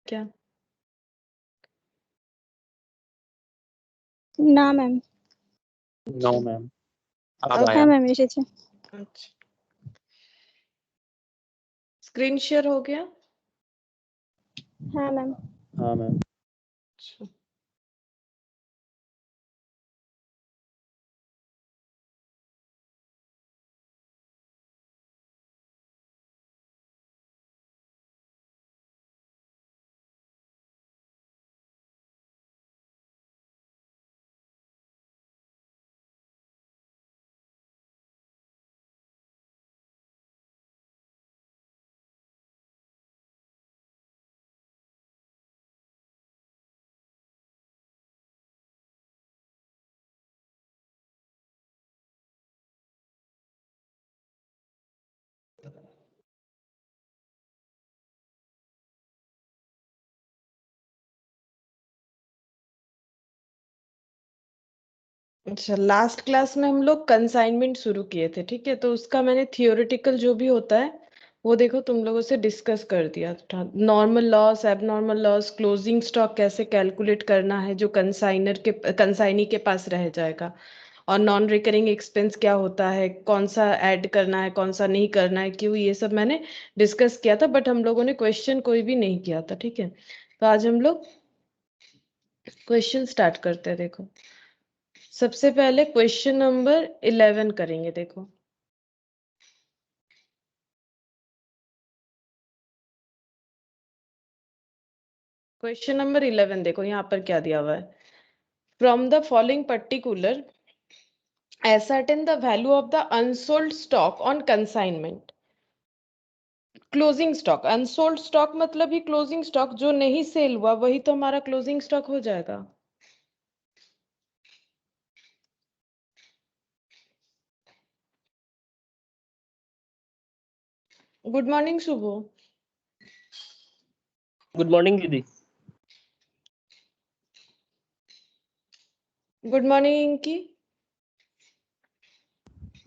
क्या? না ma'am. No ma'am. अब अब- आया। হ্যাঁ ম্যাম এসেছে। अच्छा, स्क्रीन शेयर हो गया? হ্যাঁ ম্যাম। हाँ मैम। अच्छा, अच्छा, लास्ट क्लास में हम लोग कंसाइनमेंट शुरू किए थे, ठीक है? तो उसका मैंने थियोरेटिकल जो भी होता है वो देखो तुम लोगों से डिस्कस कर दिया था। Normal loss, abnormal loss, closing stock कैसे कैलकुलेट करना है जो कंसाइनी के पास रह जाएगा, और नॉन रिकरिंग एक्सपेंस क्या होता है, कौन सा ऐड करना है कौन सा नहीं करना है, क्यों, ये सब मैंने डिस्कस किया था। बट हम लोगों ने क्वेश्चन कोई भी नहीं किया था, ठीक है? तो आज हम लोग क्वेश्चन स्टार्ट करते हैं। देखो, सबसे पहले क्वेश्चन नंबर 11 करेंगे। देखो, क्वेश्चन नंबर 11 देखो यहाँ पर क्या दिया हुआ है। From the following particular ascertain the value of the unsold stock on consignment. Closing stock, unsold stock मतलब ही क्लोजिंग स्टॉक, जो नहीं सेल हुआ वही तो हमारा क्लोजिंग स्टॉक हो जाएगा। गुड मॉर्निंग शुभो। गुड मॉर्निंग दीदी। गुड मॉर्निंग इनकी।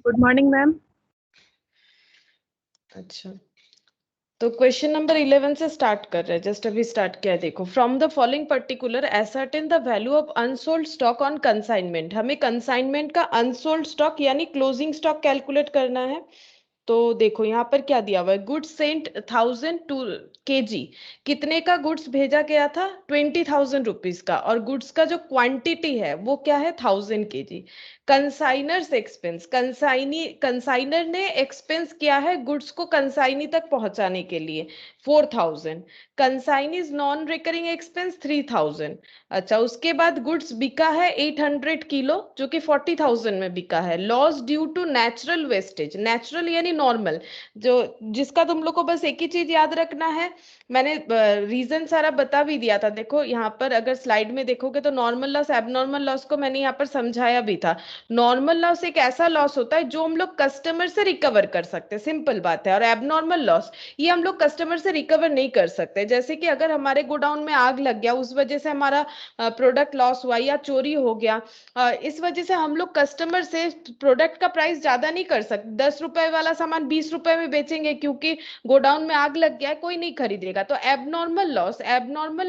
Good morning ma'am. अच्छा, तो क्वेश्चन नंबर 11 से स्टार्ट कर रहे हैं, जस्ट अभी स्टार्ट किया है। देखो, from the following particular ascertain the value of unsold stock on consignment. हमें कंसाइनमेंट का अनसोल्ड स्टॉक यानी क्लोजिंग स्टॉक कैलकुलेट करना है। तो देखो यहाँ पर क्या दिया हुआ है, गुड्स सेंट 1000 kg, कितने का गुड्स भेजा गया था, 20,000 रुपीज का, और गुड्स का जो क्वांटिटी है वो क्या है, 1000 kg। कंसाइनर्स एक्सपेंस, कंसाइनर ने एक्सपेंस किया है गुड्स को कंसाइनी तक पहुंचाने के लिए 4000। Consignee's non recurring expense 3000। अच्छा, उसके बाद गुड्स बिका है 800 किलो जो कि 40,000 में बिका है। Loss due to natural wastage, natural यानी नॉर्मल, जो जिसका तुम लोग को बस एक ही चीज याद रखना है, मैंने रीजन सारा बता भी दिया था। देखो यहाँ पर अगर स्लाइड में देखोगे तो नॉर्मल लॉस, एबनॉर्मल लॉस को मैंने यहाँ पर समझाया भी था। नॉर्मल लॉस एक ऐसा लॉस होता है जो हम लोग कस्टमर से रिकवर कर सकते हैं, सिंपल बात है। और एबनॉर्मल लॉस ये हम लोग कस्टमर से रिकवर नहीं कर सकते। जैसे कि अगर हमारे गोडाउन में आग लग गया, उस वजह से हमारा प्रोडक्ट लॉस हुआ या चोरी हो गया, इस वजह से हम लोग कस्टमर से प्रोडक्ट का प्राइस ज्यादा नहीं कर सकते। 10 रुपए वाला सामान 20 रुपए में बेचेंगे क्योंकि गोडाउन में आग लग गया है, कोई नहीं खरीदेगा। तो एबनॉर्मल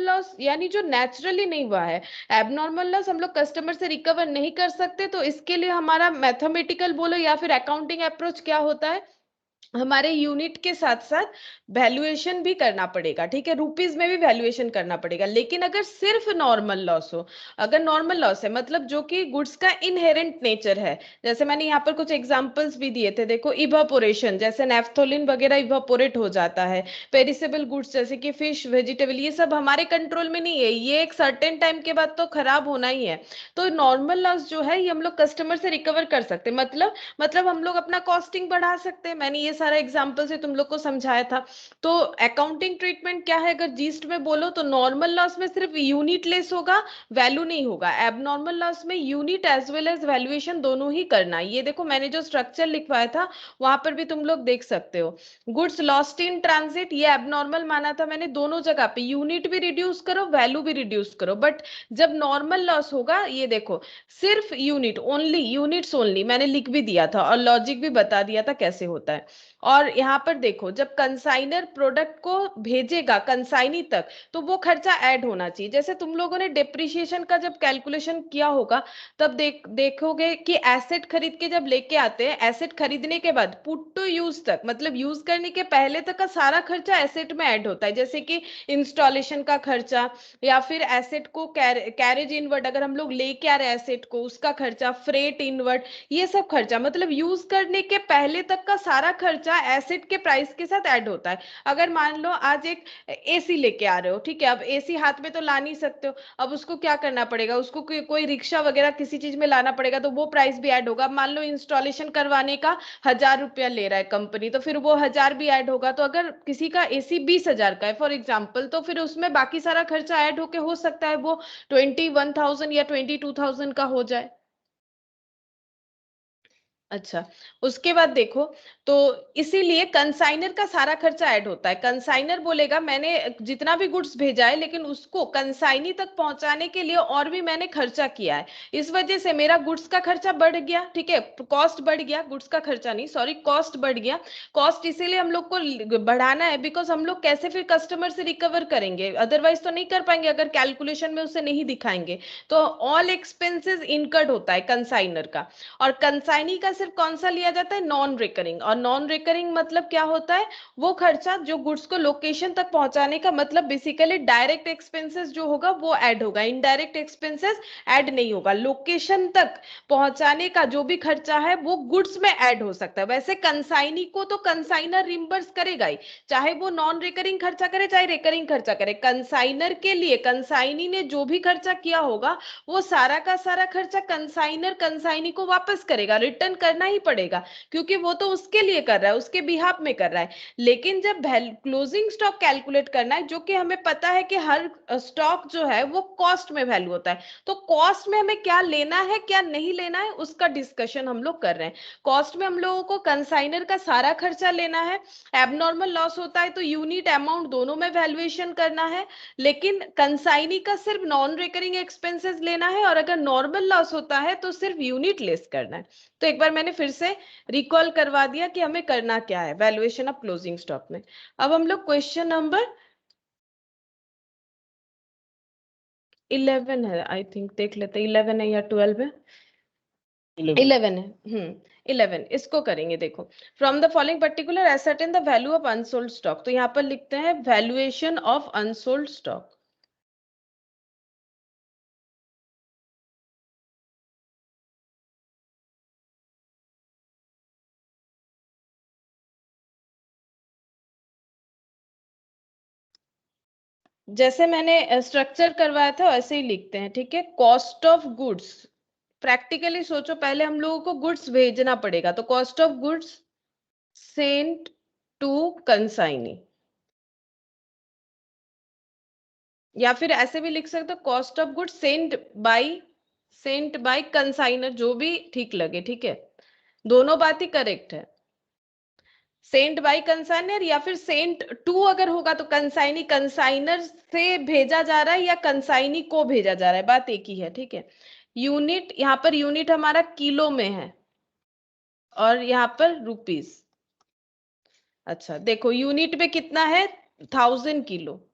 लॉस यानी जो नेचुरली नहीं हुआ है, एबनॉर्मल लॉस हम लोग कस्टमर से रिकवर नहीं कर सकते। तो इसके लिए हमारा मैथमेटिकल बोलो या फिर अकाउंटिंग अप्रोच क्या होता है, हमारे यूनिट के साथ साथ वैल्यूएशन भी करना पड़ेगा, ठीक है? रुपीज में भी वैल्यूएशन करना पड़ेगा। लेकिन अगर सिर्फ नॉर्मल लॉस हो, अगर नॉर्मल लॉस है मतलब जो कि गुड्स का इनहेरेंट नेचर है, जैसे मैंने यहाँ पर कुछ एग्जांपल्स भी दिए थे। देखो, इवापोरेशन, जैसे नेफ्थोलिन वगैरह इवापोरेट हो जाता है। पेरिसेबल गुड्स जैसे कि फिश, वेजिटेबल, ये सब हमारे कंट्रोल में नहीं है, ये एक सर्टेन टाइम के बाद तो खराब होना ही है। तो नॉर्मल लॉस जो है ये हम लोग कस्टमर से रिकवर कर सकते हैं। मतलब हम लोग अपना कॉस्टिंग बढ़ा सकते हैं। मैंने ये सारा एग्जांपल से तुम लोग को समझाया था। तो अकाउंटिंग ट्रीटमेंट क्या है, अगर जीस्ट में बोलो तो नॉर्मल लॉस में सिर्फ यूनिट लेस होगा, वैल्यू नहीं होगा। एबनॉर्मल लॉस में unit as well as valuation दोनों ही करना है। ये देखो मैंने जो स्ट्रक्चर लिखवाया था वहां पर भी तुम लोग देख सकते हो। गुड्स लॉस्ट इन ट्रांजिट ये एबनॉर्मल माना था मैंने, दोनों जगह पे यूनिट भी रिड्यूस करो, वैल्यू भी रिड्यूस करो। बट जब नॉर्मल लॉस होगा, ये देखो सिर्फ यूनिट ओनली, यूनिट्स ओनली, मैंने लिख भी दिया था और लॉजिक भी बता दिया था कैसे होता है। और यहाँ पर देखो जब कंसाइनर प्रोडक्ट को भेजेगा कंसाइनी तक तो वो खर्चा ऐड होना चाहिए। जैसे तुम लोगों ने डेप्रिसिएशन का जब कैलकुलेशन किया होगा तब देखोगे कि एसेट खरीद के जब लेके आते हैं, एसेट खरीदने के बाद पुट टू यूज तक मतलब यूज करने के पहले तक का सारा खर्चा एसेट में ऐड होता है। जैसे कि इंस्टॉलेशन का खर्चा या फिर एसेट को कैरेज इनवर्ड अगर हम लोग लेके आ रहे हैं एसेट को उसका खर्चा, फ्रेट इनवर्ड, ये सब खर्चा मतलब यूज करने के पहले तक का सारा खर्चा एसेट के प्राइस के साथ ऐड होता है। अगर मान लो आज एक एसी लेके आ रहे हो, ठीक है, अब एसी हाथ में तो ला नहीं सकते हो, अब उसको क्या करना पड़ेगा, उसको कोई रिक्शा वगैरह किसी चीज में लाना पड़ेगा तो वो प्राइस भी ऐड होगा। अब मान लो इंस्टॉलेशन करवाने का 1,000 रुपया ले रहा है कंपनी तो फिर वो 1,000 भी ऐड होगा। तो अगर किसी का एसी 20,000 का है फॉर एग्जाम्पल तो फिर उसमें बाकी सारा खर्चा ऐड होके हो सकता है वो 21,000 या 22,000 का हो जाए। अच्छा, उसके बाद देखो तो इसीलिए कंसाइनर का सारा खर्चा ऐड होता है। कंसाइनर बोलेगा मैंने जितना भी गुड्स भेजा है लेकिन उसको कंसाइनी तक पहुंचाने के लिए और भी मैंने खर्चा किया है, इस वजह से मेरा गुड्स का खर्चा बढ़ गया, ठीक है, कॉस्ट बढ़ गया, गुड्स का खर्चा नहीं सॉरी कॉस्ट बढ़ गया। कॉस्ट इसीलिए हम लोग को बढ़ाना है बिकॉज हम लोग कैसे फिर कस्टमर से रिकवर करेंगे, अदरवाइज तो नहीं कर पाएंगे अगर कैलकुलेशन में उसे नहीं दिखाएंगे। तो ऑल एक्सपेंसेस इनकर्ड होता है कंसाइनर का। और कंसाइनी का सिर्फ कौन सा लिया जाता है, नॉन रिकरिंग। और नॉन रिकरिंग मतलब क्या होता है, वो खर्चा जो गुड्स को लोकेशन तक पहुंचाने का मतलब बेसिकली डायरेक्ट एक्सपेंसेस जो होगा वो ऐड होगा, इनडायरेक्ट एक्सपेंसेस ऐड नहीं होगा। लोकेशन तक पहुंचाने का जो भी खर्चा है वो गुड्स में ऐड हो सकता है। वैसे कंसाइनी को तो कंसाइनर रिम्बर्स करेगा ही, चाहे वो नॉन रिकरिंग खर्चा करे चाहे रिकरिंग खर्चा करे। कंसाइनर के लिए कंसाइनी ने जो भी खर्चा किया होगा वो सारा का सारा खर्चा कंसाइनर कंसाइनी को वापस करेगा, रिटर्न करना ही पड़ेगा क्योंकि वो तो उसके लिए कर रहा है, उसके बिहाफ में कर रहा है। लेकिन जब क्लोजिंग स्टॉक कैलकुलेट करना है, जो कि हमें पता है कि हर स्टॉक जो है वो कॉस्ट में वैल्यू होता है, तो कॉस्ट में हमें क्या लेना है क्या नहीं लेना है उसका डिस्कशन हम लोग कर रहे हैं। कॉस्ट में हम लोगों को कंसाइनर का सारा खर्चा लेना है, एबनॉर्मल लॉस होता है तो यूनिट अमाउंट दोनों में वैल्यूएशन करना है, लेकिन कंसाइनी का सिर्फ नॉन रिकरिंग एक्सपेंसेस लेना है और अगर नॉर्मल लॉस होता है तो सिर्फ यूनिट लेस करना है। तो एक बार मैंने फिर से रिकॉल करवा दिया कि हमें करना क्या है वैल्यूएशन ऑफ क्लोजिंग स्टॉक में। अब हम लोग क्वेश्चन नंबर 11 है, आई थिंक देख लेते 11 है या 12 है, 11 है। 11 इसको करेंगे। देखो, from the following particular asset the value of unsold stock, तो यहाँ पर लिखते हैं वैल्यूएशन ऑफ अनसोल्ड स्टॉक। जैसे मैंने स्ट्रक्चर करवाया था वैसे ही लिखते हैं, ठीक है। कॉस्ट ऑफ गुड्स, प्रैक्टिकली सोचो पहले हम लोगों को गुड्स भेजना पड़ेगा तो cost of goods sent to consignee, या फिर ऐसे भी लिख सकते हो cost of goods sent by consignor, जो भी ठीक लगे, ठीक है, दोनों बात ही करेक्ट है। सेंट बाय कंसाइनर या फिर सेंट टू अगर होगा तो कंसाइनी कंसाइनर से भेजा जा रहा है या कंसाइनी को भेजा जा रहा है, बात एक ही है, ठीक है। यूनिट, यहाँ पर यूनिट हमारा किलो में है और यहाँ पर रुपीस। अच्छा देखो यूनिट में कितना है 1000 किलो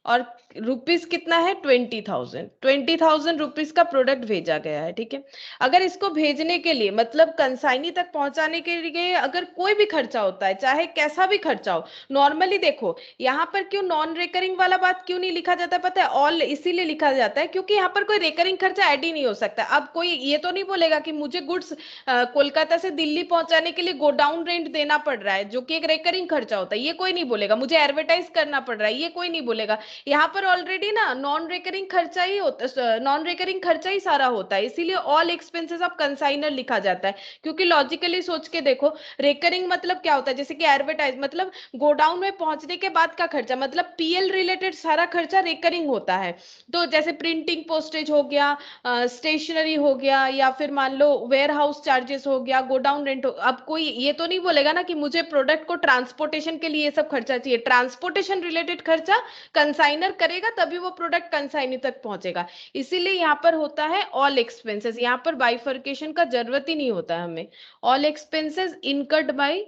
और रुपीस कितना है 20,000 रुपीस का प्रोडक्ट भेजा गया है, ठीक है। अगर इसको भेजने के लिए मतलब कंसाइनी तक पहुंचाने के लिए अगर कोई भी खर्चा होता है चाहे कैसा भी खर्चा हो, नॉर्मली देखो यहाँ पर क्यों नॉन रेकरिंग वाला बात क्यों नहीं लिखा जाता पता है, ऑल इसीलिए लिखा जाता है क्योंकि यहाँ पर कोई रेकरिंग खर्चा ऐड ही नहीं हो सकता। अब कोई ये तो नहीं बोलेगा कि मुझे गुड्स कोलकाता से दिल्ली पहुंचाने के लिए गोडाउन रेंट देना पड़ रहा है जो कि एक रेकरिंग खर्चा होता है, ये कोई नहीं बोलेगा। मुझे एडवर्टाइज करना पड़ रहा है, ये कोई नहीं बोलेगा। यहाँ पर ऑलरेडी ना नॉन रेकरिंग खर्चा ही होता, नॉन रेकरिंग खर्चा ही सारा होता है, इसीलिए ऑल एक्सपेंसेस ऑफ कंसाइनर लिखा जाता है। क्योंकि लॉजिकली सोच के देखो रेकरिंग मतलब क्या होता है, जैसे कि एडवर्टाइज मतलब गोडाउन में पहुंचने के बाद का खर्चा, मतलब पीएल रिलेटेड सारा खर्चा रेकरिंग होता है। तो जैसे प्रिंटिंग पोस्टेज हो गया, स्टेशनरी हो गया, या फिर मान लो वेयर हाउस चार्जेस हो गया, गोडाउन रेंट हो। अब कोई ये तो नहीं बोलेगा ना कि मुझे प्रोडक्ट को ट्रांसपोर्टेशन के लिए ये सब खर्चा चाहिए, ट्रांसपोर्टेशन रिलेटेड खर्चा कंसाइनर कंसाइनर करेगा तभी वो प्रोडक्ट कंसाइनी तक पहुंचेगा। इसीलिए यहाँ पर होता है ऑल एक्सपेंसेस, यहाँ पर बाइफर्केशन का जरूरत ही नहीं होता है हमें। All expenses incurred by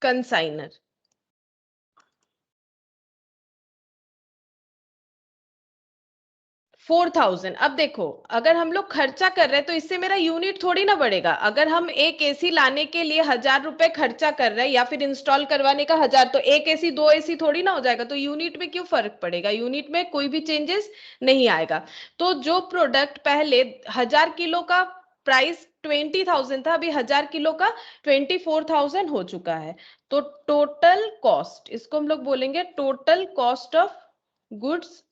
consignor. 4000। अब देखो अगर हम लोग खर्चा कर रहे हैं तो इससे मेरा यूनिट थोड़ी ना बढ़ेगा। अगर हम एक एसी लाने के लिए 1000 रुपए खर्चा कर रहे हैं या फिर इंस्टॉल करवाने का 1000, तो एक एसी 2 एसी थोड़ी ना हो जाएगा। तो यूनिट में क्यों फर्क पड़ेगा? यूनिट में कोई भी चेंजेस नहीं आएगा। तो जो प्रोडक्ट पहले 1000 किलो का प्राइस 20,000 था, अभी 1000 किलो का 24,000 हो चुका है। तो टोटल कॉस्ट, इसको हम लोग बोलेंगे total cost of goods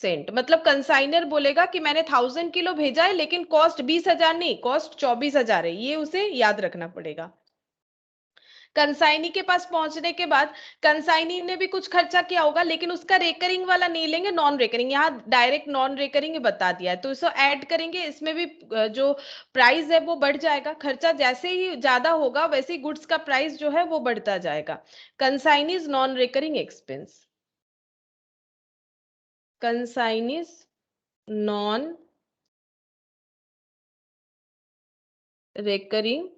Saint. मतलब कंसाइनर बोलेगा कि मैंने 1000 किलो भेजा है लेकिन कॉस्ट 20,000 नहीं, कॉस्ट 24,000 है। ये उसे याद रखना पड़ेगा। कंसाइनी के पास पहुंचने के बाद कंसाइनी ने भी कुछ खर्चा किया होगा लेकिन उसका रेकरिंग वाला नहीं लेंगे, नॉन रेकरिंग। यहाँ डायरेक्ट नॉन रेकरिंग बता दिया है तो इसको ऐड करेंगे। इसमें भी जो प्राइस है वो बढ़ जाएगा। खर्चा जैसे ही ज्यादा होगा वैसे ही गुड्स का प्राइस जो है वो बढ़ता जाएगा। Consignees non recurring expense, consignees non recurring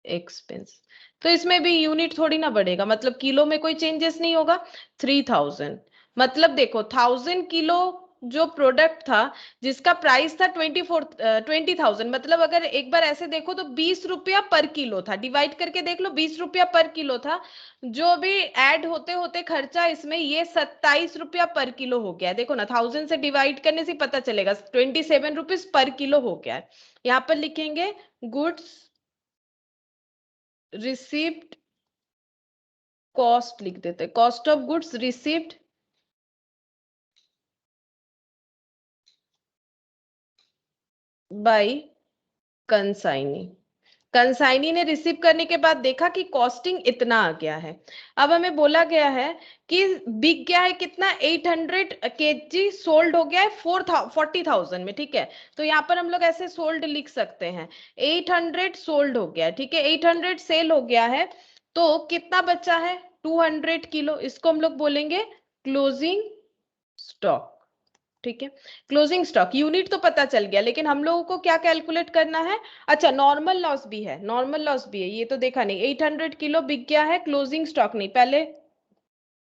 expense. तो इसमें भी यूनिट थोड़ी ना बढ़ेगा, मतलब किलो में कोई चेंजेस नहीं होगा। 3000 मतलब देखो 1000 किलो जो प्रोडक्ट था जिसका प्राइस था 20,000, मतलब अगर एक बार ऐसे देखो तो 20 रुपया पर किलो था। डिवाइड करके देख लो, 20 रुपया पर किलो था। जो भी ऐड होते होते खर्चा इसमें ये 27 रुपया पर किलो हो गया है। देखो ना 1000 से डिवाइड करने से पता चलेगा 27 रुपीज पर किलो हो गया है। यहाँ पर लिखेंगे गुड्स रिसीव्ड कॉस्ट, लिख देते cost of goods received by consignee. Consignee ने रिसीव करने के बाद देखा कि कॉस्टिंग इतना आ गया है। अब हमें बोला गया है कि बिक गया है कितना, 800 kg सोल्ड हो गया है 40,000 में। ठीक है, तो यहाँ पर हम लोग ऐसे सोल्ड लिख सकते हैं, 800 सोल्ड हो गया है। ठीक है, 800 सेल हो गया है तो कितना बचा है 200 किलो। इसको हम लोग बोलेंगे क्लोजिंग स्टॉक। ठीक है, क्लोजिंग स्टॉक। यूनिट तो पता चल गया लेकिन हम लोगों को क्या कैलकुलेट करना है? अच्छा, नॉर्मल लॉस भी है, नॉर्मल लॉस भी है, ये तो देखा नहीं। 800 किलो बिक गया है, क्लोजिंग स्टॉक नहीं, पहले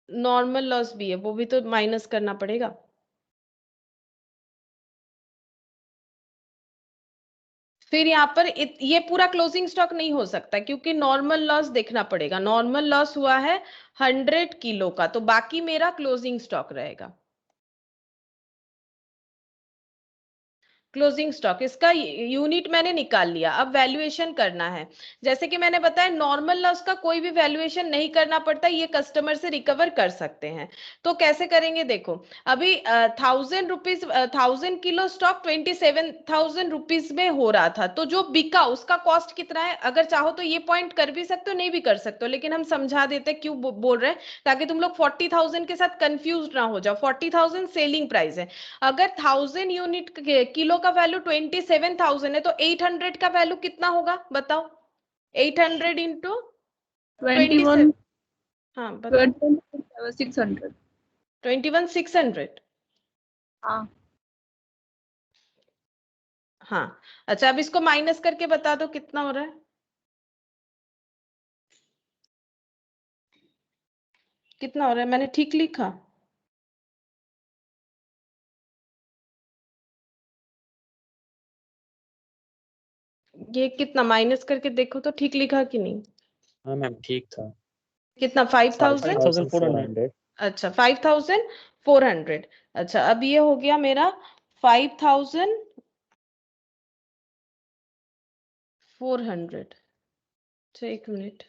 नॉर्मल लॉस भी है, वो भी तो माइनस करना पड़ेगा। फिर यहाँ पर ये पूरा क्लोजिंग स्टॉक नहीं हो सकता क्योंकि नॉर्मल लॉस देखना पड़ेगा। नॉर्मल लॉस हुआ है 100 किलो का, तो बाकी मेरा क्लोजिंग स्टॉक रहेगा। क्लोजिंग स्टॉक, इसका यूनिट मैंने निकाल लिया। अब वैल्यूएशन करना है। जैसे कि मैंने बताया नॉर्मल लॉस का कोई भी वैल्यूएशन नहीं करना पड़ता, ये कस्टमर से रिकवर कर सकते हैं। तो कैसे करेंगे देखो, अभी 1000 स्टॉक 27,000 रुपीज में हो रहा था, तो जो बिका उसका कॉस्ट कितना है? अगर चाहो तो ये पॉइंट कर भी सकते हो, नहीं भी कर सकते हो, लेकिन हम समझा देते क्यों बोल रहे हैं ताकि तुम लोग 40,000 के साथ कंफ्यूज ना हो जाओ। 40,000 सेलिंग प्राइस है। अगर 1000 यूनिट किलो का वैल्यू 27,000 है तो 800 का वैल्यू कितना होगा बताओ? 800 इंटू 27, 21 हाँ बताओ। 600। 21,600। हाँ हाँ, अच्छा अब इसको माइनस करके बता दो कितना हो रहा है। कितना हो रहा है, मैंने ठीक लिखा? ये कितना, माइनस करके देखो तो ठीक लिखा कि नहीं? हाँ मैम ठीक था। कितना, 5,000? 5,400। अच्छा 5,400। अच्छा अब ये हो गया मेरा 5,400। अच्छा एक minute,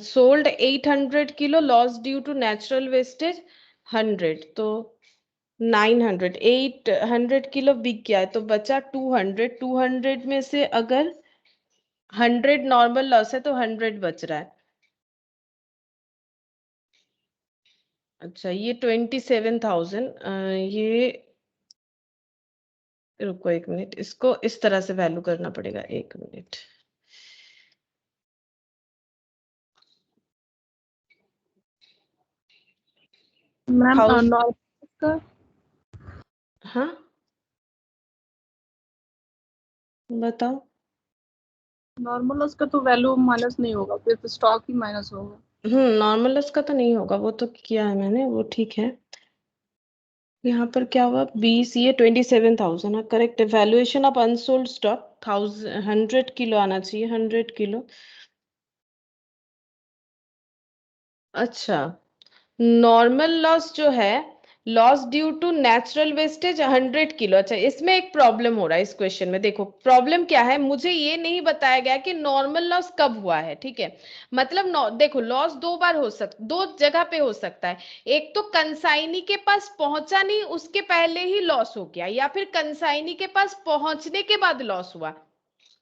sold 800 kilo, loss due to natural wastage 100, तो 900। 800 किलो बिक गया है तो बचा 200। 200 में से अगर 100 नॉर्मल लॉस है तो 100 बच रहा है। अच्छा ये 27,000, ये रुको एक मिनट, इसको इस तरह से वैल्यू करना पड़ेगा, एक मिनट। मैम House- नॉर्मल का हाँ बताओ। नॉर्मल लॉस का तो वैल्यू माइनस नहीं होगा, फिर तो स्टॉक ही माइनस होगा। नॉर्मल लॉस का तो नहीं होगा, वो तो किया है मैंने, वो ठीक है। यहाँ पर क्या हुआ, 20, ये 27,000 है, करेक्ट है। Valuation of unsold stock 100 kilo आना चाहिए, 100 किलो। अच्छा, नॉर्मल लॉस जो है, loss due to natural wastage 100 kilo. अच्छा, इसमें एक प्रॉब्लम हो रहा है इस क्वेश्चन में। देखो प्रॉब्लम क्या है, मुझे ये नहीं बताया गया कि नॉर्मल लॉस कब हुआ है, ठीक है। मतलब देखो लॉस दो बार हो सकता, दो जगह पे हो सकता है। एक तो कंसाइनी के पास पहुंचा नहीं, उसके पहले ही लॉस हो गया, या फिर कंसाइनी के पास पहुंचने के बाद लॉस हुआ।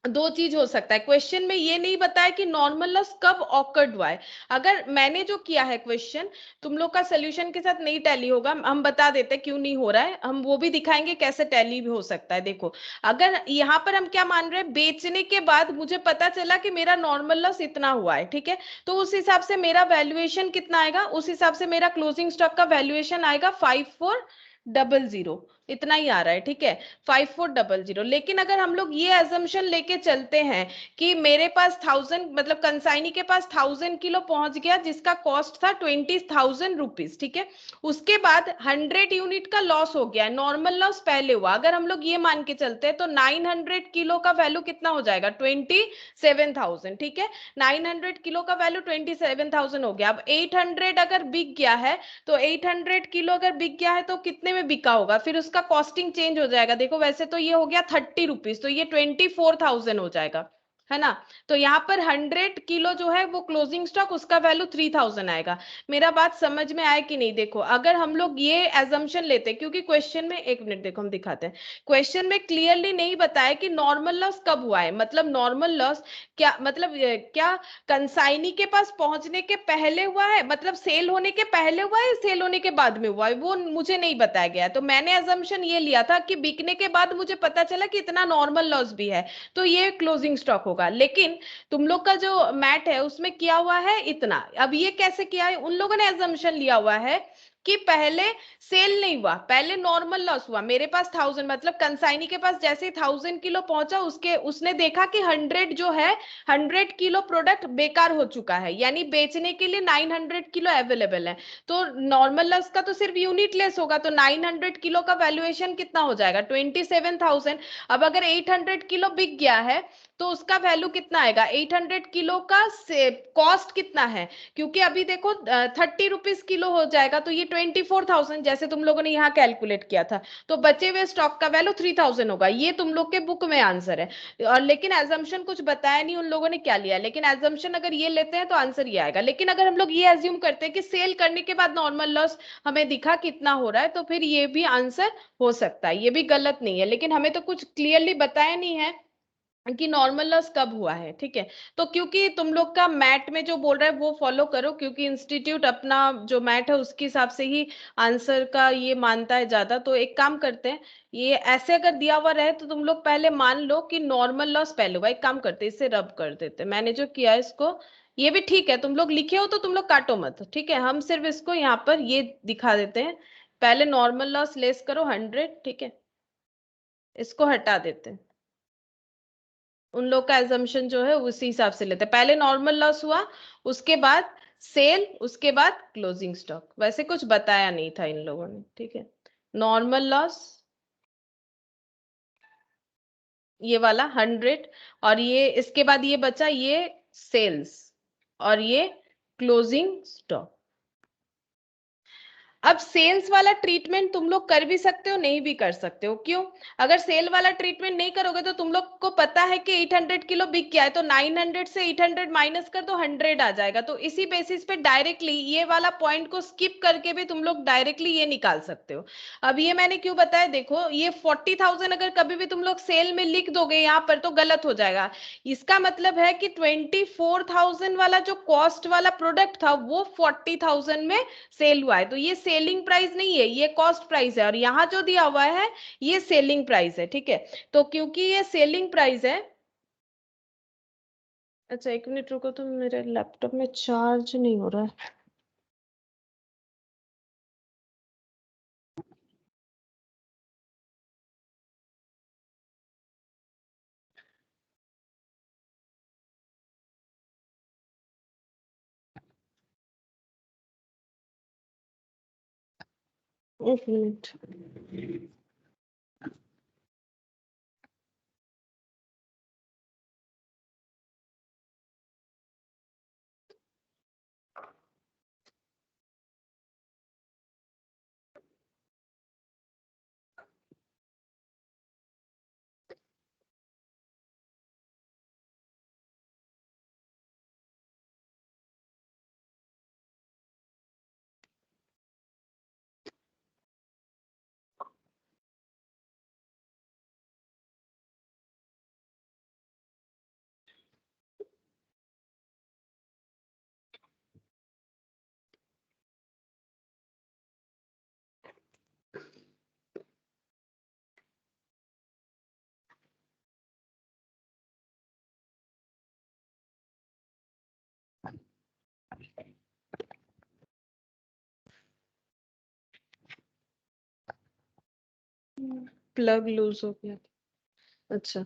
दो चीज हो सकता है। क्वेश्चन में ये नहीं बताया कि नॉर्मल लॉस कब ऑकर्ड हुआ है। अगर मैंने जो किया है क्वेश्चन, तुम लोग का सोल्यूशन के साथ नहीं टैली होगा, हम बता देते हैं क्यों नहीं हो रहा है, हम वो भी दिखाएंगे कैसे टैली भी हो सकता है। देखो, अगर यहाँ पर हम क्या मान रहे हैं, बेचने के बाद मुझे पता चला कि मेरा नॉर्मल लॉस इतना हुआ है, ठीक है। तो उस हिसाब से मेरा वैल्यूएशन कितना आएगा, उस हिसाब से मेरा क्लोजिंग स्टॉक का वैल्यूएशन आएगा 5400, इतना ही आ रहा है, ठीक है। 5400। लेकिन अगर हम लोग ये एजम्पशन लेके चलते हैं कि मेरे पास 1000, मतलब कंसाइनी के पास 1000 किलो पहुंच गया, जिसका कॉस्ट था 20,000 रुपीज, ठीक है। उसके बाद 100 यूनिट का लॉस हो गया, नॉर्मल लॉस पहले हुआ। अगर हम लोग ये मान के चलते हैं तो 900 किलो का वैल्यू कितना हो जाएगा, 27,000, ठीक है। 900 किलो का वैल्यू 27,000 हो गया। अब 800 अगर बिक गया है, तो 800 किलो अगर बिक गया है तो कितने में बिका होगा, फिर उसका कॉस्टिंग चेंज हो जाएगा। देखो वैसे तो ये हो गया 30 रुपीज, तो ये 24,000 हो जाएगा, है ना। तो यहाँ पर 100 किलो जो है वो क्लोजिंग स्टॉक, उसका वैल्यू 3,000 आएगा। मेरा बात समझ में आया कि नहीं। देखो अगर हम लोग ये एजम्पशन लेते, क्योंकि क्वेश्चन में, एक मिनट देखो हम दिखाते हैं, क्वेश्चन में क्लियरली नहीं बताया कि नॉर्मल लॉस कब हुआ है। मतलब नॉर्मल लॉस क्या मतलब, क्या कंसाइनी के पास पहुंचने के पहले हुआ है, मतलब सेल होने के पहले हुआ है, सेल होने के बाद में हुआ है, वो मुझे नहीं बताया गया। तो मैंने अजम्पशन ये लिया था कि बिकने के बाद मुझे पता चला कि इतना नॉर्मल लॉस भी है, तो ये क्लोजिंग स्टॉक होगा। लेकिन तुम लोग का जो मैट है उसमें किया हुआ है इतना। अब ये कैसे किया है, उन लोगों ने अजम्पशन लिया हुआ है कि पहले सेल नहीं हुआ, पहले नॉर्मल लॉस हुआ। मेरे पास 1000, मतलब कंसाइनी के पास जैसे ही 1000 किलो पहुंचा, उसके उसने देखा कि 100 जो है, 100 किलो प्रोडक्ट बेकार हो चुका है, यानी बेचने के लिए 900 किलो अवेलेबल है। तो नॉर्मल लॉस का तो सिर्फ यूनिट लेस होगा, तो 900 किलो का वैल्यूएशन कितना हो जाएगा, 27,000। अब अगर 800 किलो बिक गया है तो उसका वैल्यू कितना आएगा, 800 किलो का कॉस्ट कितना है, क्योंकि अभी देखो 30 रुपीज किलो हो जाएगा, तो ये 24,000 जैसे तुम लोगों ने यहाँ कैलकुलेट किया था। तो बचे हुए स्टॉक का वैल्यू 3,000 होगा। ये तुम लोग के बुक में आंसर है। और लेकिन एजम्पशन कुछ बताया नहीं उन लोगों ने क्या लिया, लेकिन एजम्पशन अगर ये लेते हैं तो आंसर ये आएगा। लेकिन अगर हम लोग ये एज्यूम करते हैं कि सेल करने के बाद नॉर्मल लॉस हमें दिखा कितना हो रहा है, तो फिर ये भी आंसर हो सकता है, ये भी गलत नहीं है। लेकिन हमें तो कुछ क्लियरली बताया नहीं है कि नॉर्मल लॉस कब हुआ है, ठीक है। तो क्योंकि तुम लोग का मैट में जो बोल रहा है वो फॉलो करो, क्योंकि इंस्टीट्यूट अपना जो मैट है उसके हिसाब से ही आंसर का ये मानता है ज्यादा। तो एक काम करते हैं, ये ऐसे अगर दिया हुआ रहे तो तुम लोग पहले मान लो कि नॉर्मल लॉस पहले हुआ। एक काम करते हैं, इसे रब कर देते हैं, मैंने जो किया है इसको, ये भी ठीक है। तुम लोग लिखे हो तो तुम लोग काटो मत, ठीक है। हम सिर्फ इसको यहाँ पर ये दिखा देते हैं, पहले नॉर्मल लॉस लेस करो 100, ठीक है। इसको हटा देते हैं, उन लोग का एजम्पशन जो है उसी हिसाब से लेते हैं। पहले नॉर्मल लॉस हुआ, उसके बाद सेल, उसके बाद क्लोजिंग स्टॉक। वैसे कुछ बताया नहीं था इन लोगों ने, ठीक है। नॉर्मल लॉस ये वाला 100, और ये इसके बाद ये बचा ये सेल्स, और ये क्लोजिंग स्टॉक। अब सेल्स वाला ट्रीटमेंट तुम लोग कर भी सकते हो, नहीं भी कर सकते हो। क्यों? अगर सेल वाला ट्रीटमेंट नहीं करोगे तो तुम लोग को पता है कि 800 किलो बिक गया है, तो 900 से 800 माइनस कर दो, 100 आ जाएगा। तो इसी बेसिस पे डायरेक्टली ये वाला पॉइंट को स्किप करके भी तुम लोग डायरेक्टली ये निकाल सकते हो। अब ये मैंने क्यों बताया, देखो ये 40,000 अगर कभी भी तुम लोग सेल में लिख दोगे यहाँ पर तो गलत हो जाएगा। इसका मतलब है कि 24,000 वाला जो कॉस्ट वाला प्रोडक्ट था वो 40,000 में सेल हुआ है। तो ये सेलिंग प्राइस नहीं है, ये कॉस्ट प्राइस है, और यहाँ जो दिया हुआ है ये सेलिंग प्राइस है, ठीक है। तो क्योंकि ये सेलिंग प्राइस है, अच्छा एक मिनट रुको, तो मेरे लैपटॉप में चार्ज नहीं हो रहा है। एक मिनट। प्लग लूज हो गया। अच्छा,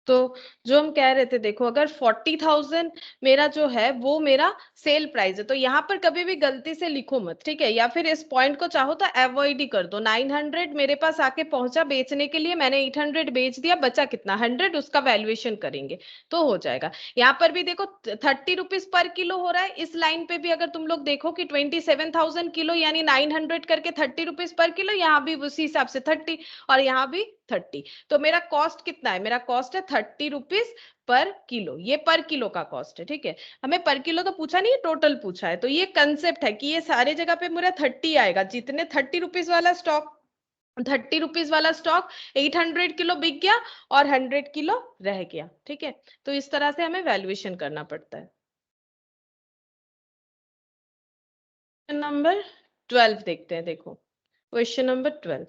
तो जो हम कह रहे थे, देखो अगर 40,000 मेरा जो है वो मेरा सेल प्राइस है, तो यहाँ पर कभी भी गलती से लिखो मत, ठीक है, या फिर इस पॉइंट को चाहो तो अवॉइड ही कर दो। 900 मेरे पास आके पहुंचा बेचने के लिए, मैंने 800 बेच दिया, बचा कितना 100, उसका वैल्यूएशन करेंगे तो हो जाएगा। यहाँ पर भी देखो 30 रुपीज पर किलो हो रहा है। इस लाइन पे भी अगर तुम लोग देखो कि 27,000 किलो यानी 900 करके 30 रुपीज पर किलो, यहाँ भी उसी हिसाब से 30 और यहाँ भी 30। तो मेरा कॉस्ट कितना है, मेरा कॉस्ट है 30 रुपीज पर किलो, ये पर किलो का कॉस्ट है, ठीक है। हमें पर किलो तो पूछा नहीं है, टोटल पूछा है, तो ये कंसेप्ट है कि ये सारे जगह पे मेरा 30 आएगा। जितने 30 रुपीज वाला स्टॉक, 30 रुपीज वाला स्टॉक 800 किलो बिक गया और 100 किलो रह गया, ठीक है। तो इस तरह से हमें वैल्यूएशन करना पड़ता है। नंबर 12 देखते हैं, देखो क्वेश्चन नंबर 12।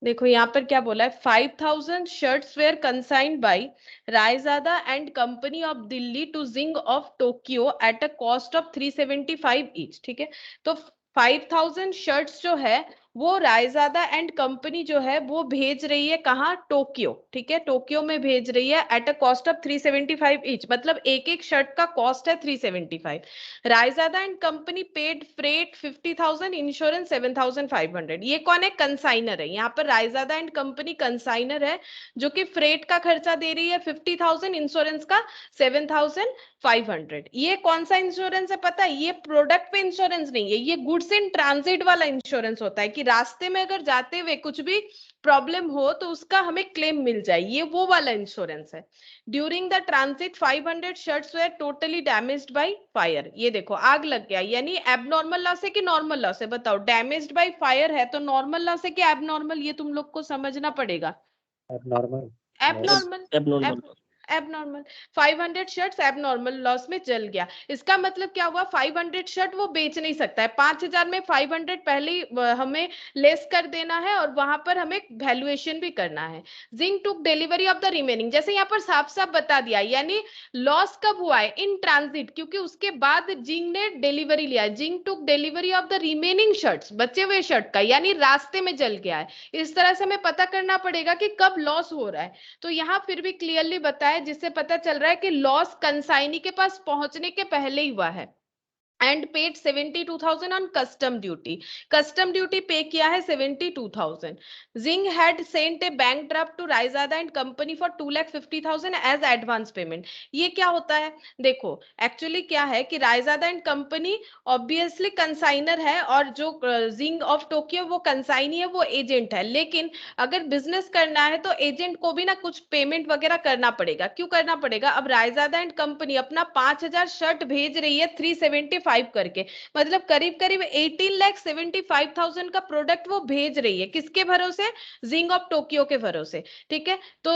देखो यहाँ पर क्या बोला है, 5,000 shirts were consigned by Raizada and company of Delhi to Jing of Tokyo at a cost of 375 each, ठीक है। तो 5,000 शर्ट्स जो है वो रायजादा एंड कंपनी जो है वो भेज रही है कहाँ, टोक्यो, ठीक है, टोक्यो में भेज रही है eight a cost of 375 each, मतलब एक एक शर्ट का कॉस्ट है 375। Raizada and company paid freight 50,000, insurance 7,500। ये कौन है, कंसाइनर है। यहाँ पर रायजादा एंड कंपनी कंसाइनर है, जो कि फ्रेट का खर्चा दे रही है 50,000, इंश्योरेंस का 7,500। ये कौन सा इंश्योरेंस है पता है, ये प्रोडक्ट पे इंश्योरेंस नहीं है, ये गुड्स इन ट्रांजिट वाला इंश्योरेंस होता है, कि रास्ते में अगर जाते हुए कुछ भी प्रॉब्लम हो तो उसका हमें क्लेम मिल जाए, ये वो वाला इंश्योरेंस है। During the transit 500 shirts were totally damaged by fire. ये देखो आग लग गया, यानी एबनॉर्मल लॉस है कि नॉर्मल लॉस है, बताओ। डैमेज्ड बाय फायर है तो नॉर्मल लॉस है कि एबनॉर्मल, ये तुम लोग को समझना पड़ेगा। Abnormal abnormal, abnormal. Abnormal. 500 shirts abnormal loss में चल गया। इसका मतलब क्या हुआ, 500 शर्ट वो बेच नहीं सकता है। 5,000 में 500 पहले ही हमें लेस कर देना है और वहां पर हमें वैल्यूएशन भी करना है। जिंग took delivery of the remaining, जैसे यहाँ पर साफ साफ बता दिया, यानी लॉस कब हुआ है, इन ट्रांजिट, क्योंकि उसके बाद जिंग ने डिलीवरी लिया। Jing took delivery of the remaining shirts, बचे हुए शर्ट का, यानी रास्ते में जल गया है। इस तरह से हमें पता करना पड़ेगा कि कब लॉस हो रहा है। तो यहाँ फिर भी क्लियरली बताया, जिससे पता चल रहा है कि लॉस कंसाइनी के पास पहुंचने के पहले ही हुआ है। And paid 72,000 on custom duty, custom duty pay किया है 72,000। Zing had sent a bank draft to Raizada and company for 2,50,000 as advance payment. ये क्या होता है, देखो एक्चुअली क्या है कि Raizada and company obviously consignor है, और जो जिंग ऑफ टोक्यो वो कंसाइनी है, वो एजेंट है। लेकिन अगर बिजनेस करना है तो एजेंट को भी ना कुछ पेमेंट वगैरह करना पड़ेगा। क्यों करना पड़ेगा, अब रायजादा एंड कंपनी अपना 5,000 शर्ट भेज रही है 375 करके, मतलब करीब करीब 18,75,000 का प्रोडक्ट वो भेज रही है, किसके भरोसे, जिंग ऑफ टोक्यो के भरोसे, ठीक है। तो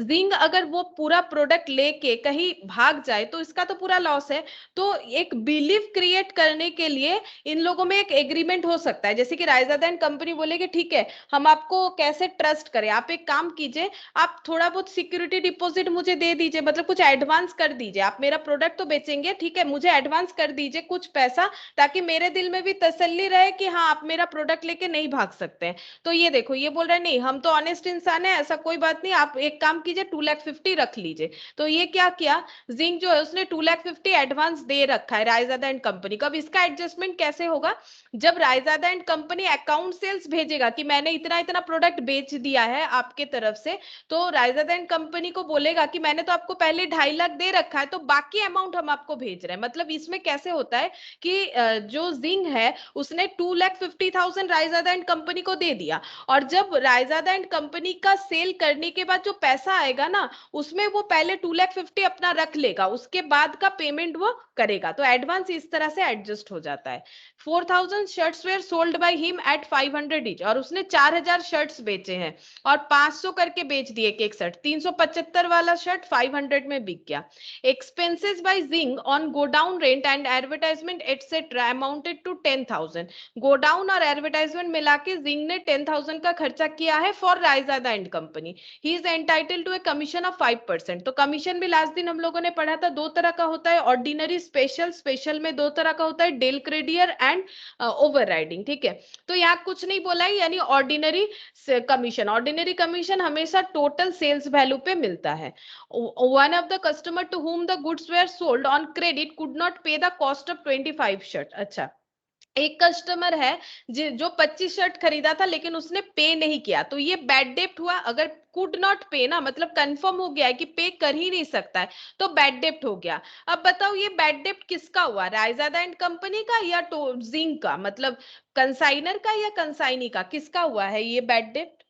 जिंग अगर वो पूरा प्रोडक्ट लेके कहीं भाग जाए तो इसका तो पूरा लॉस है। तो एक बिलीव क्रिएट करने के लिए इन लोगों में एक एग्रीमेंट हो सकता है, जैसे कि रायजादा एंड कंपनी बोले कि ठीक है, हम आपको कैसे ट्रस्ट करें, आप एक काम कीजिए, आप थोड़ा बहुत सिक्योरिटी डिपॉजिट मुझे दे दीजिए, मतलब कुछ एडवांस कर दीजिए, आप मेरा प्रोडक्ट तो बेचेंगे, ठीक है, मुझे एडवांस कर दीजिए, कुछ पैसा, ताकि मेरे दिल में भी तसल्ली रहे कि हाँ आप मेरा प्रोडक्ट लेके नहीं भाग सकते हैं। तो ये देखो ये बोल रहा है नहीं हम तो ऑनेस्ट इंसान है, ऐसा कोई बात नहीं, आप एक काम कीजिए 2,50,000 रख लीजिए। तो ये क्या किया, जिंक जो है उसने 2,50,000 एडवांस दे रखा है रायजादा एंड कंपनी को। अब इसका एडजस्टमेंट कैसे होगा, जब Raizada and company account sales भेजेगा कि मैंने इतना इतना प्रोडक्ट बेच दिया है आपके तरफ से, तो रायजादा एंड कंपनी को बोलेगा कि मैंने तो आपको पहले 2.5 लाख दे रखा है, तो बाकी अमाउंट हम आपको भेज रहे हैं। मतलब इसमें कैसे होता है कि जो जिंग है उसने 2,50,000 रायजादा एंड कंपनी को दे दिया, और जब रायजादा एंड कंपनी का सेल करने के बाद जो पैसा आएगा ना, उसमें वो पहले 2,50,000 अपना रख लेगा, उसके बाद का पेमेंट वो करेगा। तो एडवांस इस तरह से एडजस्ट हो जाता है। 4,000 shirts were sold by him at 500 each, और उसने 4,000 शर्ट्स बेचे हैं और 500 करके बेच दिए एक शर्ट। 375 वाला शर्ट 500 में बिक गया। Expenses by Jing on godown rent and advertisement etcetera amounted to 10,000। Godown और एडवर्टाइजमेंट मिला के जिंग ने 10,000 का खर्चा किया है for Raizada and company. He is entitled to a commission of 5%। तो कमीशन भी लास्ट दिन हम लोगों ने पढ़ा था, दो तरह का होता है, ऑर्डिनरी, स्पेशल। स्पेशल में दो तरह का होता है, डेल क्रेडियर एंड ओवरराइडिंग, ठीक है। तो यहाँ कुछ नहीं बोला है, यानी ऑर्डिनरी कमीशन। ऑर्डिनरी कमीशन हमेशा टोटल सेल्स वैल्यू पे मिलता है। One of the customer to whom the goods were sold on credit could not pay the cost of 25 shirt. अच्छा, एक कस्टमर है जो 25 शर्ट खरीदा था लेकिन उसने पे नहीं किया, तो ये बैड डेप्ट हुआ। अगर कुड नॉट पे ना, मतलब कंफर्म हो गया है कि पे कर ही नहीं सकता है, तो बैड डेप्ट हो गया। अब बताओ ये बैड डेप्ट किसका हुआ, रायजादा एंड कंपनी का या जिंक का, मतलब कंसाइनर का या कंसाइनी का, किसका हुआ है ये बैड डेप्ट?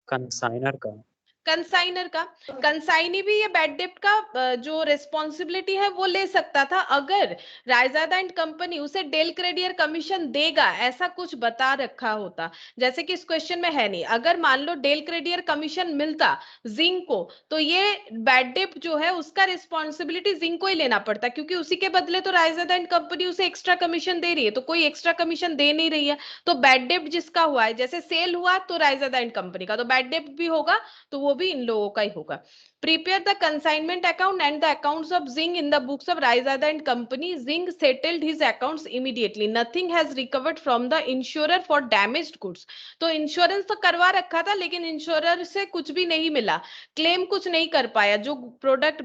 कंसाइनर का। कंसाइनर का। कंसाइनी भी ये बैड डेप्ट का जो रिस्पॉन्सिबिलिटी है वो ले सकता था, अगर रायजादा एंड कंपनी उसे डेल क्रेडियर कमीशन देगा ऐसा कुछ बता रखा होता। जैसे कि इस क्वेश्चन में है नहीं, अगर मान लो डेल क्रेडियर कमीशन मिलता जिंक को, तो ये बैड डेप्ट जो है उसका रिस्पॉन्सिबिलिटी जिंक को ही लेना पड़ता, क्योंकि उसी के बदले तो रायजादा एंड कंपनी उसे एक्स्ट्रा कमीशन दे रही है, तो कोई एक्स्ट्रा कमीशन दे नहीं रही है। तो बैड डेप्ट जिसका हुआ है, जैसे सेल हुआ तो रायजादा एंड कंपनी का, तो बैड डेप्ट भी होगा, तो वो भी इन लोगों का ही होगा। Prepare the consignment account and the accounts of Zing in the books of Raizada and company. Zing settled his accounts immediately. Nothing has recovered from the insurer for damaged goods. तो इंश्योरेंस तो करवा रखा था लेकिन इंश्योरर से कुछ भी नहीं मिला, क्लेम कुछ नहीं कर पाया। जो प्रोडक्ट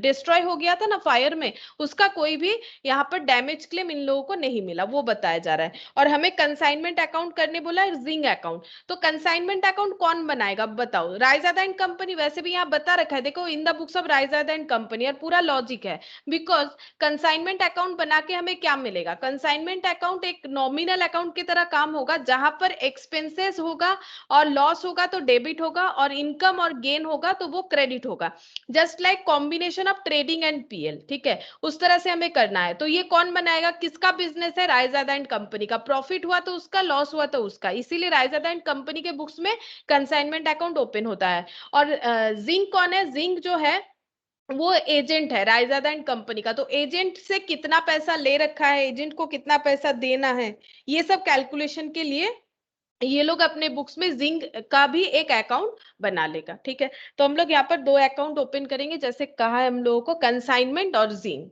डिस्ट्रॉय हो गया था ना फायर में, उसका कोई भी यहाँ पर डैमेज क्लेम इन लोगों को नहीं मिला, वो बताया जा रहा है। और हमें कंसाइनमेंट अकाउंट करने बोला है, जिंग अकाउंट। तो कंसाइनमेंट अकाउंट कौन बनाएगा बताओ? Raizada and company. वैसे भी यहाँ बता रखा है, देखो इन the books of Raizada and company, और पूरा लॉजिक है। बिकॉज कंसाइनमेंट अकाउंट बना के हमें क्या मिलेगा, कंसाइनमेंट अकाउंट एक नॉमिनल अकाउंट की तरह काम होगा, जहां पर एक्सपेंसेस होगा और लॉस होगा तो डेबिट होगा, और इनकम और गेन होगा तो वो क्रेडिट होगा। Just like combination of trading and PL, ठीक है, उस तरह से हमें करना है। तो ये कौन बनाएगा, किसका बिजनेस है, रायजादा एंड कंपनी का। प्रॉफिट हुआ तो उसका, लॉस हुआ तो उसका, इसीलिए रायजादा एंड कंपनी के बुक्स में कंसाइनमेंट अकाउंट ओपन होता है। और जिंक कौन है, जिंक जो है वो एजेंट है रायजादा एंड कंपनी का। तो एजेंट से कितना पैसा ले रखा है, एजेंट को कितना पैसा देना है, ये सब कैलकुलेशन के लिए ये लोग अपने बुक्स में जिंक का भी एक अकाउंट बना लेगा, ठीक है। तो हम लोग यहाँ पर दो अकाउंट ओपन करेंगे, जैसे कहा है हम लोगों को, कंसाइनमेंट और जिंक।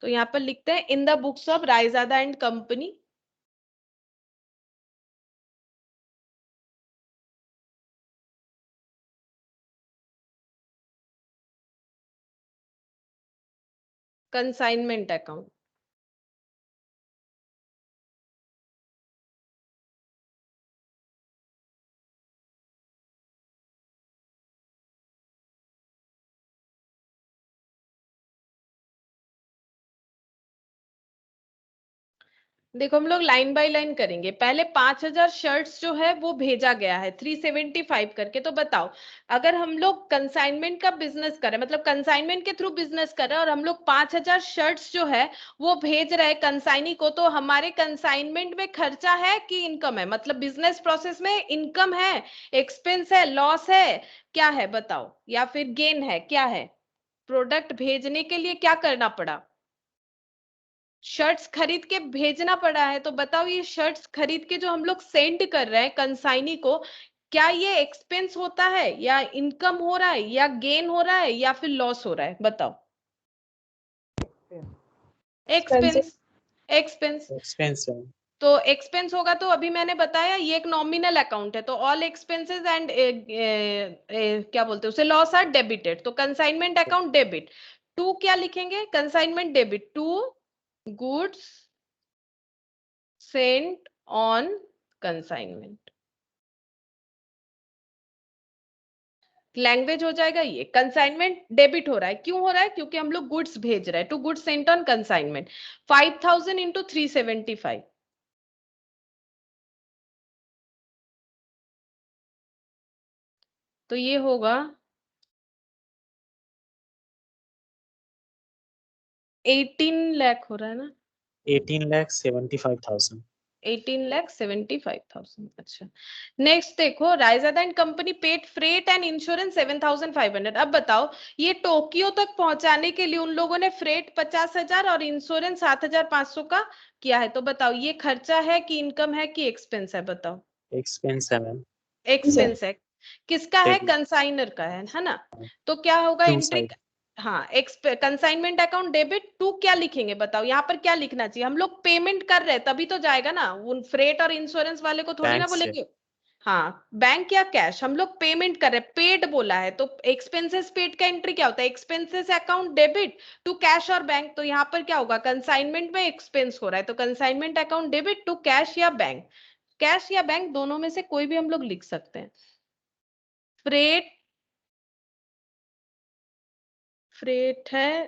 तो यहाँ पर लिखते हैं इन the books of Raizada and company, consignment account. देखो हम लोग लाइन बाय लाइन करेंगे। पहले 5,000 शर्ट्स जो है वो भेजा गया है 375 करके। तो बताओ, अगर हम लोग कंसाइनमेंट का बिजनेस कर रहे हैं, मतलब कंसाइनमेंट के थ्रू बिजनेस कर रहे हैं, और हम लोग 5,000 शर्ट्स जो है वो भेज रहे हैं कंसाइनी को, तो हमारे कंसाइनमेंट में खर्चा है कि इनकम है, मतलब बिजनेस प्रोसेस में इनकम है, एक्सपेंस है, लॉस है, क्या है बताओ, या फिर गेन है, क्या है? प्रोडक्ट भेजने के लिए क्या करना पड़ा, शर्ट्स खरीद के भेजना पड़ा है। तो बताओ ये शर्ट्स खरीद के जो हम लोग सेंड कर रहे हैं कंसाइनी को, क्या ये एक्सपेंस होता है या इनकम हो रहा है या गेन हो रहा है या फिर लॉस हो रहा है, बताओ? एक्सपेंस। एक्सपेंस। एक्सपेंस है। तो एक्सपेंस होगा तो अभी मैंने बताया ये एक नॉमिनल अकाउंट है, तो ऑल एक्सपेंसेस एंड क्या बोलते हैं उसे, लॉस आर डेबिटेड, तो कंसाइनमेंट अकाउंट डेबिट। टू क्या लिखेंगे, consignment debit to goods sent on consignment. Language हो जाएगा ये, कंसाइनमेंट डेबिट हो रहा है, क्यों हो रहा है, क्योंकि हम लोग गुड्स भेज रहे हैं, to goods sent on consignment. 5000 into 375, तो ये होगा 18 लाख हो रहा है ना, 18,75,000। 18,75,000। अच्छा, नेक्स्ट देखो, riser and company paid freight and insurance 7,500। अब बताओ ये टोक्यो तक पहुंचाने के लिए उन लोगों ने फ्रेट 50,000 और इंश्योरेंस 7,500 का किया है, तो बताओ ये खर्चा है कि इनकम है कि एक्सपेंस है, बताओ। एक्सपेंस है मैम। एक्सपेंस है, किसका है, डेबिट। कंसाइनर का है ना। तो क्या होगा टू एंट्री, साइड। हाँ, कंसाइनमेंट अकाउंट डेबिट टू, क्या लिखेंगे बताओ, यहाँ पर क्या लिखना चाहिए, हम लोग पेमेंट कर रहे हैं तभी तो जाएगा ना, उन फ्रेट और इंश्योरेंस वाले को थोड़ी ना बैंक से। बोलेंगे। हाँ, बैंक या कैश, हम लोग पेमेंट कर रहे हैं, पेड बोला है, तो एक्सपेंसेस पेड का एंट्री क्या होता है, expenses account debit to cash और बैंक, तो यहाँ पर क्या होगा, कंसाइनमेंट में एक्सपेंस हो रहा है, तो consignment account debit to cash या बैंक, कैश या बैंक दोनों में से कोई भी हम लोग लिख सकते हैं। फ्रेट, फ्रेट है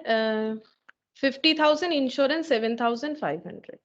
50,000, इंश्योरेंस 7,500।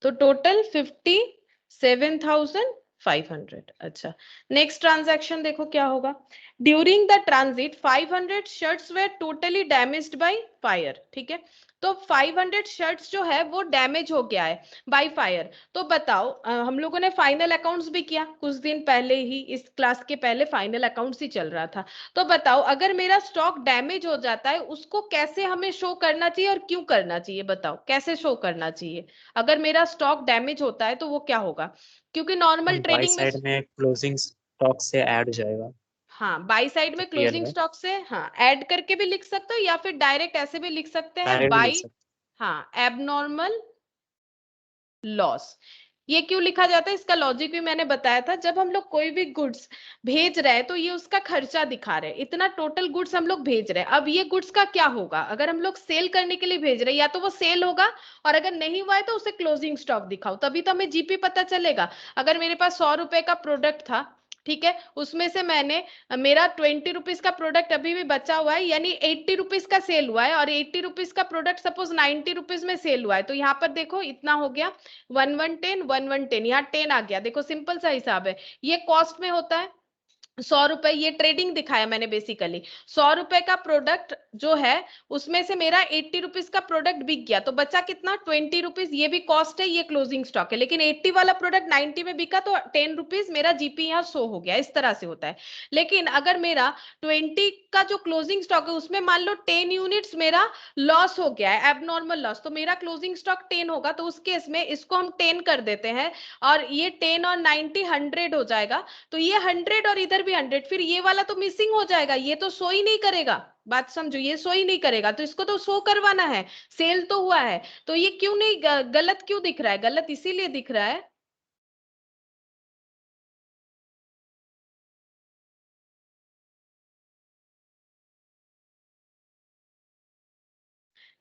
तो टोटल 57,500। अच्छा, नेक्स्ट ट्रांजैक्शन देखो क्या होगा, during the transit 500 shirts were totally damaged by fire, ठीक है, तो 500 शर्ट्स जो है वो डैमेज हो गया है बाय फायर। तो बताओ हम लोगों ने फाइनल अकाउंट्स भी किया कुछ दिन पहले ही, इस क्लास के पहले फाइनल अकाउंट्स ही चल रहा था, तो बताओ अगर मेरा स्टॉक डैमेज हो जाता है उसको कैसे हमें शो करना चाहिए और क्यों करना चाहिए, बताओ कैसे शो करना चाहिए। अगर मेरा स्टॉक डैमेज होता है तो वो क्या होगा, क्योंकि नॉर्मल हम बाई ट्रेडिंग में, साइड में क्लोजिंग स्टॉक से ऐड हो जाएगा। हाँ बाई साइड में पीएल क्लोजिंग में स्टॉक से, हाँ ऐड करके भी लिख सकते हो या फिर डायरेक्ट ऐसे भी लिख सकते हैं, डायरेक्ट भी लिख बाई, सकते हाँ एबनॉर्मल लॉस। ये क्यों लिखा जाता है, इसका लॉजिक भी मैंने बताया था, जब हम लोग कोई भी गुड्स भेज रहे हैं तो ये उसका खर्चा दिखा रहे हैं, इतना टोटल गुड्स हम लोग भेज रहे हैं, अब ये गुड्स का क्या होगा, अगर हम लोग सेल करने के लिए भेज रहे हैं या तो वो सेल होगा, और अगर नहीं हुआ है तो उसे क्लोजिंग स्टॉक दिखाओ, तभी तो हमें जीपी पता चलेगा। अगर मेरे पास 100 रुपए का प्रोडक्ट था, ठीक है, उसमें से मैंने, मेरा 20 रुपीज का प्रोडक्ट अभी भी बचा हुआ है, यानी 80 रुपीज का सेल हुआ है, और 80 रुपीज का प्रोडक्ट सपोज 90 रुपीज में सेल हुआ है, तो यहाँ पर देखो इतना हो गया 1110 1110, यहाँ 10 आ गया, देखो सिंपल सा हिसाब है, ये कॉस्ट में होता है 100 रुपए, ये ट्रेडिंग दिखाया मैंने बेसिकली, 100 रुपए का प्रोडक्ट जो है उसमें से मेरा 80 रुपीज का प्रोडक्ट बिक गया, तो बचा कितना 20 रुपीज, ये भी कॉस्ट है, ये क्लोजिंग स्टॉक है, लेकिन 80 वाला प्रोडक्ट 90 में बिका तो 10 रुपीज मेरा जीपी यहाँ शो हो गया, इस तरह से होता है। लेकिन अगर मेरा 20 का जो क्लोजिंग स्टॉक है उसमें मान लो 10 यूनिट्स मेरा लॉस हो गया है, एबनॉर्मल लॉस, तो मेरा क्लोजिंग स्टॉक 10 होगा, तो उस केस में इसको हम 10 कर देते हैं, और ये 10 और 90 100 हो जाएगा, तो ये 100 और इधर भी 100, फिर ये वाला तो मिसिंग हो जाएगा, ये तो शो ही नहीं करेगा, बात समझो, ये शो ही नहीं करेगा, तो इसको तो शो करवाना है, सेल तो हुआ है, तो ये क्यों नहीं, गलत क्यों दिख रहा है, गलत इसीलिए दिख रहा है,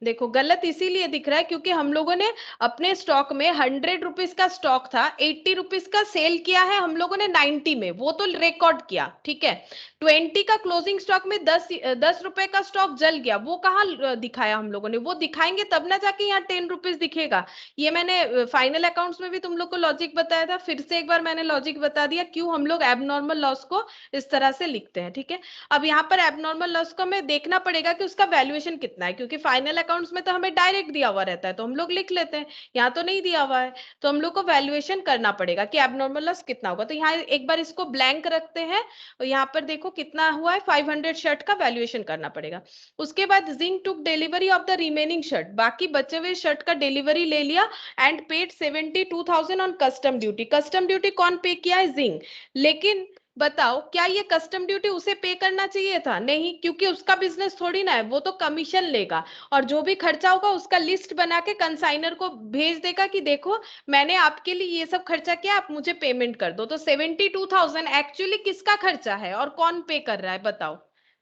देखो गलत इसीलिए दिख रहा है क्योंकि हम लोगों ने अपने स्टॉक में 100 रुपीज का स्टॉक था, 80 रुपीज का सेल किया है हम लोगों ने 90 में, वो तो रिकॉर्ड किया, ठीक है, 20 का क्लोजिंग स्टॉक में 10 रुपए का स्टॉक जल गया, वो कहाँ दिखाया हम लोगों ने, वो दिखाएंगे तब ना जाके यहाँ 10 रुपीज दिखेगा। ये मैंने फाइनल अकाउंट्स में भी तुम लोग को लॉजिक बताया था, फिर से एक बार मैंने लॉजिक बता दिया क्यों हम लोग एबनॉर्मल लॉस को इस तरह से लिखते हैं, ठीक है। अब यहाँ पर एबनॉर्मल लॉस को हमें देखना पड़ेगा कि उसका वैल्यूएशन कितना है, क्योंकि फाइनल अकाउंट्स में तो हमें डायरेक्ट दिया हुआ रहता है तो हम लोग लिख लेते हैं, यहाँ तो नहीं दिया हुआ है, तो हम लोग को वैल्यूएशन करना पड़ेगा कि एबनॉर्मल लॉस कितना होगा, तो यहाँ एक बार इसको ब्लैंक रखते हैं, और यहाँ पर देखो कितना हुआ है 500 शर्ट का वैल्यूएशन करना पड़ेगा। उसके बाद zinc took delivery of the remaining shirt, बाकी बचे हुए शर्ट का डिलीवरी ले लिया, and paid 72,000 on custom duty, custom duty कौन पे किया है, जिंक, लेकिन बताओ क्या ये कस्टम ड्यूटी उसे पे करना चाहिए था? नहीं, क्योंकि उसका बिजनेस थोड़ी ना है, वो तो कमीशन लेगा और जो भी खर्चा होगा उसका लिस्ट बना के कंसाइनर को भेज देगा कि देखो मैंने आपके लिए ये सब खर्चा किया, आप मुझे पेमेंट कर दो। तो 72,000 एक्चुअली किसका खर्चा है और कौन पे कर रहा है? बताओ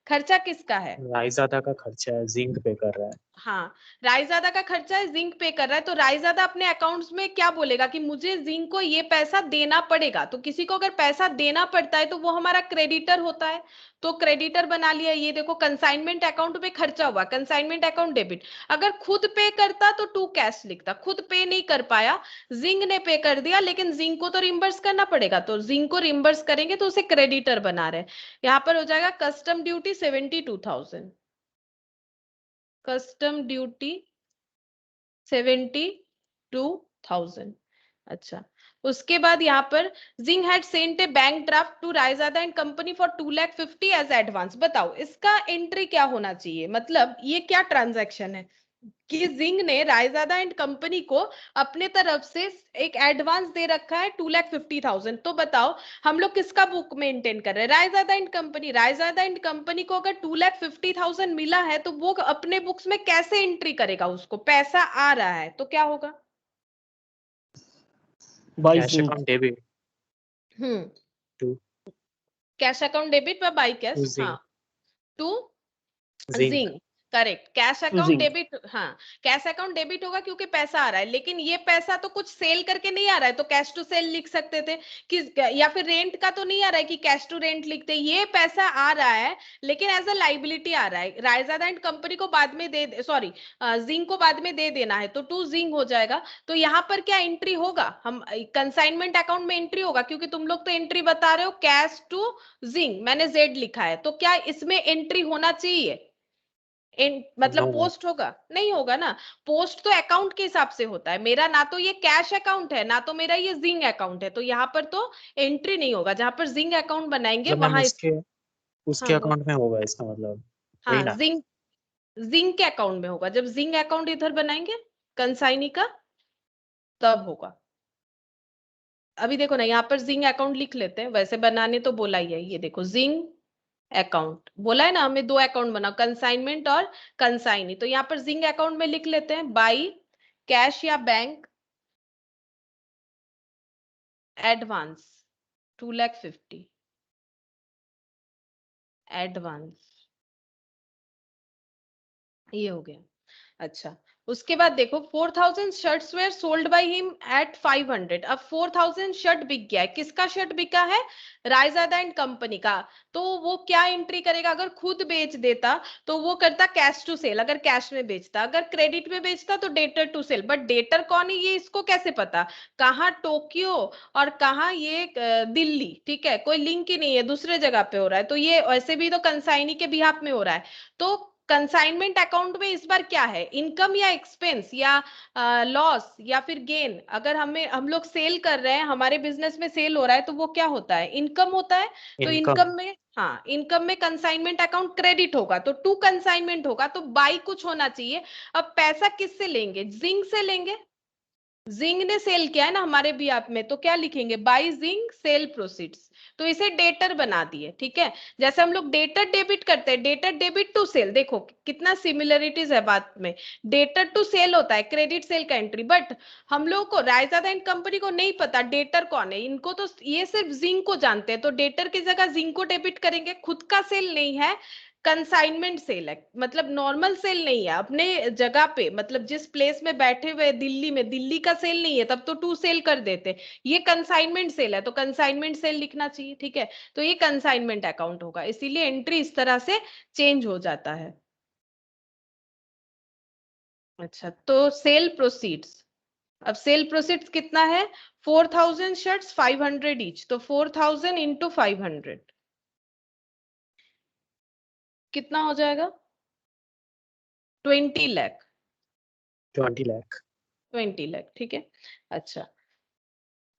खर्चा किसका है? रायजादा का खर्चा है, जिंक पे कर रहा है। हाँ, रायजादा का खर्चा है, जिंक पे कर रहा है। तो रायजादा अपने अकाउंट्स में क्या बोलेगा कि मुझे जिंक को ये पैसा देना पड़ेगा। तो किसी को अगर पैसा देना पड़ता है तो वो हमारा क्रेडिटर होता है, तो क्रेडिटर बना लिया। ये देखो कंसाइनमेंट अकाउंट में खर्चा हुआ, कंसाइनमेंट अकाउंट डेबिट। अगर खुद पे करता तो टू कैश लिखता, खुद पे नहीं कर पाया, जिंक ने पे कर दिया, लेकिन जिंक को तो रिम्बर्स करना पड़ेगा, तो जिंक को रिम्बर्स करेंगे तो उसे क्रेडिटर बना रहे। यहाँ पर हो जाएगा कस्टम ड्यूटी 72,000, कस्टम ड्यूटी 72,000। अच्छा, उसके बाद यहाँ पर Zing had sent a bank draft to Raizada and company for 2,50,000 as advance. बताओ इसका एंट्री क्या होना चाहिए? मतलब ये क्या ट्रांजैक्शन है कि जिंग ने रायजादा एंड कंपनी को अपने तरफ से एक एडवांस दे रखा है 2,50,000। तो बताओ हम लोग किसका बुक मेंटेन कर रहे हैं? Raizada and company. Raizada and company को अगर 2,50,000 मिला है तो वो अपने बुक्स में कैसे एंट्री करेगा? उसको पैसा आ रहा है तो क्या होगा? By cash Zing. Account debit to cash account debit by cash, हाँ, Zing. To Zing Zing. Correct, cash to account Zing. Debit. हाँ, कैश अकाउंट डेबिट होगा क्योंकि पैसा आ रहा है, लेकिन ये पैसा तो कुछ सेल करके नहीं आ रहा है, तो कैश टू सेल लिख सकते थे कि, या फिर रेंट का तो नहीं आ रहा है कि कैश टू रेंट लिखते। ये पैसा आ रहा है लेकिन एज अ लाइबिलिटी आ रहा है। रायजादा एंड कंपनी को बाद में दे, सॉरी जिंक को बाद में दे देना है, तो टू जिंक हो जाएगा। तो यहाँ पर क्या एंट्री होगा? हम कंसाइनमेंट अकाउंट में एंट्री होगा, क्योंकि तुम लोग तो एंट्री बता रहे हो कैश टू जिंक, मैंने जेड लिखा है, तो क्या इसमें एंट्री होना चाहिए? मतलब नो। पोस्ट होगा? नहीं होगा ना, पोस्ट तो अकाउंट के हिसाब से होता है। मेरा ना तो ये कैश अकाउंट है ना तो मेरा ये जिंग अकाउंट है, तो यहाँ पर तो एंट्री नहीं होगा। जहां पर जिंग अकाउंट बनाएंगे मतलब मैम वहां उसके उसके हाँ बोल। अकाउंट में होगा इसका मतलब, वही हाँ, ना। जिंग, जिंग के अकाउंट में होगा। जब जिंग अकाउंट इधर बनाएंगे कंसाइनी का तब होगा। अभी देखो ना, यहाँ पर जिंग अकाउंट लिख लेते हैं, वैसे बनाने तो बोला ही है। ये देखो जिंग अकाउंट बोला है ना हमें, दो अकाउंट बनाओ, कंसाइनमेंट और कंसाइनी। तो यहाँ पर जिंग अकाउंट में लिख लेते हैं बाई कैश या बैंक एडवांस 2,50,000 एडवांस। ये हो गया। अच्छा, उसके बाद देखो 4,000 shirts were sold by him at 500। अब 4,000 शर्ट बिक गया है, किसका शर्ट बिका है? रायजादा एंड कंपनी का। तो वो क्या एंट्री करेगा? अगर खुद बेच देता तो वो करता कैश टू सेल, अगर कैश में बेचता। अगर क्रेडिट में बेचता तो debtor to sale. But debtor कौन है ये इसको कैसे पता? कहाँ टोक्यो और कहाँ ये दिल्ली, ठीक है, कोई लिंक ही नहीं है, दूसरे जगह पे हो रहा है। तो ये ऐसे भी तो कंसाइनी के बिहाफ में हो रहा है। तो कंसाइनमेंट अकाउंट में इस बार क्या है? इनकम या एक्सपेंस या लॉस या फिर गेन? अगर हम लोग सेल कर रहे हैं, हमारे बिजनेस में सेल हो रहा है, तो वो क्या होता है? इनकम होता है। तो इनकम। इनकम में, हाँ, इनकम में कंसाइनमेंट अकाउंट क्रेडिट होगा, तो टू कंसाइनमेंट होगा, तो बाई कुछ होना चाहिए। अब पैसा किससे लेंगे? जिंक से लेंगे। जिंग ने सेल किया है ना हमारे भी आप में, तो क्या लिखेंगे? By Jing sale proceeds. तो इसे डेटर बना दिए, ठीक है। जैसे हम लोग डेटर डेबिट करते हैं, डेटर डेबिट टू सेल, देखो कितना सिमिलरिटीज है बात में। डेटर टू सेल होता है, क्रेडिट सेल का एंट्री। बट हम लोग को रायजादा एंड कंपनी को नहीं पता डेटर कौन है, इनको तो ये सिर्फ जिंग को जानते हैं, तो डेटर की जगह जिंग को डेबिट करेंगे। खुद का सेल नहीं है, कंसाइनमेंट सेल है, मतलब नॉर्मल सेल नहीं है अपने जगह पे, मतलब जिस प्लेस में बैठे हुए दिल्ली में, दिल्ली का सेल नहीं है, तब तो टू सेल कर देते। ये कंसाइनमेंट सेल है, तो कंसाइनमेंट सेल लिखना चाहिए, ठीक है। तो ये कंसाइनमेंट अकाउंट होगा, इसीलिए एंट्री इस तरह से चेंज हो जाता है। अच्छा, तो सेल प्रोसीड्स, अब सेल प्रोसीड्स कितना है? 4,000 शर्ट्स 500 ईच, तो 4,000 इंटू 500 कितना हो जाएगा? 20 लाख। 20 लाख। 20 लाख, ठीक है। अच्छा,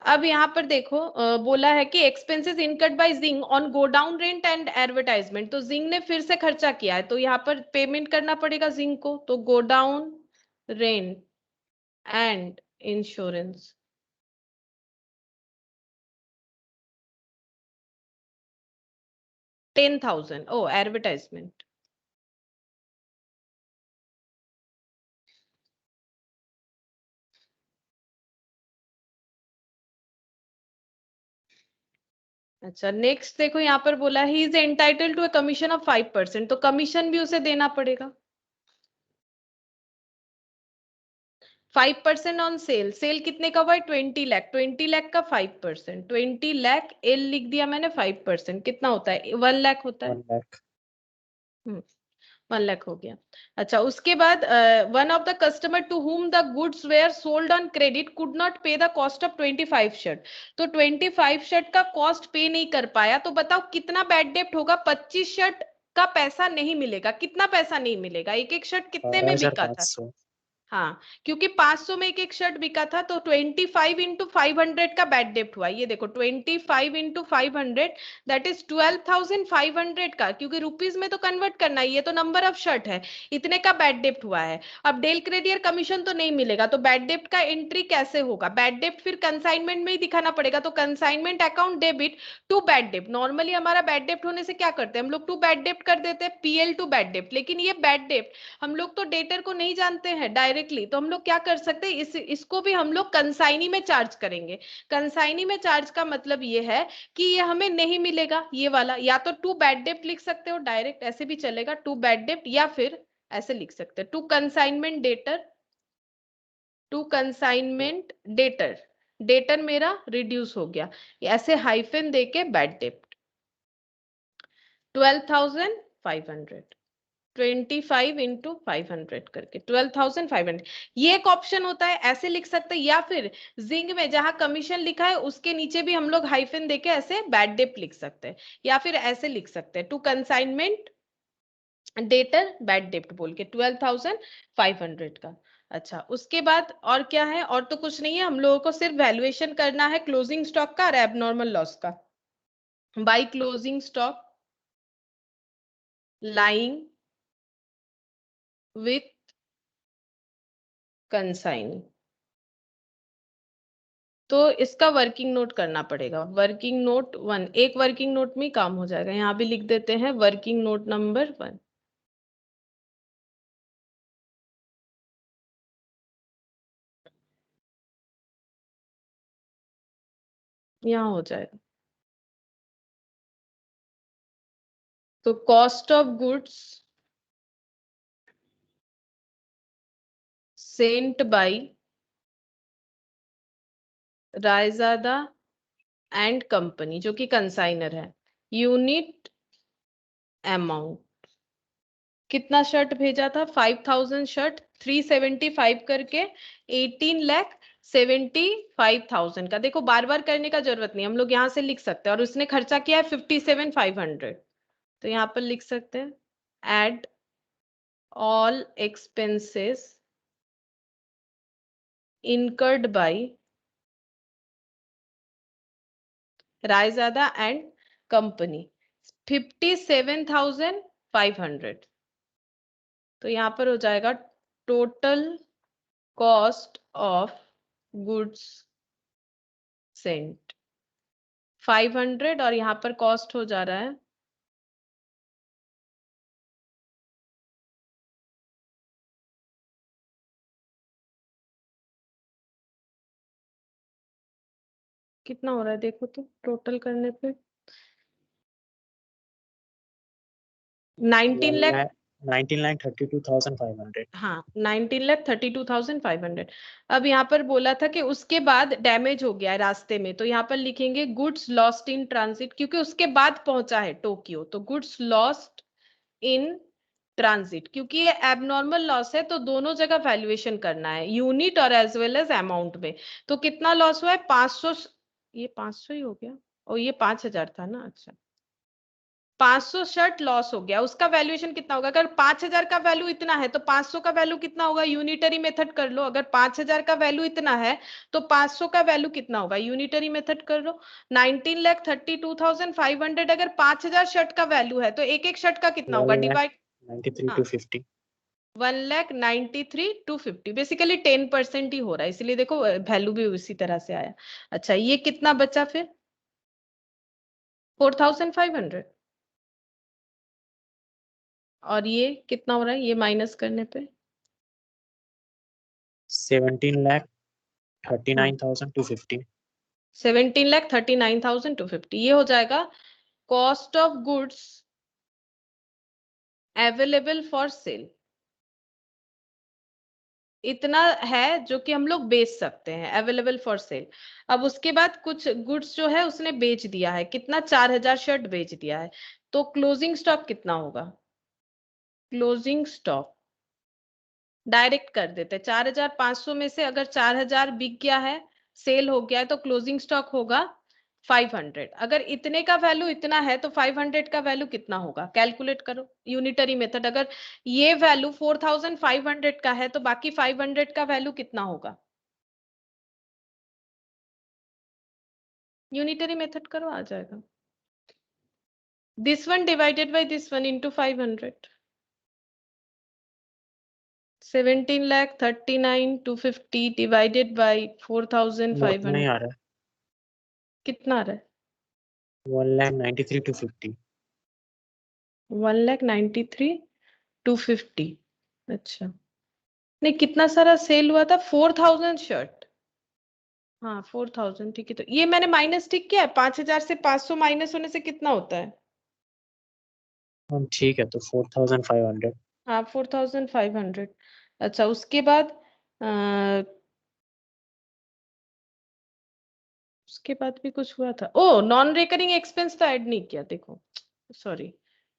अब यहाँ पर देखो बोला है कि expenses incurred by Jing on godown rent and advertisement. तो जिंग ने फिर से खर्चा किया है, तो यहाँ पर पेमेंट करना पड़ेगा जिंग को। तो godown rent and insurance, 10,000. Oh, advertisement. अच्छा, नेक्स्ट देखो यहाँ पर बोला he is entitle to a commission of 5%, तो कमीशन भी उसे देना पड़ेगा। 5% ऑन सेल, सेल कितने का हुआ है? 20 लाख, 20 लाख का 5%, 20 लाख एल लिख दिया मैंने, 5% कितना होता है? 1 लाख होता है। 1 lakh. 1 लाख हो गया। अच्छा, उसके बाद one of the customer to whom the goods were sold on credit could not pay the cost of 25 shirt, तो 25 शर्ट का कॉस्ट पे नहीं कर पाया, तो बताओ कितना बैड डेप्ट होगा? 25 शर्ट का पैसा नहीं मिलेगा। कितना पैसा नहीं मिलेगा? एक एक शर्ट कितने में बिका था? 12,500. हाँ, क्योंकि 500 में एक एक शर्ट बिका था, तो 25 इंटू 500 का बैड डेप्ट हुआ। ये देखो 25 इंटू 500 दैट इज 12,500 का, क्योंकि रुपीज में तो कन्वर्ट करना है, ये तो नंबर ऑफ शर्ट है, इतने का बैड डेप्ट हुआ है। अब डेल क्रेडियर कमीशन तो नहीं मिलेगा, तो बैड डेप्ट का एंट्री कैसे होगा? बैड डेप्ट फिर कंसाइनमेंट में ही दिखाना पड़ेगा, तो consignment account debit to bad डेप्ट। नॉर्मली हमारा बैड डेप्ट होने से क्या करते हैं हम लोग? टू बैड डेप्ट कर देते हैं, पीएल टू बैड डेप्ट। लेकिन ये बैड डेप्ट हम लोग तो डेटर को नहीं जानते हैं डायरेक्टली, तो हम लोग क्या कर सकते हैं, इसको भी हम लोग कंसाइनी में चार्ज करेंगे। कंसाइनी में चार्ज का मतलब ये है कि ये हमें नहीं मिलेगा, ये वाला। या तो टू बैड डेप्ट लिख सकते हो डायरेक्ट, ऐसे भी चलेगा, टू बैड डेप्ट, या फिर ऐसे लिख सकते हैं to consignment debtor, to consignment debtor. Debtor मेरा रिड्यूस हो गया, ऐसे हाइफन देके बैड डेप्ट 12,500, 25 इंटू 500 करके 12,500, ये एक ऑप्शन होता है, ऐसे लिख सकते हैं। या फिर जिंग में जहां कमीशन लिखा है उसके नीचे भी हम लोग हाइफन देके ऐसे बैड डेप्ट लिख सकते हैं, या फिर ऐसे लिख सकते हैं टू कंसाइनमेंट डेटर बैड डेप्ट बोल के 12,500 का। अच्छा, उसके बाद और क्या है? और तो कुछ नहीं है, हम लोगों को सिर्फ वैल्यूएशन करना है क्लोजिंग स्टॉक का और एबनॉर्मल लॉस का। Bye closing stock lying with consign, तो इसका वर्किंग नोट करना पड़ेगा। वर्किंग नोट 1, एक वर्किंग नोट में ही काम हो जाएगा। यहाँ भी लिख देते हैं वर्किंग नोट नंबर 1। यहाँ हो जाएगा। तो cost of goods sent bye Raizada and company, जो कि कंसाइनर है, यूनिट अमाउंट, कितना शर्ट भेजा था? 5,000 शर्ट, 375 करके 18,75,000 का। देखो बार बार करने का जरूरत नहीं, हम लोग यहाँ से लिख सकते हैं। और उसने खर्चा किया है 57,500, तो यहाँ पर लिख सकते हैं add all expenses incurred by Raizada and company 57,500, तो यहाँ पर हो जाएगा total cost of goods sent 500, और यहाँ पर कॉस्ट हो जा रहा है कितना हो रहा है, देखो तो टोटल करने पे 19 लाख। 19,32,500. हाँ, 19,32,500। अब यहाँ पर बोला था कि उसके बाद डैमेज हो गया है रास्ते में, तो यहाँ पर लिखेंगे गुड्स लॉस्ट इन ट्रांजिट, क्योंकि उसके बाद पहुंचा है टोक्यो, तो गुड्स लॉस्ट इन ट्रांजिट। क्योंकि ये एबनॉर्मल लॉस है, तो दोनों जगह वैल्यूएशन करना है, यूनिट और एज वेल एज अमाउंट में। तो कितना लॉस हुआ है? 500, ये 500 ही हो गया, और ये 5,000 था ना। अच्छा, 500 शर्ट लॉस हो गया, उसका वैल्यूएशन कितना होगा? अगर 5,000 का वैल्यू इतना है तो 500 का वैल्यू कितना होगा? यूनिटरी मेथड कर लो। अगर 5,000 का वैल्यू इतना है तो 500 का वैल्यू कितना होगा? यूनिटरी मेथड कर लो। 19,32,500 अगर 5,000 शर्ट का वैल्यू है, तो एक एक शर्ट का कितना होगा? डिवाइड 93,250. 1,93,250, बेसिकली 10% ही हो रहा है, इसलिए देखो वैल्यू भी उसी तरह से आया। अच्छा, ये कितना बचा फिर? 4,500। और ये कितना हो रहा है ये माइनस करने पे? 17,39,250। 17,39,250 ये हो जाएगा cost of goods available for cell. इतना है जो कि हम लोग बेच सकते हैं अवेलेबल फॉर सेल। अब उसके बाद कुछ गुड्स जो है उसने बेच दिया है, कितना 4,000 शर्ट बेच दिया है, तो क्लोजिंग स्टॉक कितना होगा? क्लोजिंग स्टॉक डायरेक्ट कर देते, 4,500 में से अगर 4,000 बिक गया है, सेल हो गया है, तो क्लोजिंग स्टॉक होगा 500। अगर इतने का वैल्यू इतना है तो 500 का वैल्यू कितना होगा? कैलकुलेट करो यूनिटरी मेथड। अगर ये वैल्यू 4,500 का है तो बाकी 500 का वैल्यू कितना होगा? यूनिटरी मेथड करो, आ जाएगा। This one divided by this one into 500। 17,39,250 divided by वो उतना ही 4,500 आ रहा है, कितना आ रहा है? 1,93,250। 1,93,250। अच्छा, नहीं कितना सारा सेल हुआ था? 4,000 शर्ट। हाँ 4,000, ठीक है। तो ये मैंने माइनस ठीक किया है, 5,000 से 500 माइनस होने से कितना होता है? ठीक है, तो 4,500। हाँ 4,500। अच्छा उसके बाद उसके बाद भी कुछ हुआ था। ओ नॉन रिकरिंग एक्सपेंस तो ऐड नहीं किया, देखो सॉरी,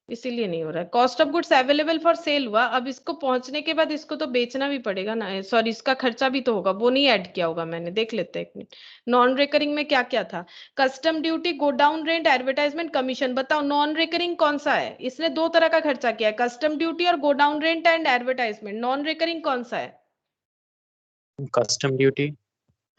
इसीलिए नहीं हो रहा है। Cost of goods available for cell हुआ, अब इसको पहुंचने के बाद इसको तो बेचना भी पड़ेगा ना, सॉरी इसका खर्चा भी तो होगा, वो नहीं ऐड किया होगा मैंने, देख लेते हैं एक मिनट। नॉन रिकरिंग में क्या क्या था? Custom duty, godown rent, advertisement, commission. बताओ नॉन रिकरिंग कौन सा है? इसने दो तरह का खर्चा किया है, कस्टम ड्यूटी और godown rent and advertisement. Non recurring कौन सा है? Custom duty.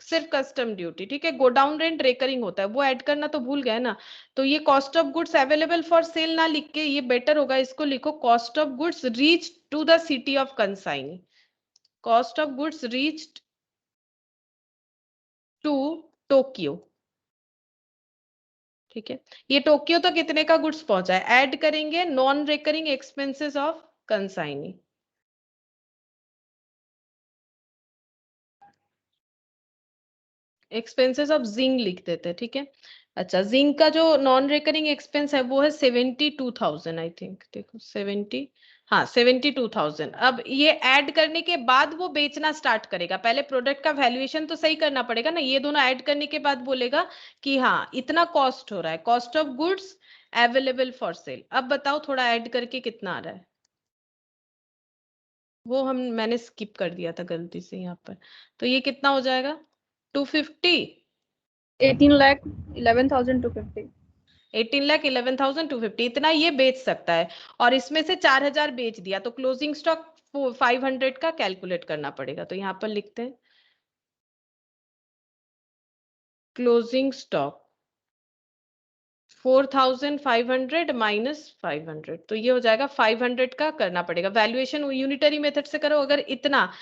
सिर्फ कस्टम ड्यूटी, ठीक है। गोडाउन रेंट रेकरिंग होता है, वो ऐड करना तो भूल गए ना। तो ये cost of goods available for sale ना लिख के ये बेटर होगा, इसको लिखो cost of goods reach to the city of consignee. Cost of goods reached to Tokyo, ठीक है। ये टोक्यो तो कितने का गुड्स पहुंचा है? ऐड करेंगे non recurring expenses of consignee. Expenses of zinc लिख देते हैं, ठीक है। अच्छा जिंक का जो नॉन रिकरिंग एक्सपेंस है वो है 72,000 आई थिंक, देखो 70, हाँ 72,000। अब ये ऐड करने के बाद वो बेचना स्टार्ट करेगा, पहले प्रोडक्ट का वैल्यूएशन तो सही करना पड़ेगा ना, ये दोनों ऐड करने के बाद बोलेगा कि हाँ इतना कॉस्ट हो रहा है, cost of goods available for cell. अब बताओ थोड़ा ऐड करके कितना आ रहा है? वो मैंने स्किप कर दिया था गलती से यहाँ पर, तो ये कितना हो जाएगा? 250। 18,11,250। 18,11,250 इतना ये बेच सकता है, और इसमें से 4,000 बेच दिया, तो क्लोजिंग स्टॉक 500 का कैलकुलेट करना पड़ेगा। तो यहाँ पर लिखते हैं क्लोजिंग स्टॉक 4,500 माइनस 500, तो ये हो जाएगा 500 का करना पड़ेगा। वैल्यूएशन यूनिटरी मेथड से करो, अगर इतना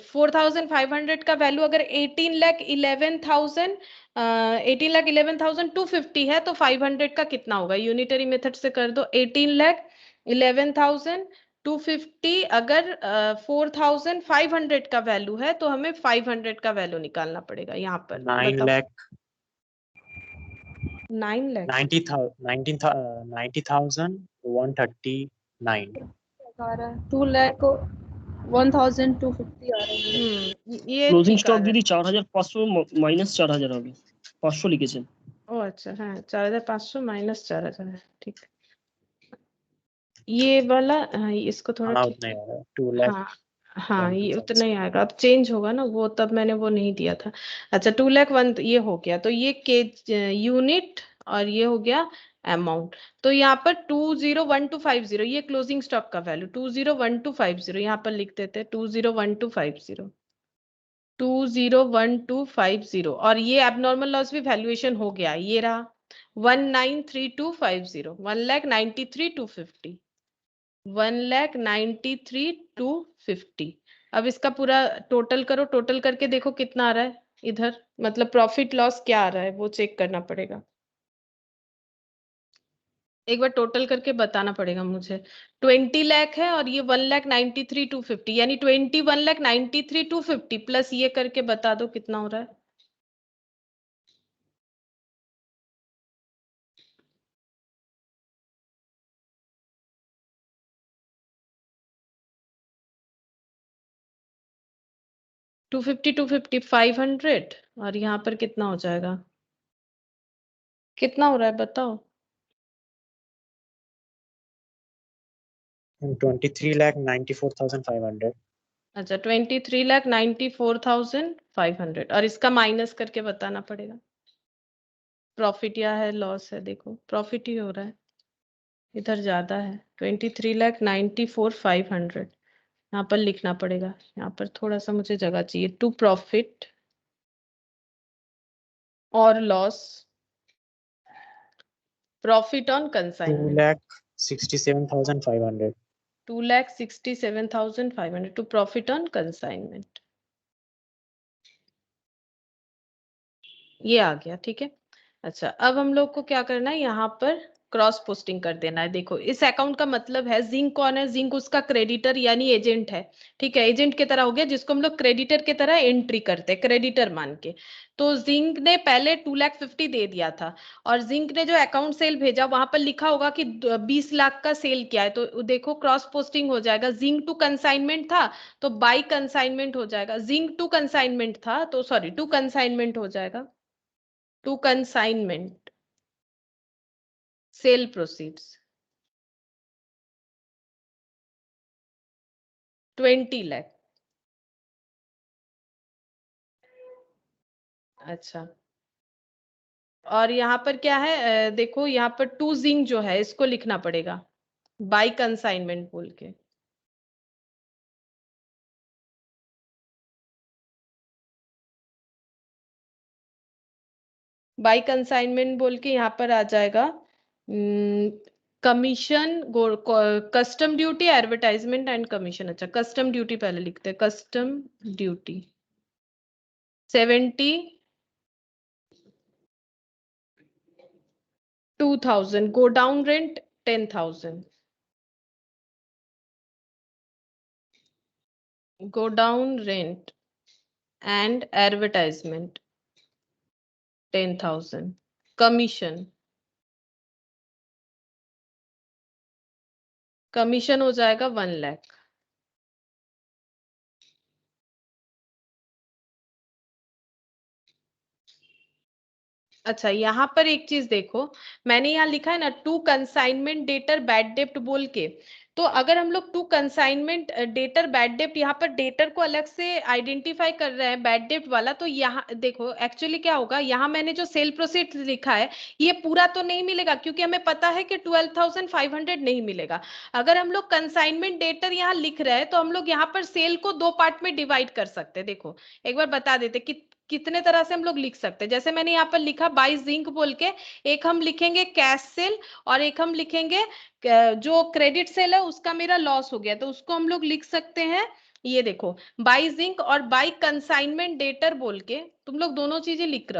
4,500 का वैल्यू अगर 18,11,250 है तो 500 का कितना होगा? यूनिटरी मेथड से कर दो। 18,11,250 अगर 4,500 का वैल्यू है तो हमें 500 का वैल्यू निकालना पड़ेगा। यहाँ पर 9 बताओ। लाख 9 लाख 90,139। आ रहा है 2,01,250 आ रहा है। ये क्लोजिंग ठीक आ स्टॉक रहा है। দিদি 4,500 মাইনাস 4,000 হবে 500 লিখেছেন। ओ अच्छा, हाँ 4,500 माइनस 4,000 है, ठीक। ये वाला हाँ, इसको थोड़ा हाँ ठीक उतना ही है। आ रहा है, 2,20,000। हाँ हाँ ये उतना ही आएगा, अब चेंज होगा ना वो, तब मैंने वो नहीं दिया था। अच्छा 2,01,000 ये हो गया, तो ये के यूनिट और ये हो गया अमाउंट। तो यहाँ पर 201250 ये क्लोजिंग स्टॉक का वैल्यू 201250 यहाँ पर लिख देते हैं 201250, 201250। और ये एबनॉर्मल लॉस भी वैल्यूएशन हो गया, ये रहा 193250, 1,93,250, 1,93,250। अब इसका पूरा टोटल करो, टोटल करके देखो कितना आ रहा है इधर, मतलब प्रॉफिट लॉस क्या आ रहा है वो चेक करना पड़ेगा। एक बार टोटल करके बताना पड़ेगा मुझे। 20 लाख है और ये 1,93,250, यानी 21,93,250 प्लस ये करके बता दो कितना हो रहा है। टू फिफ्टी 500 और यहाँ पर कितना हो जाएगा, कितना हो रहा है बताओ। 23,94,500. अच्छा 23,94,500 और इसका माइनस करके बताना पड़ेगा। प्रॉफिट या है लॉस है, देखो प्रॉफिट ही हो रहा है, इधर ज्यादा है। 23,94,500 यहाँ पर लिखना पड़ेगा। यहाँ पर थोड़ा सा मुझे जगह चाहिए। टू प्रॉफिट और loss, profit on consignment 2,67,500. 2,67,500 to profit on consignment, ये आ गया। ठीक है। अच्छा अब हम लोग को क्या करना है, यहाँ पर क्रॉस पोस्टिंग कर देना है। देखो इस अकाउंट का मतलब है, जिंक कौन है, जिंक उसका क्रेडिटर यानी एजेंट है। ठीक है, एजेंट की तरह हो गया जिसको हम लोग क्रेडिटर की तरह एंट्री करते हैं, क्रेडिटर मान के। तो जिंक ने पहले 2,50,000 दे दिया था और जिंक ने जो अकाउंट सेल भेजा वहां पर लिखा होगा कि 20 लाख का सेल किया है, तो देखो क्रॉस पोस्टिंग हो जाएगा। जिंक टू कंसाइनमेंट था तो बाई कंसाइनमेंट हो जाएगा, जिंक टू कंसाइनमेंट था तो सॉरी टू कंसाइनमेंट हो जाएगा, to consignment sale proceeds 20 lakh. अच्छा और यहाँ पर क्या है, देखो यहाँ पर टू जिंक जो है इसको लिखना पड़ेगा बाई कंसाइनमेंट बोल के। बाई कंसाइनमेंट बोल के यहाँ पर आ जाएगा commission, custom duty, advertisement and commission. अच्छा कस्टम ड्यूटी पहले लिखते हैं, custom duty 72,000, go down rent 10,000, go down rent and advertisement 10,000, commission, commission हो जाएगा 1 लाख। अच्छा यहाँ पर एक चीज देखो, मैंने यहाँ लिखा है ना टू कंसाइनमेंट डेटर बैड डेप्ट बोल के। तो अगर हम लोग टू कंसाइनमेंट डेटर बैड डेप्ट, यहाँ पर डेटर को अलग से आइडेंटिफाई कर रहे हैं बैड डेप्ट वाला, तो यहाँ देखो एक्चुअली क्या होगा, यहाँ मैंने जो सेल प्रोसीड लिखा है ये पूरा तो नहीं मिलेगा क्योंकि हमें पता है कि 12,500 नहीं मिलेगा। अगर हम लोग कंसाइनमेंट डेटर यहाँ लिख रहे हैं तो हम लोग यहाँ पर सेल को दो पार्ट में डिवाइड कर सकते हैं। देखो एक बार बता देते कि कितने तरह से हम लोग लिख सकते हैं। जैसे मैंने यहाँ पर लिखा बाई जिंक बोल के, एक हम लिखेंगे कैश सेल और एक हम लिखेंगे जो क्रेडिट सेल है उसका मेरा लॉस हो गया, तो उसको हम लोग लिख सकते हैं। ये देखो बाई जिंक और बाई कंसाइनमेंट डेटर बोल के तुम लोग दोनों चीजें लिख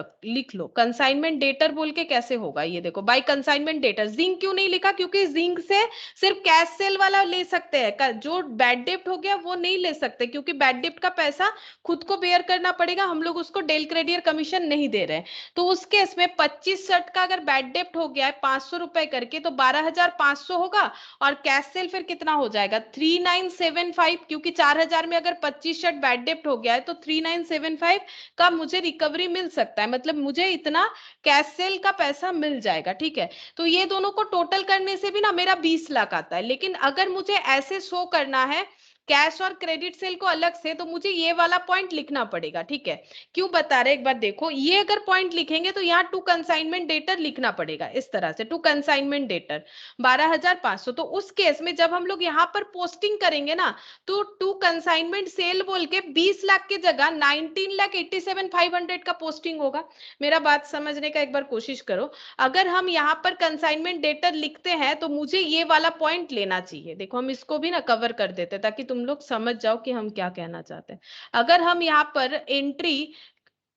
लो। कंसाइनमेंट डेटर बोल के कैसे होगा, ये देखो बाई कंसाइनमेंट डेटर। जिंक क्यों नहीं लिखा, क्योंकि जिंक से सिर्फ कैश सेल वाला ले सकते हैं, जो बैड डेप्ट हो गया वो नहीं ले सकते क्योंकि बैड डेप्ट का पैसा खुद को बेयर करना पड़ेगा, हम लोग उसको डेल क्रेडियर कमीशन नहीं दे रहे हैं। तो उस केस में 25 शर्ट का अगर बैड डेप्ट हो गया है 500 रुपए करके तो 12,500 होगा और कैश सेल फिर कितना हो जाएगा 3,975, क्योंकि 4,000 में अगर 25 शर्ट बैड डेप्ट हो गया है तो 3,975 का मुझे रिकवरी मिल सकता है, मतलब मुझे इतना कैश सेल का पैसा मिल जाएगा। ठीक है, तो ये दोनों को टोटल करने से भी ना मेरा 20 लाख आता है। लेकिन अगर मुझे ऐसे शो करना है कैश और क्रेडिट सेल को अलग से, तो मुझे ये वाला पॉइंट लिखना पड़ेगा। ठीक है, क्यों बता रहे एक बार देखो, ये अगर पॉइंट लिखेंगे तो यहाँ टू कंसाइनमेंट डेटर लिखना पड़ेगा इस तरह से, टू कंसाइनमेंट डेटर 12,500। तो उस केस में जब हम लोग यहाँ पर पोस्टिंग करेंगे ना तो टू कंसाइनमेंट सेल बोल के 20 लाख की जगह 19,87,500 का पोस्टिंग होगा। मेरा बात समझने का एक बार कोशिश करो। अगर हम यहाँ पर कंसाइनमेंट डेटर लिखते हैं तो मुझे ये वाला पॉइंट लेना चाहिए। देखो हम इसको भी ना कवर कर देते ताकि तुम लोग समझ जाओ कि हम क्या कहना चाहते हैं। अगर हम यहाँ पर एंट्री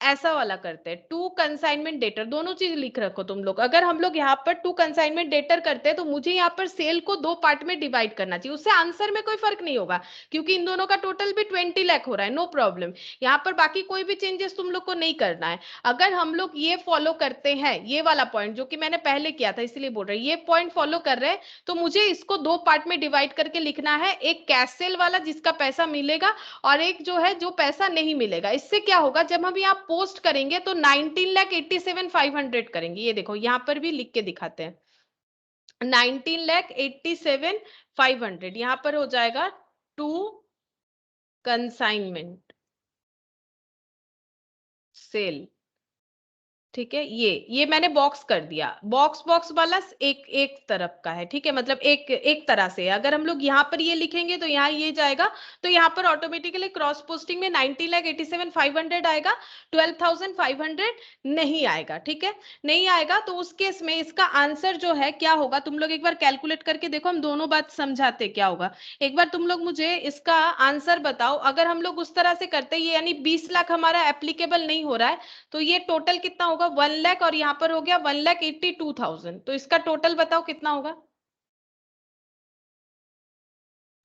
ऐसा वाला करते हैं, टू कंसाइनमेंट डेटर, दोनों चीज लिख रखो तुम लोग। अगर हम लोग यहाँ पर टू कंसाइनमेंट डेटर करते हैं तो मुझे यहाँ पर सेल को दो पार्ट में डिवाइड करना चाहिए, उससे आंसर में कोई फर्क नहीं होगा क्योंकि इन दोनों का टोटल भी 20 लाख हो रहा है, नो प्रॉब्लम। यहाँ पर बाकी कोई भी चेंजेस तुम लोग को नहीं करना है। अगर हम लोग ये फॉलो करते हैं, ये वाला पॉइंट जो कि मैंने पहले किया था इसलिए बोल रहे हैं, ये पॉइंट फॉलो कर रहे हैं तो मुझे इसको दो पार्ट में डिवाइड करके लिखना है, एक कैश सेल वाला जिसका पैसा मिलेगा और एक जो है जो पैसा नहीं मिलेगा। इससे क्या होगा, जब हम यहाँ पोस्ट करेंगे तो 19,87,500 करेंगे। ये देखो यहाँ पर भी लिख के दिखाते हैं, 19,87,500 यहाँ पर हो जाएगा टू कंसाइनमेंट सेल। ठीक है, ये मैंने बॉक्स कर दिया, बॉक्स वाला एक एक तरफ का है, ठीक है, मतलब एक तरह से। अगर हम लोग यहाँ पर ये लिखेंगे तो यहाँ ये जाएगा, तो यहाँ पर ऑटोमेटिकली क्रॉस पोस्टिंग में 19,87,500 आएगा, 12,500 नहीं आएगा। ठीक है, नहीं आएगा तो उस केस में इसका आंसर जो है क्या होगा, तुम लोग एक बार कैलकुलेट करके देखो, हम दोनों बात समझाते क्या होगा। एक बार तुम लोग मुझे इसका आंसर बताओ। अगर हम लोग उस तरह से करते हैं, यानी 20 लाख हमारा एप्लीकेबल नहीं हो रहा है, तो ये टोटल कितना होगा 1 लाख, और यहाँ पर हो गया 1,82,000, तो इसका टोटल बताओ कितना होगा।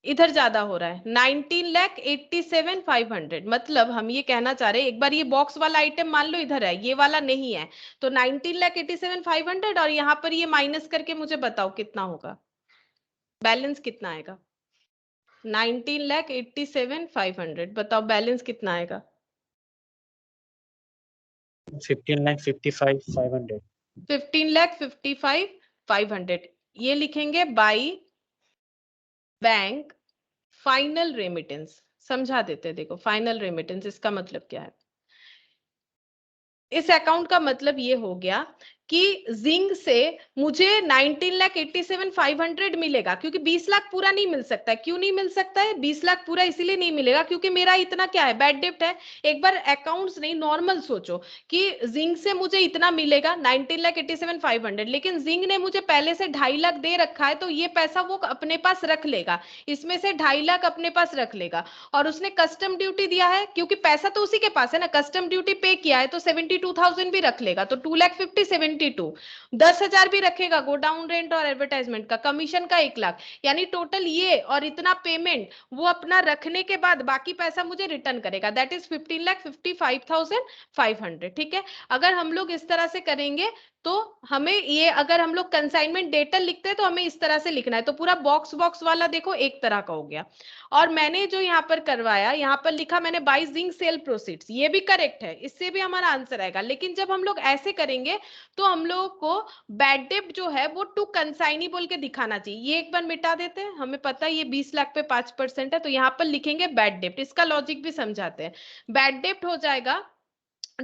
इधर ज्यादा हो रहा है 19,87,500, मतलब हम ये कहना चाह रहे हैं, एक बार ये बॉक्स वाला आइटम मान लो इधर है, ये वाला नहीं है, तो 19,87,500 और यहाँ पर ये माइनस करके मुझे बताओ कितना होगा, बैलेंस कितना आएगा। 19,87,500 बताओ बैलेंस कितना आएगा। 15,55,500। 15,55,500 ये लिखेंगे बाई बैंक फाइनल रेमिटेंस। समझा देते हैं, देखो फाइनल रेमिटेंस इसका मतलब क्या है। इस अकाउंट का मतलब ये हो गया कि जिंग से मुझे 19,87,500 मिलेगा, क्योंकि 20 लाख पूरा नहीं मिल सकता है। क्यों नहीं मिल सकता है 20 लाख पूरा? इसीलिए नहीं मिलेगा क्योंकि मेरा इतना क्या है, बैड डेब्ट है। एक बार अकाउंट्स नहीं नॉर्मल सोचो कि जिंग से मुझे इतना मिलेगा 19,87,500, लेकिन जिंग ने मुझे पहले से 2.5 लाख दे रखा है, तो ये पैसा वो अपने पास रख लेगा, इसमें से 2.5 लाख अपने पास रख लेगा। और उसने कस्टम ड्यूटी दिया है, क्योंकि पैसा तो उसी के पास है ना, कस्टम ड्यूटी पे किया है, तो 72,000 भी रख लेगा, तो 2,50,72 10,000 भी रखेगा गोडाउन रेंट और एडवर्टाइजमेंट का, कमीशन का 1 लाख, यानी टोटल ये और इतना पेमेंट वो अपना रखने के बाद बाकी पैसा मुझे रिटर्न करेगा, दैट इज 15,55,500। ठीक है, अगर हम लोग इस तरह से करेंगे तो हमें ये, अगर हम लोग कंसाइनमेंट डेटर लिखते हैं तो हमें इस तरह से लिखना है, तो पूरा बॉक्स वाला देखो एक तरह का हो गया। और मैंने जो यहाँ पर करवाया, यहाँ पर लिखा मैंने बाय जिंक सेल प्रोसीड्स, ये भी करेक्ट है, इससे भी हमारा आंसर आएगा। लेकिन जब हम लोग ऐसे करेंगे तो हम लोगों को बैड डेब्ट जो है वो टू कंसाइनी बोल के दिखाना चाहिए। ये एक बार मिटा देते हैं, हमें पता है ये 20 लाख पे 5% है, तो यहाँ पर लिखेंगे बैड डेब्ट। इसका लॉजिक भी समझाते हैं। बैड डेब्ट हो जाएगा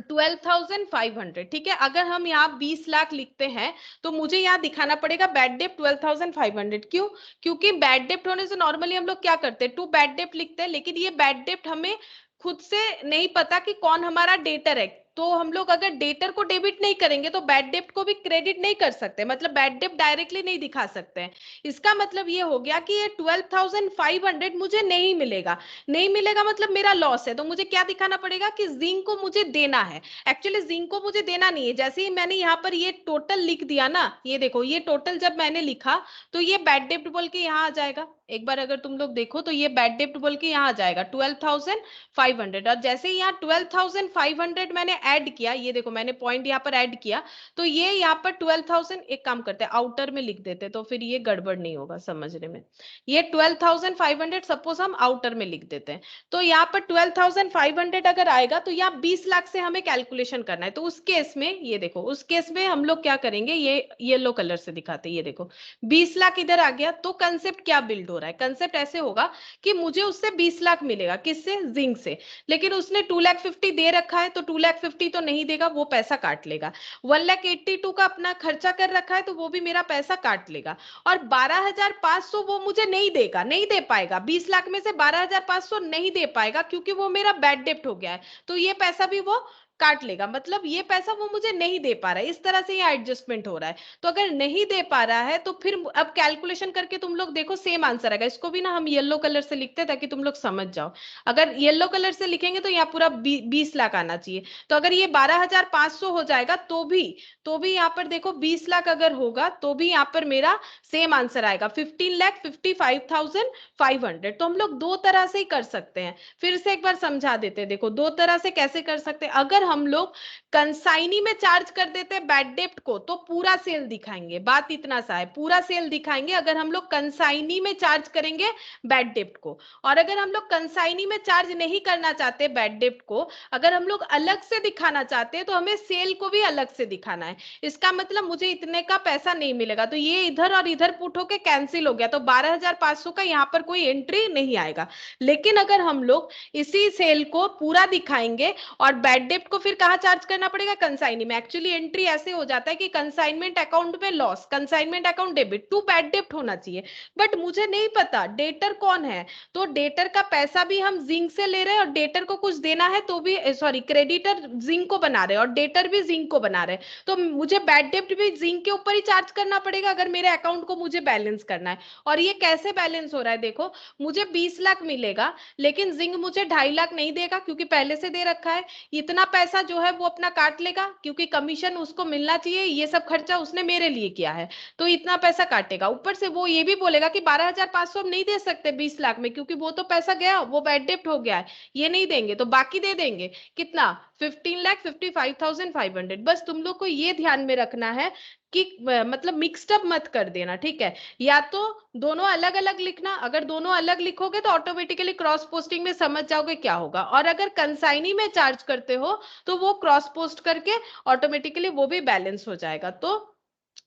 12,500। ठीक है, अगर हम यहाँ 20 लाख लिखते हैं तो मुझे यहाँ दिखाना पड़ेगा बैड डेब्ट 12,500। क्यों? क्योंकि बैड डेब्ट होने से नॉर्मली हम लोग क्या करते हैं, टू बैड डेब्ट लिखते हैं, लेकिन ये बैड डेब्ट हमें खुद से नहीं पता कि कौन हमारा डेटर है, तो हम लोग अगर डेटर को डेबिट नहीं करेंगे तो बैड डेब्ट को भी क्रेडिट नहीं कर सकते, मतलब बैड डेब्ट डायरेक्टली नहीं दिखा सकते हैं। इसका मतलब ये हो गया कि ये 12,500 मुझे नहीं मिलेगा। नहीं मिलेगा मतलब मेरा लॉस है, तो मुझे क्या दिखाना पड़ेगा कि जिंक को मुझे देना है। एक्चुअली जिंक को मुझे देना नहीं है, जैसे ही मैंने यहाँ पर ये टोटल लिख दिया ना, ये देखो ये टोटल जब मैंने लिखा तो ये बैड डेब्ट बोल के यहाँ आ जाएगा। एक बार अगर तुम लोग देखो तो ये बैड डेब्ट बोल के यहाँ आ जाएगा 12,500, और जैसे ही यहाँ 12,500 मैंने ऐड किया, ये देखो मैंने पॉइंट यहाँ पर ऐड किया, तो ये यहाँ पर 12,000, एक काम करते हैं आउटर में लिख देते, तो फिर ये गड़बड़ नहीं होगा समझने में। ये 12,500 सपोज हम आउटर में लिख देते हैं, तो यहाँ पर 12,500 अगर आएगा तो यहाँ 20 लाख से हमें कैलकुलेशन करना है। तो उस केस में ये देखो, उस केस में हम लोग क्या करेंगे, ये येलो कलर से दिखाते हैं, ये देखो 20 लाख इधर आ गया, तो कंसेप्ट क्या बिल्ड हो रहा है, कंसेप्ट ऐसे होगा कि मुझे उससे 20 लाख मिलेगा, किससे, जिंक से, लेकिन उसने 2,50,000 दे रखा है, तो 2,50,000 तो नहीं देगा, वो पैसा काट लेगा। 1,82,000 का अपना खर्चा कर रखा है, तो वो भी मेरा पैसा काट लेगा। और 12,500 वो मुझे नहीं देगा, नहीं दे पाएगा, 20 लाख में से 12,500 नहीं दे पाएगा, क्योंकि वो मेरा बैड डेब्ट हो गया है, तो ये पैसा भी वो काट लेगा, मतलब ये पैसा वो मुझे नहीं दे पा रहा है, इस तरह से ये एडजस्टमेंट हो रहा है। तो अगर नहीं दे पा रहा है तो फिर अब कैलकुलेशन करके तुम लोग देखो सेम आंसर आएगा। इसको भी ना हम येलो कलर से लिखते हैं ताकि तुम लोग समझ जाओ। अगर येलो कलर से लिखेंगे तो यहाँ पूरा 20 लाख आना चाहिए। तो अगर ये 12,500 हो जाएगा तो भी यहाँ पर देखो 20 लाख अगर होगा तो भी यहाँ पर मेरा सेम आंसर आएगा 15,55,500। तो हम लोग दो तरह से ही कर सकते हैं। फिर से एक बार समझा देते हैं, देखो दो तरह से कैसे कर सकते हैं। अगर हम लोग कंसाइनी में चार्ज कर देते हैं बैड डेप्ट को तो पूरा सेल दिखाएंगे, बात इतना सा है, पूरा सेल दिखाएंगे अगर हम लोग कंसाइनी में चार्ज करेंगे बैड डेप्ट को। और अगर हम लोग कंसाइनी में चार्ज नहीं करना चाहते बैड डेप्ट को, अगर हम लोग अलग से दिखाना चाहते हैं तो हमें सेल को भी अलग से दिखाना है। इसका मतलब मुझे इतने का पैसा नहीं मिलेगा, तो ये इधर और इधर पुट होके कैंसिल हो गया, तो 12,500 का यहाँ पर कोई एंट्री नहीं आएगा। लेकिन अगर हम लोग इसी सेल को पूरा दिखाएंगे और बैड डेप्ट को फिर कहाँ चार्ज करना पड़ेगा, कंसाइनी में। एक्चुअली एंट्री ऐसे हो जाता है कि कंसाइनमेंट अकाउंट में loss, consignment account debit to bad डेप्ट होना चाहिए, बट मुझे नहीं पता डेटर कौन है। तो डेटर का पैसा भी हम जिंक से ले रहे हैं और डेटर को कुछ देना है तो भी, सॉरी, क्रेडिटर जिंक को बना रहे हैं और डेटर भी जिंक को बना रहे हैं, तो मुझे बैड डेप्ट भी जिंक के ऊपर ही चार्ज करना पड़ेगा अगर मेरे अकाउंट को मुझे बैलेंस करना है। और ये कैसे बैलेंस हो रहा है, देखो मुझे 20 लाख मिलेगा लेकिन जिंक मुझे 2.5 लाख नहीं देगा क्योंकि पहले से दे रखा है। इतना पैसा जो है वो अपना काट लेगा क्योंकि कमीशन उसको मिलना चाहिए, ये सब खर्चा उसने मेरे लिए किया है, तो इतना पैसा काटेगा। ऊपर से वो ये भी बोलेगा कि 12,500 हम नहीं दे सकते 20 लाख में क्योंकि वो तो पैसा गया, वो बैड डेप्ट हो गया है, ये नहीं देंगे, तो बाकी दे देंगे कितना, 15,55,500। बस तुम लोग को ये ध्यान में रखना है कि मतलब मिक्सड अप मत कर देना, ठीक है। या तो दोनों अलग अलग लिखना, अगर दोनों अलग लिखोगे तो ऑटोमेटिकली क्रॉस पोस्टिंग में समझ जाओगे क्या होगा, और अगर कंसाइनी में चार्ज करते हो तो वो क्रॉस पोस्ट करके ऑटोमेटिकली वो भी बैलेंस हो जाएगा। तो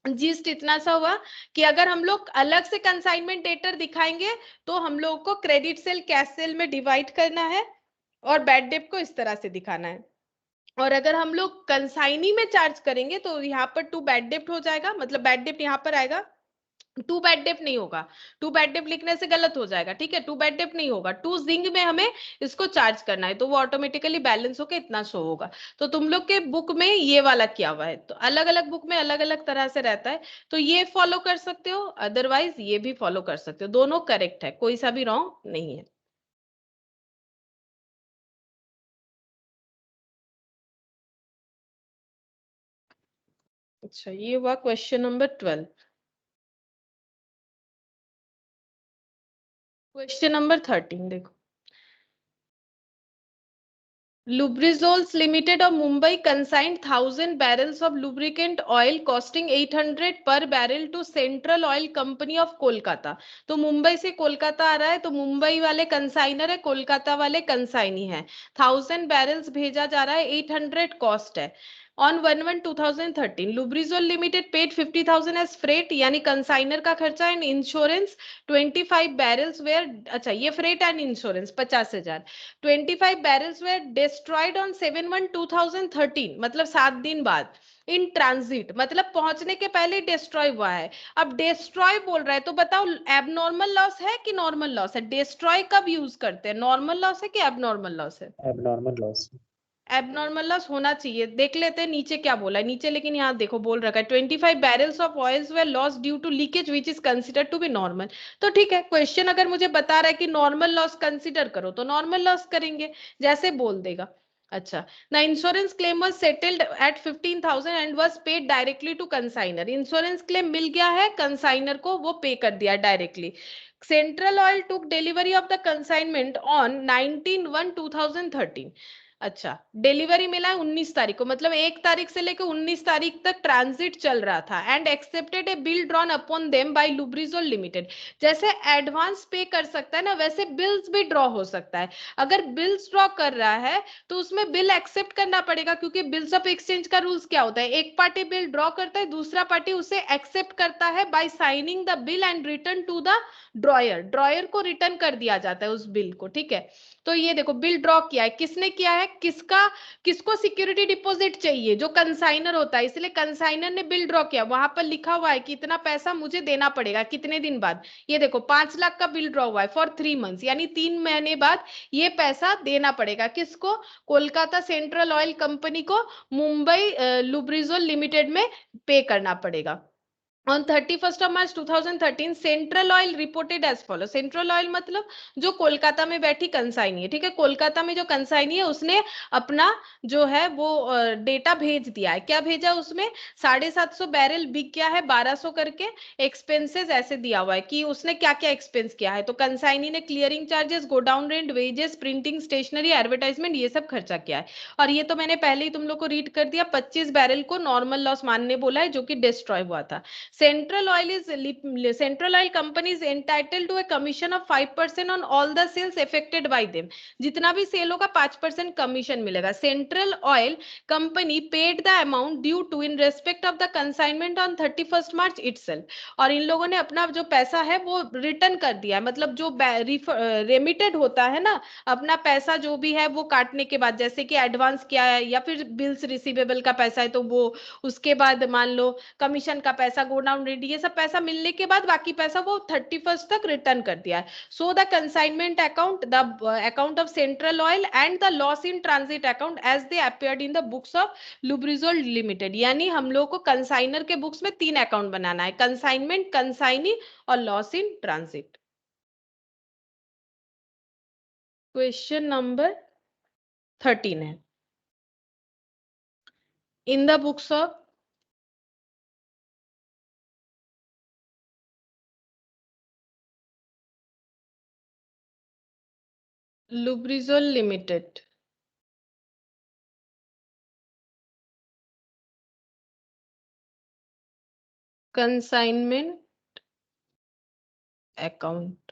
जिस्ट इतना सा हुआ कि अगर हम लोग अलग से कंसाइनमेंट डेटर दिखाएंगे तो हम लोग को क्रेडिट सेल कैश सेल में डिवाइड करना है और बैड डेट को इस तरह से दिखाना है। और अगर हम लोग कंसाइनी में चार्ज करेंगे तो यहाँ पर टू बैड डेप्ट हो जाएगा, मतलब बैड डेप्ट यहाँ पर आएगा, टू बैड डेप्ट नहीं होगा, टू बैड डेप्ट लिखने से गलत हो जाएगा, ठीक है, टू बैड डेप्ट नहीं होगा, टू जिंग में हमें इसको चार्ज करना है तो वो ऑटोमेटिकली बैलेंस होकर इतना शो होगा। तो तुम लोग के बुक में ये वाला किया हुआ है, तो अलग अलग बुक में अलग अलग तरह से रहता है, तो ये फॉलो कर सकते हो, अदरवाइज ये भी फॉलो कर सकते हो, दोनों करेक्ट है, कोई सा भी रॉन्ग नहीं है। अच्छा, ये हुआ क्वेश्चन नंबर 12। क्वेश्चन नंबर 13 देखो, Lubrizols Limited of Mumbai consigned 1,000 barrels of lubricant oil costing 800 per barrel to Central Oil Company of Kolkata। तो मुंबई से कोलकाता आ रहा है, तो मुंबई वाले कंसाइनर है, कोलकाता वाले कंसाइनी है। 1,000 बैरल्स भेजा जा रहा है, 800 कॉस्ट है। On 1/1/2013, Lubrizol Limited paid 50,000 as freight, यानी कंसाइनर का खर्चा एंड इंश्योरेंस। 25 बैरल्स वेयर, अच्छा ये freight and insurance 50,000। 25 barrels were destroyed on 7/1/2013, मतलब 7 दिन बाद। इन ट्रांजिट मतलब पहुंचने के पहले डिस्ट्रॉय हुआ है। अब डिस्ट्रॉय बोल रहा है तो बताओ एबनॉर्मल लॉस है कि नॉर्मल लॉस है? डिस्ट्रॉय कब यूज करते हैं, नॉर्मल लॉस है कि एबनॉर्मल लॉस है? Abnormal loss. एबनॉर्मल लॉस होना चाहिए। देख लेते हैं नीचे क्या बोला है, नीचे लेकिन यहाँ देखो बोल रखा है 25 barrels of oils were loss due to leakage which is considered to be normal. तो ठीक है, क्वेश्चन अगर मुझे बता रहा है कि नॉर्मल लॉस कंसिडर करो तो नॉर्मल लॉस करेंगे, जैसे बोल देगा। अच्छा, the insurance claim was settled at 15,000 and was paid directly to consignor. Insurance claim मिल गया है कंसाइनर को, वो पे कर दिया directly. Central Oil took delivery of the consignment on 19/1/2013। अच्छा, डिलीवरी मिला है 19 तारीख को, मतलब 1 तारीख से लेकर 19 तारीख तक ट्रांजिट चल रहा था। And accepted a bill drawn upon them by Lubrizol limited. जैसे एडवांस पे कर सकता है ना, वैसे बिल्स भी ड्रॉ हो सकता है। अगर बिल्स ड्रॉ कर रहा है तो उसमें बिल एक्सेप्ट करना पड़ेगा, क्योंकि बिल्स ऑफ एक्सचेंज का रूल्स क्या होता है, एक पार्टी बिल ड्रॉ करता है, दूसरा पार्टी उसे एक्सेप्ट करता है by signing the bill and return to the drawer. Drawer को रिटर्न कर दिया जाता है उस बिल को, ठीक है। तो ये देखो बिल ड्रॉ किया है, किसने किया है, किसको सिक्योरिटी डिपॉजिट चाहिए, जो कंसाइनर होता है, इसलिए कंसाइनर ने बिल ड्रॉ किया, वहां पर लिखा हुआ है कि इतना पैसा मुझे देना पड़ेगा कितने दिन बाद। ये देखो 5 लाख का बिल ड्रॉ हुआ है फॉर 3 मंथ्स, यानी 3 महीने बाद ये पैसा देना पड़ेगा। किसको, कोलकाता सेंट्रल ऑयल कंपनी को मुंबई लुब्रिजोल लिमिटेड में पे करना पड़ेगा। On 31st of March 2013, Central Oil reported as follow. Central Oil मतलब जो कोलकाता में बैठी कंसाइनी है, ठीक है, कोलकाता में जो कंसाइनी है उसने अपना जो है वो डेटा भेज दिया है। क्या भेजा उसमें, 750 बैरल बिक गया है 1200 करके, एक्सपेंसेस ऐसे दिया हुआ है कि उसने क्या क्या एक्सपेंस किया है। तो कंसाइनी ने clearing charges, godown rent, wages, printing, stationery, advertisement, ये सब खर्चा किया है। और ये तो मैंने पहले ही तुम लोग को रीड कर दिया, 25 बैरल को नॉर्मल लॉस मानने बोला है, जो कि डिस्ट्रॉय हुआ था। Central Oil company is entitled to a commission of 5% on all the sales affected by them. जितना भी सेल होगा 5% कमीशन मिलेगा। Central Oil Company paid the amount due to in respect of the consignment on 31st March itself. और इन लोगों ने अपना जो पैसा है वो रिटर्न कर दिया है, मतलब जो रेमिटेड होता है ना, अपना पैसा जो भी है वो काटने के बाद, जैसे कि एडवांस किया है या फिर बिल्स रिसीवेबल का पैसा है तो वो, उसके बाद मान लो कमीशन का पैसा, गोडाउन रेंट, ये सब पैसा मिलने के बाद बाकी पैसा वो 31st तक रिटर्न कर दिया है। So the consignment account, the account of Central Oil and the loss in transit account as they appeared in the books of Lubrizol limited. यानी हम लोग को कंसाइनर के बुक्स में 3 अकाउंट बनाना है, कंसाइनमेंट, कंसाइनी और loss in transit. Question number 13 है, in the books of Lubrizol limited consignment account.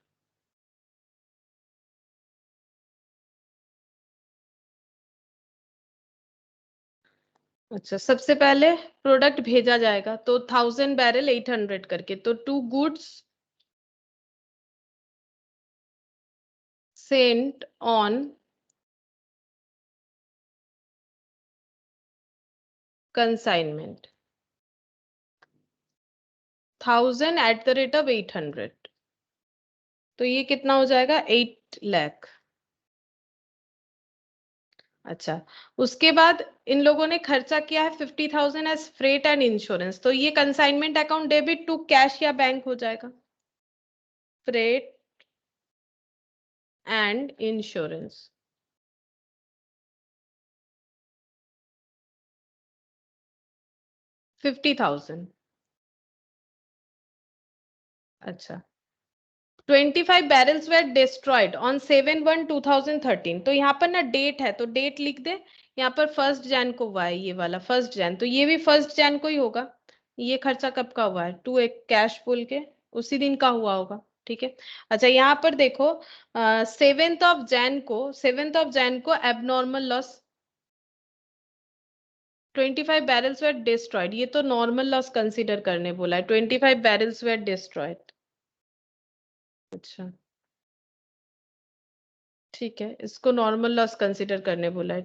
अच्छा, सबसे पहले प्रोडक्ट भेजा जाएगा तो 1000 बैरल 800 करके, तो 2 goods sent on consignment 1000 eight the rate of 800, तो ये कितना हो जाएगा, 8 लाख। अच्छा, उसके बाद इन लोगों ने खर्चा किया है 50,000 एज फ्रेट एंड इंश्योरेंस, तो ये consignment account debit to cash या बैंक हो जाएगा, फ्रेट एंड इंश्योरेंस। $50,000। अच्छा, 25 बैरल्स वेर डिस्ट्रॉयड ऑन 7/1/2013। तो यहाँ पर ना डेट है, तो डेट लिख दे, यहाँ पर 1 जैन को हुआ है ये वाला, 1 जैन, तो ये भी 1 जैन को ही होगा। ये खर्चा कब का हुआ है, टू एक कैश बोल के उसी दिन का हुआ होगा, ठीक है। अच्छा, यहाँ पर देखो 7th ऑफ जैन को abnormal loss 25 barrels were destroyed, ये तो नॉर्मल लॉस कंसीडर करने बोला है, 25 बैरल्स वेर डिस्ट्रॉयड। अच्छा, ठीक है, इसको नॉर्मल लॉस कंसीडर करने बोला है,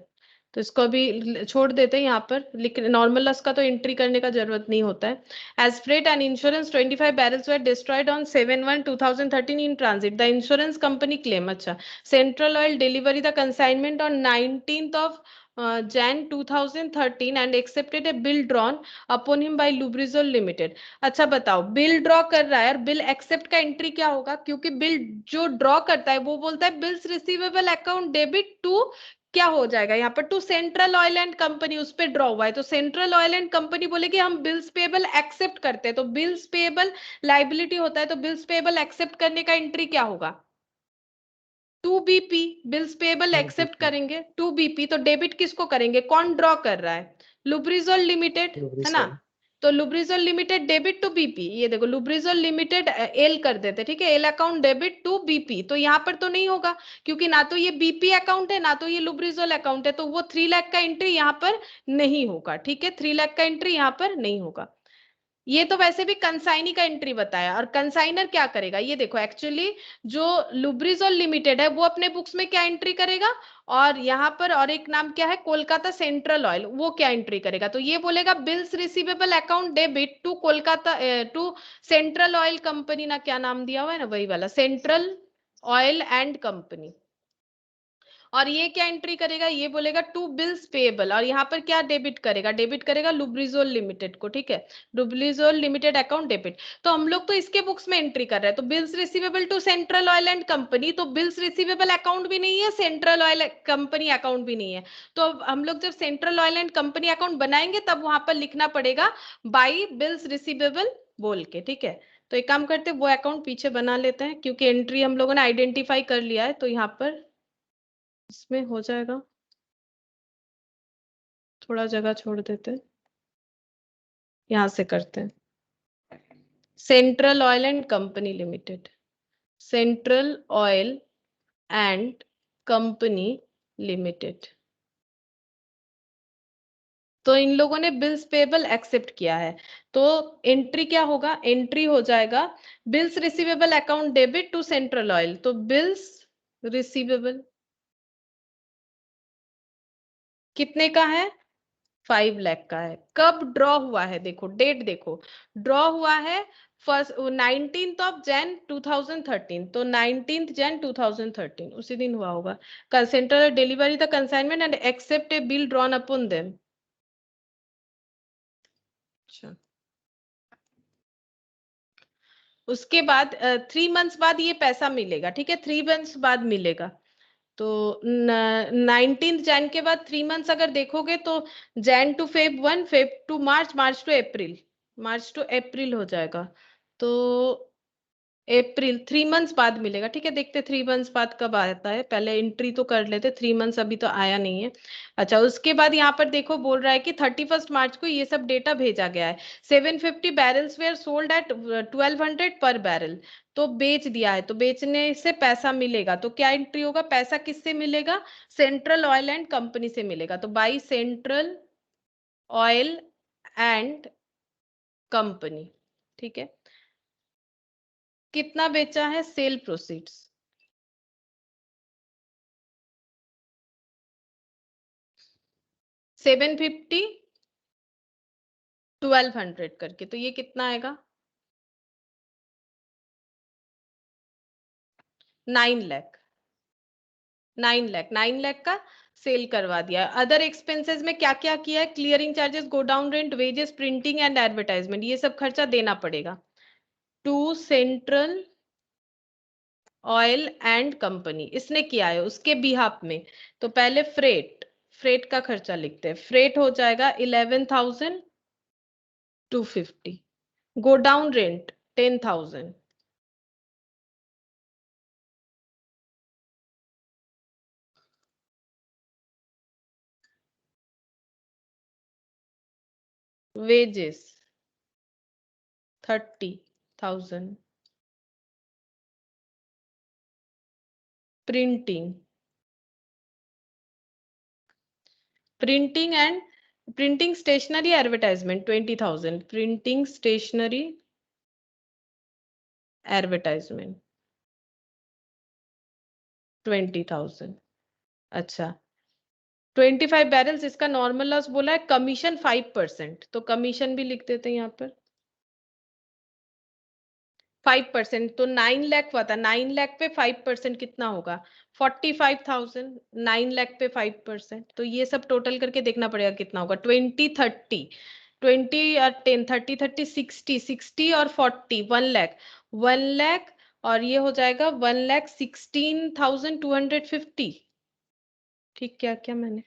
तो इसको अभी छोड़ देते हैं। यहाँ पर लिख, नॉर्मल लॉस का तो एंट्री करने का जरूरत नहीं होता है। As freight and insurance 25 barrels were destroyed on 7/1/2013 in transit, the insurance company claim. अच्छा, Central Oil delivery the consignment on 19th of Jan 2013 and accepted a bill drawn upon him by Lubrizol Limited। अच्छा बताओ, bill draw कर रहा है और bill accept का entry क्या होगा, क्योंकि बिल जो ड्रॉ करता है वो बोलता है bills receivable account debit to, क्या हो जाएगा यहाँ पर, to Central Oil and company, उस पे ड्रॉ हुआ है, तो सेंट्रल ऑयल एंड कंपनी बोलेगी हम बिल्स पेबल एक्सेप्ट करते हैं, तो बिल्स पेबल लाइबिलिटी होता है, तो बिल्स पेबल एक्सेप्ट करने का एंट्री क्या होगा, 2BP, बिल्स पेबल एक्सेप्ट करेंगे 2BP, तो डेबिट किसको करेंगे, कौन ड्रॉ कर रहा है, लुब्रिजोल लिमिटेड, है ना, तो Lubrizol limited debit to BP, ये देखो लुब्रिजोल लिमिटेड एल कर देते, ठीक है, L account debit to BP, तो यहाँ पर तो नहीं होगा क्योंकि ना तो ये बीपी अकाउंट है ना तो ये लुब्रिजोल अकाउंट है, तो वो 3 लाख का एंट्री यहाँ पर नहीं होगा, ठीक है, 3 लाख का एंट्री यहाँ पर नहीं होगा। ये तो वैसे भी कंसाइनी का एंट्री बताया, और कंसाइनर क्या करेगा ये देखो, एक्चुअली जो लुब्रिजोल लिमिटेड है वो अपने बुक्स में क्या एंट्री करेगा, और यहाँ पर और एक नाम क्या है कोलकाता सेंट्रल ऑयल, वो क्या एंट्री करेगा, तो ये बोलेगा bills receivable account debit to Kolkata to Central Oil company, ना क्या नाम दिया हुआ है ना वही वाला सेंट्रल ऑयल एंड कंपनी। और ये क्या एंट्री करेगा, ये बोलेगा टू बिल्स पेएबल, और यहाँ पर क्या डेबिट करेगा, डेबिट करेगा लुब्रिजोल लिमिटेड को, ठीक है, लुब्रिजोल लिमिटेड अकाउंट डेबिट। तो हम लोग तो इसके बुक्स में एंट्री कर रहे हैं, तो bills receivable to Central Oil and company, तो बिल्स रिसीवेबल अकाउंट भी नहीं है, सेंट्रल ऑयल कंपनी अकाउंट भी नहीं है, तो हम लोग जब central Oil and company account बनाएंगे तब वहां पर लिखना पड़ेगा बाई बिल्स रिसीवेबल बोल के, ठीक है। तो एक काम करते हैं वो अकाउंट पीछे बना लेते हैं, क्योंकि एंट्री हम लोगों ने आइडेंटिफाई कर लिया है, तो यहाँ पर इसमें हो जाएगा, थोड़ा जगह छोड़ देते हैं, यहां से करते हैं central Oil and company limited, central Oil and company limited. तो इन लोगों ने बिल्स पेबल एक्सेप्ट किया है, तो एंट्री क्या होगा, एंट्री हो जाएगा bills receivable account debit to Central Oil, तो बिल्स रिसीवेबल कितने का है, 5 लाख का है। कब ड्रॉ हुआ है, देखो डेट देखो, ड्रॉ हुआ है फर्स्ट 19th ऑफ जैन 2013, तो 19th जैन 2013 उसी दिन हुआ होगा। Central delivery the consignment and accept a bill drawn upon them. अच्छा, उसके बाद 3 मंथ्स बाद ये पैसा मिलेगा, ठीक है, 3 मंथ्स बाद मिलेगा। तो 19th जैन के बाद 3 मंथ्स अगर देखोगे तो Jan to Feb 1, Feb to March, March to April, March to April हो जाएगा, तो अप्रैल 3 मंथ्स बाद मिलेगा, ठीक है। देखते 3 मंथ्स बाद कब आता है, पहले एंट्री तो कर लेते, 3 मंथ्स अभी तो आया नहीं है। अच्छा, उसके बाद यहाँ पर देखो बोल रहा है कि 31 मार्च को ये सब डेटा भेजा गया है, 750 बैरल्स वेयर सोल्ड एट 1200 पर बैरल, तो बेच दिया है, तो बेचने से पैसा मिलेगा, तो क्या एंट्री होगा, पैसा किससे मिलेगा, सेंट्रल ऑयल एंड कंपनी से मिलेगा, तो by central Oil and company, ठीक है। कितना बेचा है, सेल प्रोसीड्स 750 1200 करके, तो ये कितना आएगा, 9 लाख, 9 लाख का सेल करवा दिया। अदर एक्सपेंसेस में क्या क्या किया है, clearing charges, godown rent, wages, printing and advertisement, ये सब खर्चा देना पड़ेगा to Central Oil and company, इसने किया है उसके बिहाफ में। तो पहले फ्रेट, फ्रेट का खर्चा लिखते हैं, फ्रेट हो जाएगा 11,250, godown rent 10,000, wages 30,000, printing and printing stationery advertisement 20,000, printing stationery advertisement 20,000। अच्छा, 25 बैरल्स, इसका नॉर्मल लॉस बोला है, कमीशन 5%, तो कमीशन भी लिख देते हैं यहाँ पर 5%, तो 9 लाख हुआ था, 9 लाख पे 5% कितना होगा, 45,000, 9 लाख पे 5%, तो ये सब टोटल करके देखना पड़ेगा कितना होगा, 20 30 20 और 10 30 30 60 60 और 40 1 लाख, 1 लाख, और ये हो जाएगा 1,16,250, ठीक, क्या क्या मैंने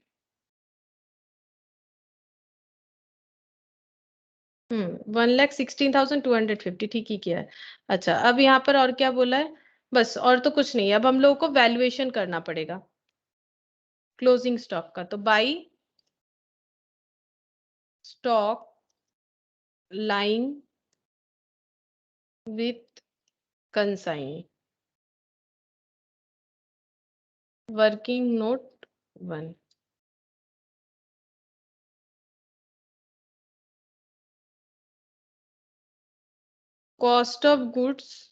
1,16,250, ठीक ही किया है। अच्छा, अब यहाँ पर और क्या बोला है, बस और तो कुछ नहीं, अब हम लोगों को वैल्यूएशन करना पड़ेगा क्लोजिंग स्टॉक का, तो by stock lying with consign, working note 1, cost of goods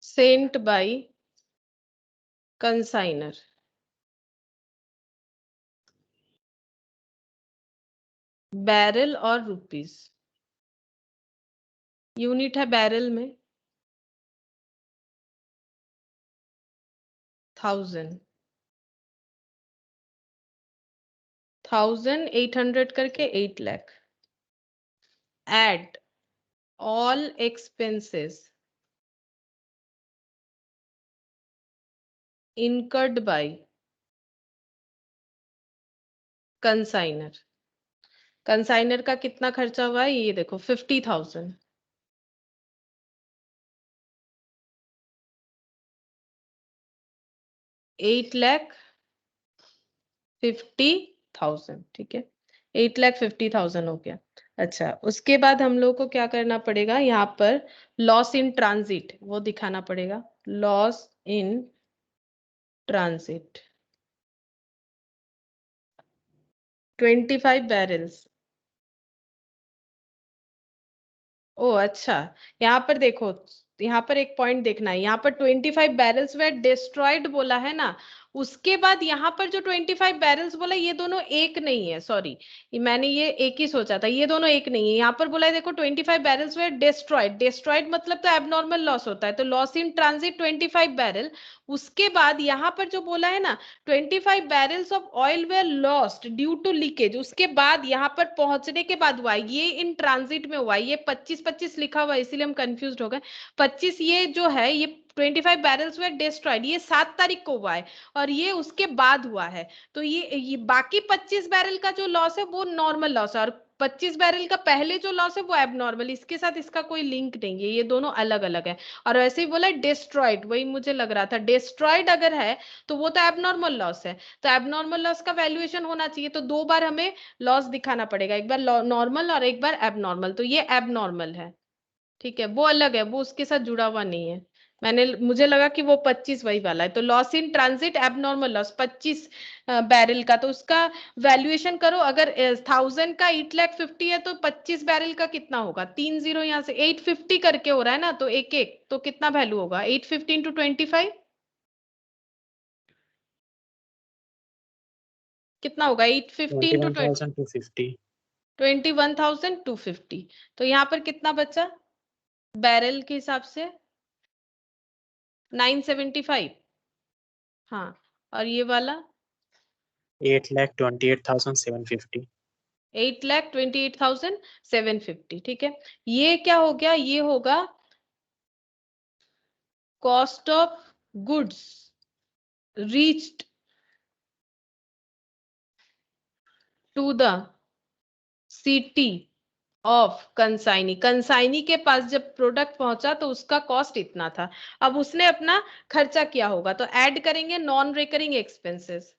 sent by consignor. Barrel और रुपीस, यूनिट है बैरल में 1000, 1800 करके 8 lakh. Add all expenses incurred by consignor. Consignor का कितना खर्चा हुआ है ये देखो 50,000. $8,50,000. ठीक है, 8,50,000 हो गया. अच्छा, उसके बाद हम लोग को क्या करना पड़ेगा, यहाँ पर लॉस इन ट्रांजिट वो दिखाना पड़ेगा. Loss in transit 25 barrels. ओ अच्छा, यहाँ पर देखो, यहाँ पर एक पॉइंट देखना है. यहाँ पर 25 बैरल्स वे डिस्ट्रॉयड बोला है ना, उसके बाद यहाँ पर जो 25 बैरल्स बोला ये दोनों एक नहीं है. सॉरी, मैंने ये एक ही सोचा था, ये दोनों एक नहीं है. यहाँ पर बोला है देखो 25 बैरल्स वे डिस्ट्रॉयड. डिस्ट्रॉयड मतलब तो एबनॉर्मल लॉस होता है, तो लॉस इन ट्रांजिट 25 बैरल. उसके बाद यहाँ पर जो बोला है ना 25 barrels of oil were lost due to leakage, उसके बाद यहाँ पर पहुंचने के बाद हुआ है, ये इन ट्रांजिट में हुआ है. ये 25 लिखा हुआ है इसीलिए हम कंफ्यूज हो गए. 25 ये जो है, ये 25 बैरल्स वे डिस्ट्रॉयड, ये 7 तारीख को हुआ है और ये उसके बाद हुआ है. तो ये बाकी 25 बैरल का जो लॉस है वो नॉर्मल लॉस है, और 25 बैरल का पहले जो लॉस है वो एबनॉर्मल. इसके साथ इसका कोई लिंक नहीं है, ये दोनों अलग अलग है. और वैसे ही बोला डिस्ट्रॉयड, वही मुझे लग रहा था. डिस्ट्रॉयड अगर है तो वो तो एबनॉर्मल लॉस है, तो एबनॉर्मल लॉस का वैल्यूएशन होना चाहिए. तो दो बार हमें लॉस दिखाना पड़ेगा, एक बार नॉर्मल और एक बार एबनॉर्मल. तो ये एबनॉर्मल है, ठीक है, वो अलग है, वो उसके साथ जुड़ा हुआ नहीं है. मुझे लगा कि वो 25 वही वाला है. तो loss in transit abnormal loss 25 barrel का, तो उसका वैल्यूएशन करो. अगर 1000 का 8,50,000 है तो 25 बैरल का कितना होगा, 3 जीरो यहाँ से 850 करके हो रहा है ना, तो एक एक तो कितना वैल्यू होगा 850 इंटू 25 कितना होगा, 850 इंटू 21,250. 21,250. तो यहाँ पर कितना बचा बैरल के हिसाब से 975. हाँ, और ये वाला 8,28,750. 8,28,750. ठीक है, ये क्या हो गया, ये होगा cost of goods reached to the city of consignee. Consignee के पास जब प्रोडक्ट पहुंचा तो उसका कॉस्ट इतना था. अब उसने अपना खर्चा किया होगा, तो ऐड करेंगे non recurring expenses.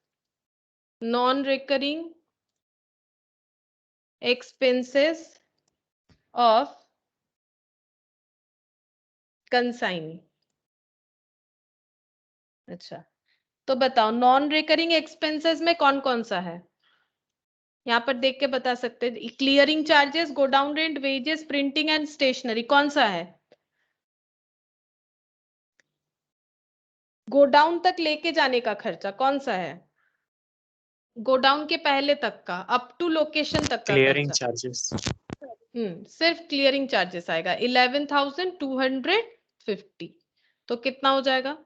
Non recurring expenses of consignee. अच्छा, तो बताओ नॉन रिकरिंग एक्सपेंसेस में कौन कौन सा है, यहाँ पर देख के बता सकते हैं. Clearing charges, godown rent, wages, printing and stationery, कौन सा है. गोडाउन तक लेके जाने का खर्चा कौन सा है, गोडाउन के पहले तक का, अप टू लोकेशन तक का Clearing खर्चा. charges. सिर्फ क्लियरिंग चार्जेस आएगा 11,250. तो कितना हो जाएगा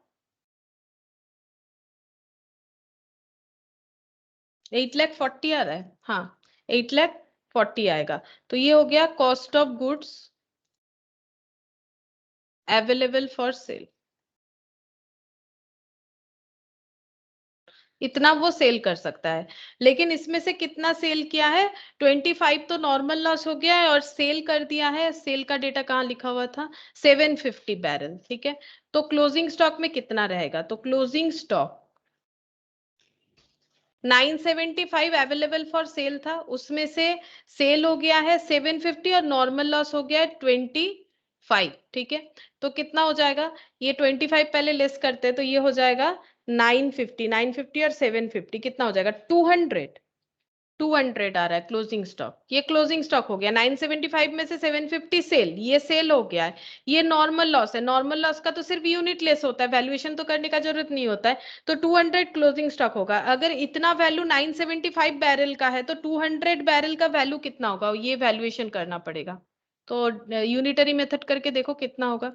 8,40,000 आ रहा है. हाँ, 8,40,000 आएगा. तो ये हो गया cost of goods available for cell. इतना वो सेल कर सकता है, लेकिन इसमें से कितना सेल किया है 25 तो नॉर्मल लॉस हो गया है, और सेल कर दिया है. सेल का डेटा कहाँ लिखा हुआ था 750 बैरल. ठीक है, तो क्लोजिंग स्टॉक में कितना रहेगा, तो closing stock 975 available for cell था, उसमें से सेल हो गया है 750 और नॉर्मल लॉस हो गया है 25. ठीक है, तो कितना हो जाएगा, ये 25 पहले लेस करते हैं तो ये हो जाएगा 950 और 750 कितना हो जाएगा 200. 200 आ रहा है क्लोजिंग स्टॉक, ये क्लोजिंग स्टॉक हो गया। 975 में से 750 सेल, ये सेल हो गया है। ये नॉर्मल लॉस है, नॉर्मल लॉस का तो सिर्फ यूनिट लेस होता है, वैल्यूएशन तो करने का जरूरत नहीं होता है। तो 200 क्लोजिंग स्टॉक होगा। अगर इतना वैल्यू 975 बैरल का है तो 200 बैरल का वैल्यू कितना होगा, ये वैल्यूएशन करना पड़ेगा। तो यूनिटरी मेथड करके देखो कितना होगा।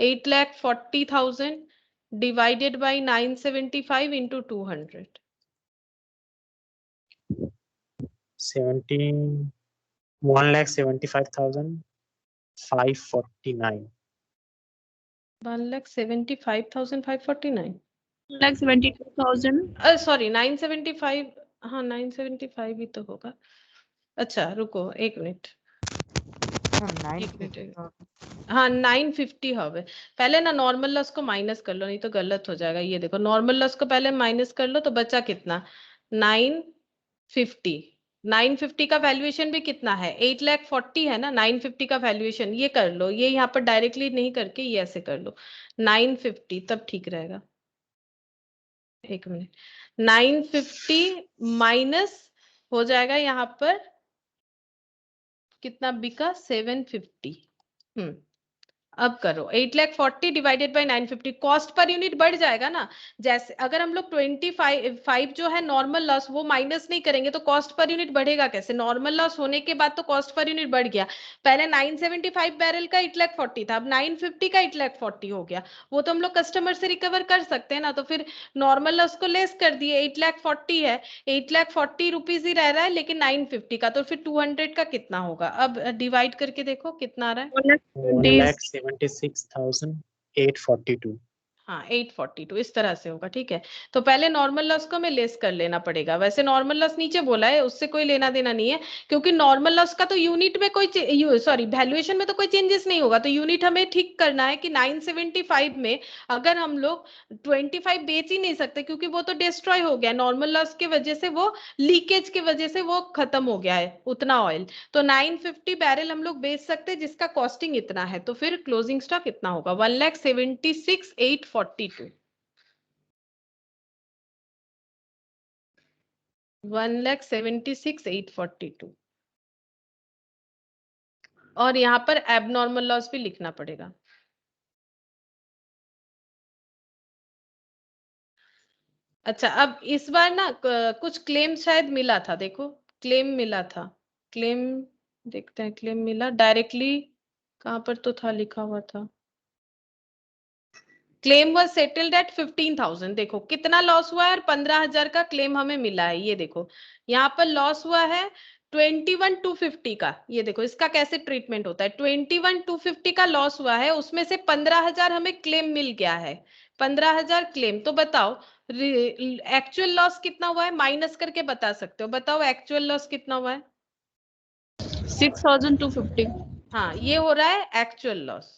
8,40,000 डिवाइडेड बाई 975 इंटू 200। 1,75,549. 1,75,549। 1,72,000 सॉरी 975, हाँ 975 ही तो होगा। अच्छा रुको एक मिनट, एक मिनट, हाँ 950 হবে। पहले ना नॉर्मल लॉस को माइनस कर लो, नहीं तो गलत हो जाएगा। ये देखो नॉर्मल लॉस को पहले माइनस कर लो तो बचा कितना, 950। 950 का वैल्यूएशन भी कितना है, 8,40,000 है ना। 950 का वैल्यूएशन ये कर लो, ये यहाँ पर डायरेक्टली नहीं करके ये ऐसे कर लो 950, तब ठीक रहेगा। एक मिनट, 950 माइनस हो जाएगा यहाँ पर कितना बिका, 750। अब करो 8,40,000 divided by 950, cost per unit बढ़ जाएगा ना। जैसे अगर हम लोग 25 जो है नॉर्मल लॉस वो माइनस नहीं करेंगे तो कॉस्ट पर यूनिट बढ़ेगा कैसे। नॉर्मल लॉस होने के बाद तो कॉस्ट पर यूनिट बढ़ गया। पहले 975 बैरल का 8,40,000 था, अब 950 का 8,40,000 हो गया। वो तो हम लोग कस्टमर से रिकवर कर सकते हैं ना, तो फिर नॉर्मल लॉस को लेस कर दिए। 8,40,000 है, 8,40,000 रुपीज ही रह रहा है, लेकिन 950 का, तो फिर 200 का कितना होगा। अब डिवाइड करके देखो कितना आ रहा है। 1,76,842. हाँ 842 इस तरह से होगा, ठीक है। तो पहले नॉर्मल लॉस को हमें लेस कर लेना पड़ेगा। वैसे नॉर्मल लॉस नीचे बोला है, उससे कोई लेना देना नहीं है, क्योंकि नॉर्मल लॉस का तो यूनिट में कोई सॉरी वैल्यूएशन में तो कोई चेंजेस नहीं होगा। तो यूनिट हमें ठीक करना है कि 975 में अगर हम लोग 25 बेच ही नहीं सकते, क्योंकि वो तो डिस्ट्रॉय हो गया नॉर्मल लॉस की वजह से, वो लीकेज की वजह से वो खत्म हो गया है उतना ऑयल। तो 950 बैरल हम लोग बेच सकते हैं जिसका कॉस्टिंग इतना है। तो फिर क्लोजिंग स्टॉक इतना होगा 1,76,842। 1,76,842। और यहाँ पर एबनॉर्मल लॉस भी लिखना पड़ेगा। अच्छा अब इस बार ना कुछ क्लेम शायद मिला था, देखो क्लेम मिला था, क्लेम देखते हैं। क्लेम मिला डायरेक्टली, कहाँ पर तो था लिखा हुआ था, क्लेम वाज सेटल्ड एट 15,000। देखो कितना लॉस हुआ है और 15,000 का क्लेम हमें मिला है। ये देखो यहाँ पर लॉस हुआ है 21,250 का। ये देखो इसका कैसे ट्रीटमेंट होता है। 21,250 का लॉस हुआ है, उसमें से 15,000 हमें क्लेम मिल गया है। 15,000 क्लेम। तो बताओ एक्चुअल लॉस कितना हुआ है, माइनस करके बता सकते हो। बताओ एक्चुअल लॉस कितना हुआ है। 6,250। हाँ ये हो रहा है एक्चुअल लॉस।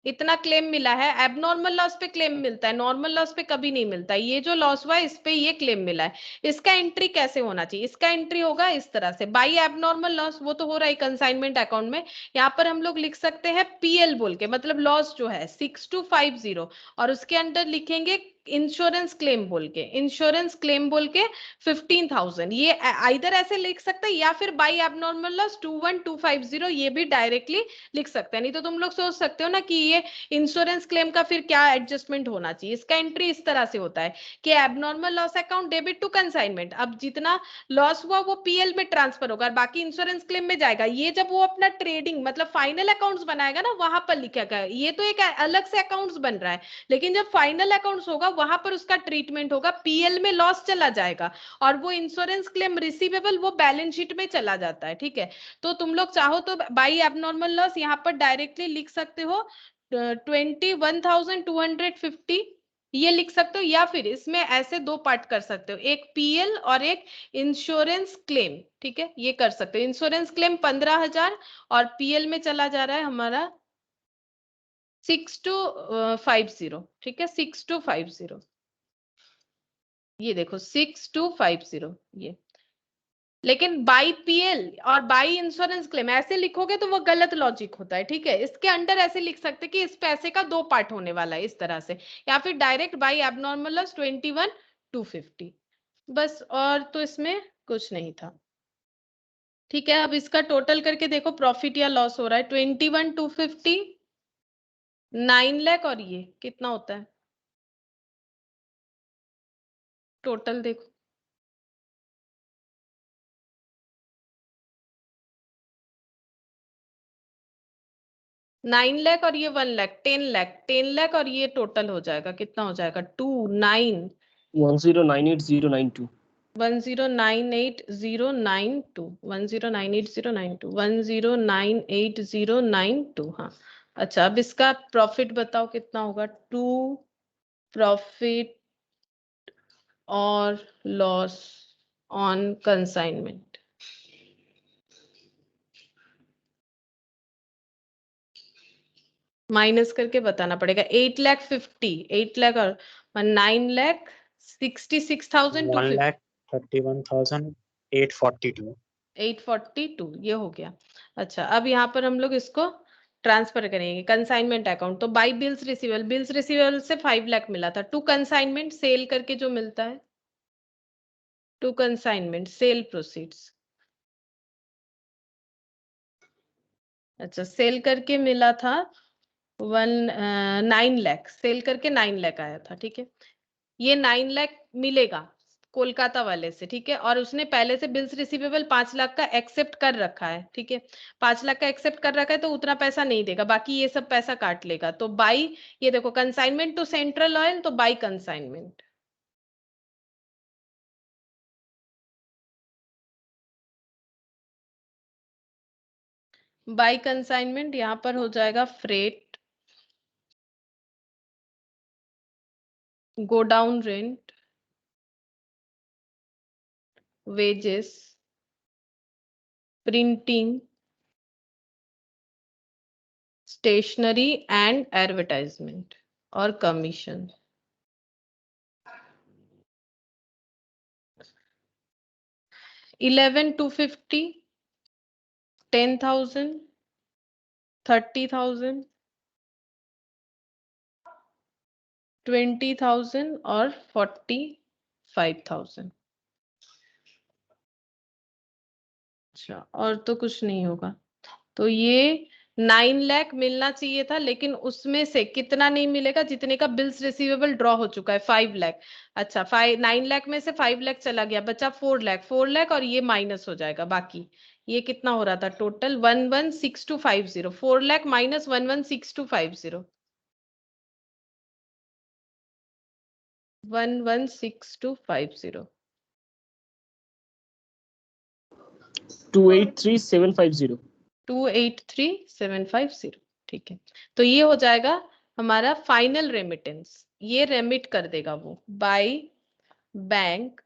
इतना क्लेम मिला है। एबनॉर्मल लॉस पे क्लेम मिलता है, नॉर्मल लॉस पे कभी नहीं मिलता। ये जो लॉस हुआ है इस पे ये क्लेम मिला है। इसका एंट्री कैसे होना चाहिए, इसका एंट्री होगा इस तरह से, बाई एबनॉर्मल लॉस, वो तो हो रहा है कंसाइनमेंट अकाउंट में। यहाँ पर हम लोग लिख सकते हैं पीएल बोल के, मतलब लॉस जो है 6250, और उसके अंदर लिखेंगे इंश्योरेंस क्लेम बोल के, इंश्योरेंस क्लेम बोल के 15,000। ये आइदर ऐसे लिख सकते हैं या फिर बाई एबनॉर्मल लॉस 21,250, ये भी डायरेक्टली लिख सकते हैं। नहीं तो तुम लोग सोच सकते हो ना कि ये इंश्योरेंस क्लेम का फिर क्या एडजस्टमेंट होना चाहिए। इसका एंट्री इस तरह से होता है कि abnormal loss account debit to consignment, अब जितना लॉस हुआ वो पीएल में ट्रांसफर होगा और बाकी इंश्योरेंस क्लेम में जाएगा। ये जब वो अपना ट्रेडिंग मतलब फाइनल अकाउंट्स बनाएगा ना, वहां पर लिखेगा। ये तो एक अलग से अकाउंट्स बन रहा है, लेकिन जब फाइनल अकाउंट्स होगा वहां पर उसका ट्रीटमेंट होगा, पीएल में लॉस चला जाएगा और वो इंश्योरेंस क्लेम रिसीवेबल वो बैलेंस शीट में चला जाता है, ठीक है। तो तुम लोग चाहो तो बाई एबनॉर्मल लॉस यहाँ पर डायरेक्टली लिख सकते हो 21,250, ये लिख सकते हो, या फिर इसमें ऐसे दो पार्ट कर सकते हो, एक पीएल और एक इंश्योरेंस क्लेम, ठीक है। ये कर सकते हो। इंश्योरेंस क्लेम 15,000 और पीएल में चला जा रहा है हमारा 6250, ठीक है 6250। ये देखो 6250 ये। लेकिन बाई पीएल और बाई इंश्योरेंस क्लेम ऐसे लिखोगे तो वो गलत लॉजिक होता है, ठीक है। इसके अंडर ऐसे लिख सकते कि इस पैसे का दो पार्ट होने वाला है इस तरह से, या फिर डायरेक्ट बाई एबनॉर्मल लॉस 21,250 बस। और तो इसमें कुछ नहीं था। ठीक है, अब इसका टोटल करके देखो प्रॉफिट या लॉस हो रहा है 21,250, 9 लाख, और ये कितना होता है टोटल देखो। नाइन लाख और ये 1 लाख, 10 लाख, 10 लाख, और ये टोटल हो जाएगा कितना हो जाएगा 2,9 1098,092 1098,092 1098,092 1098,092। हाँ अच्छा, अब इसका प्रॉफिट बताओ कितना होगा, टू प्रॉफिट और लॉस ऑन कंसाइनमेंट। माइनस करके बताना पड़ेगा। 8,50,000, 8 लाख और 9,66,000 टू 1,31,842 842, ये हो गया। अच्छा, अब यहाँ पर हम लोग इसको ट्रांसफर करेंगे कंसाइनमेंट अकाउंट। तो by bills receivable, bills receivable से 5 लाख मिला था, टू कंसाइनमेंट सेल करके जो मिलता है, टू कंसाइनमेंट सेल प्रोसीड्स। अच्छा, सेल करके मिला था 9 लाख, सेल करके 9 लाख आया था। ठीक है, ये 9 लाख मिलेगा कोलकाता वाले से। ठीक है, और उसने पहले से बिल्स रिसीवेबल 5 लाख का एक्सेप्ट कर रखा है। ठीक है, 5 लाख का एक्सेप्ट कर रखा है तो उतना पैसा नहीं देगा, बाकी ये सब पैसा काट लेगा। तो बाई, ये देखो कंसाइनमेंट टू सेंट्रल ऑयल, तो बाई कंसाइनमेंट। बाई कंसाइनमेंट यहां पर हो जाएगा freight, godown rent, wages, printing, stationery and advertisement, और कमीशन। इलेवन 250, 10,000, 30,000, 20,000 और 45,000। अच्छा, और तो कुछ नहीं होगा। तो ये 9 लाख मिलना चाहिए था, लेकिन उसमें से कितना नहीं मिलेगा, जितने का बिल्स रिसीवेबल ड्रॉ हो चुका है 5 लाख। अच्छा, 9 लाख में से 5 लाख चला गया, बचा 4 लाख, 4 लाख और ये माइनस हो जाएगा। बाकी ये कितना हो रहा था टोटल 116250, 4 लाख माइनस 116250, 116250। 283750 283750। ठीक है, तो ये हो जाएगा हमारा फाइनल रेमिटेंस। ये रेमिट कर देगा वो by bank,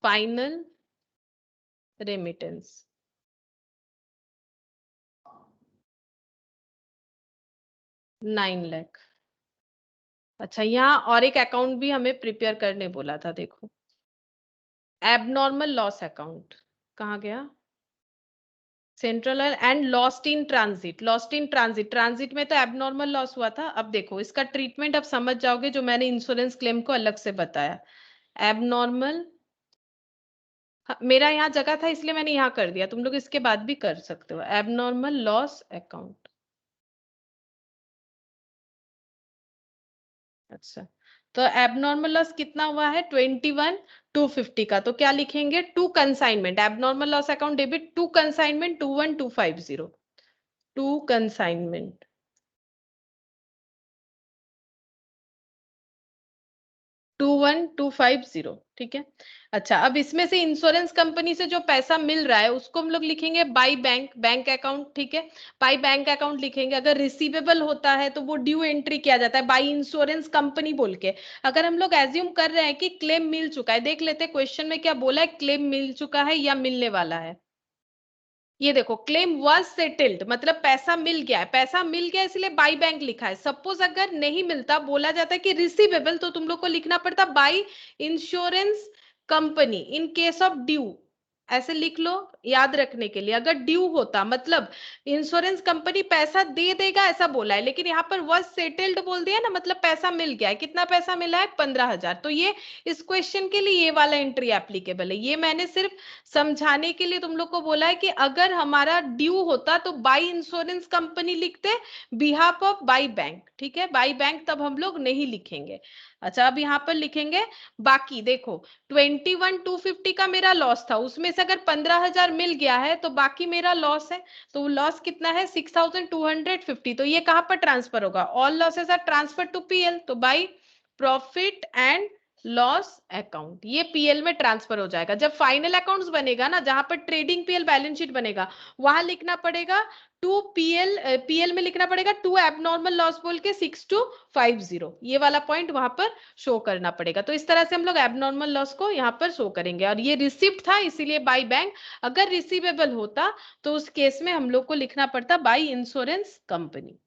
final remittance. Nine lakh. अच्छा, यहाँ और एक अकाउंट भी हमें प्रिपेयर करने बोला था, देखो एबनॉर्मल लॉस अकाउंट कहाँ गया, central and lost in transit. Lost in transit, transit में तो एबनॉर्मल लॉस हुआ था। अब देखो इसका ट्रीटमेंट अब समझ जाओगे, जो मैंने इंश्योरेंस क्लेम को अलग से बताया। एबनॉर्मल, मेरा यहाँ जगह था इसलिए मैंने यहाँ कर दिया, तुम लोग इसके बाद भी कर सकते हो। Abnormal loss account. अच्छा, तो एबनॉर्मल लॉस कितना हुआ है 21,250 का, तो क्या लिखेंगे, to consignment, abnormal loss account debit to consignment 21,250, to consignment. To 1,250। ठीक है, अच्छा, अब इसमें से इंश्योरेंस कंपनी से जो पैसा मिल रहा है उसको हम लोग लिखेंगे बाई बैंक, बैंक अकाउंट। ठीक है, बाई बैंक अकाउंट लिखेंगे। अगर रिसीवेबल होता है तो वो ड्यू एंट्री किया जाता है बाई इंश्योरेंस कंपनी बोल के। अगर हम लोग एज्यूम कर रहे हैं कि क्लेम मिल चुका है, देख लेते क्वेश्चन में क्या बोला है, क्लेम मिल चुका है या मिलने वाला है। ये देखो, क्लेम वाज सेटल्ड, मतलब पैसा मिल गया है, पैसा मिल गया इसलिए बाई बैंक लिखा है। सपोज अगर नहीं मिलता, बोला जाता है कि रिसीवेबल, तो तुम लोग को लिखना पड़ता by insurance company in case of due, ऐसे लिख लो याद रखने के लिए। अगर ड्यू होता मतलब इंश्योरेंस कंपनी पैसा दे देगा ऐसा बोला है, लेकिन यहाँ पर वॉज सेटल्ड बोल दिया ना, मतलब पैसा मिल गया है। कितना पैसा मिला है? 15,000। तो ये इस क्वेश्चन के लिए ये वाला एंट्री एप्लीकेबल है। ये मैंने सिर्फ समझाने के लिए तुम लोग को बोला है कि अगर हमारा ड्यू होता तो बाई इंश्योरेंस कंपनी लिखते, बिहाफ ऑफ बाई बैंक। ठीक है, बाई बैंक तब हम लोग नहीं लिखेंगे। अच्छा, अब यहाँ पर लिखेंगे बाकी। देखो 21,250 का मेरा लॉस था, उसमें से अगर 15,000 मिल गया है तो बाकी मेरा लॉस है। तो लॉस कितना है? 6,250। तो ये कहां पर ट्रांसफर होगा? All losses are transfer to PL, तो by profit and loss account ये पीएल में ट्रांसफर हो जाएगा। जब फाइनल अकाउंट्स बनेगा ना, जहां पर ट्रेडिंग पीएल बैलेंस शीट बनेगा, वहां लिखना पड़ेगा टू पीएल, पीएल में लिखना पड़ेगा टू एबनॉर्मल लॉस बोल के 6250, ये वाला पॉइंट वहां पर शो करना पड़ेगा। तो इस तरह से हम लोग एबनॉर्मल लॉस को यहाँ पर शो करेंगे। और ये रिसिप्ट था इसीलिए बाई बैंक। अगर रिसीवेबल होता तो उस केस में हम लोग को लिखना पड़ता बाई इंश्योरेंस कंपनी।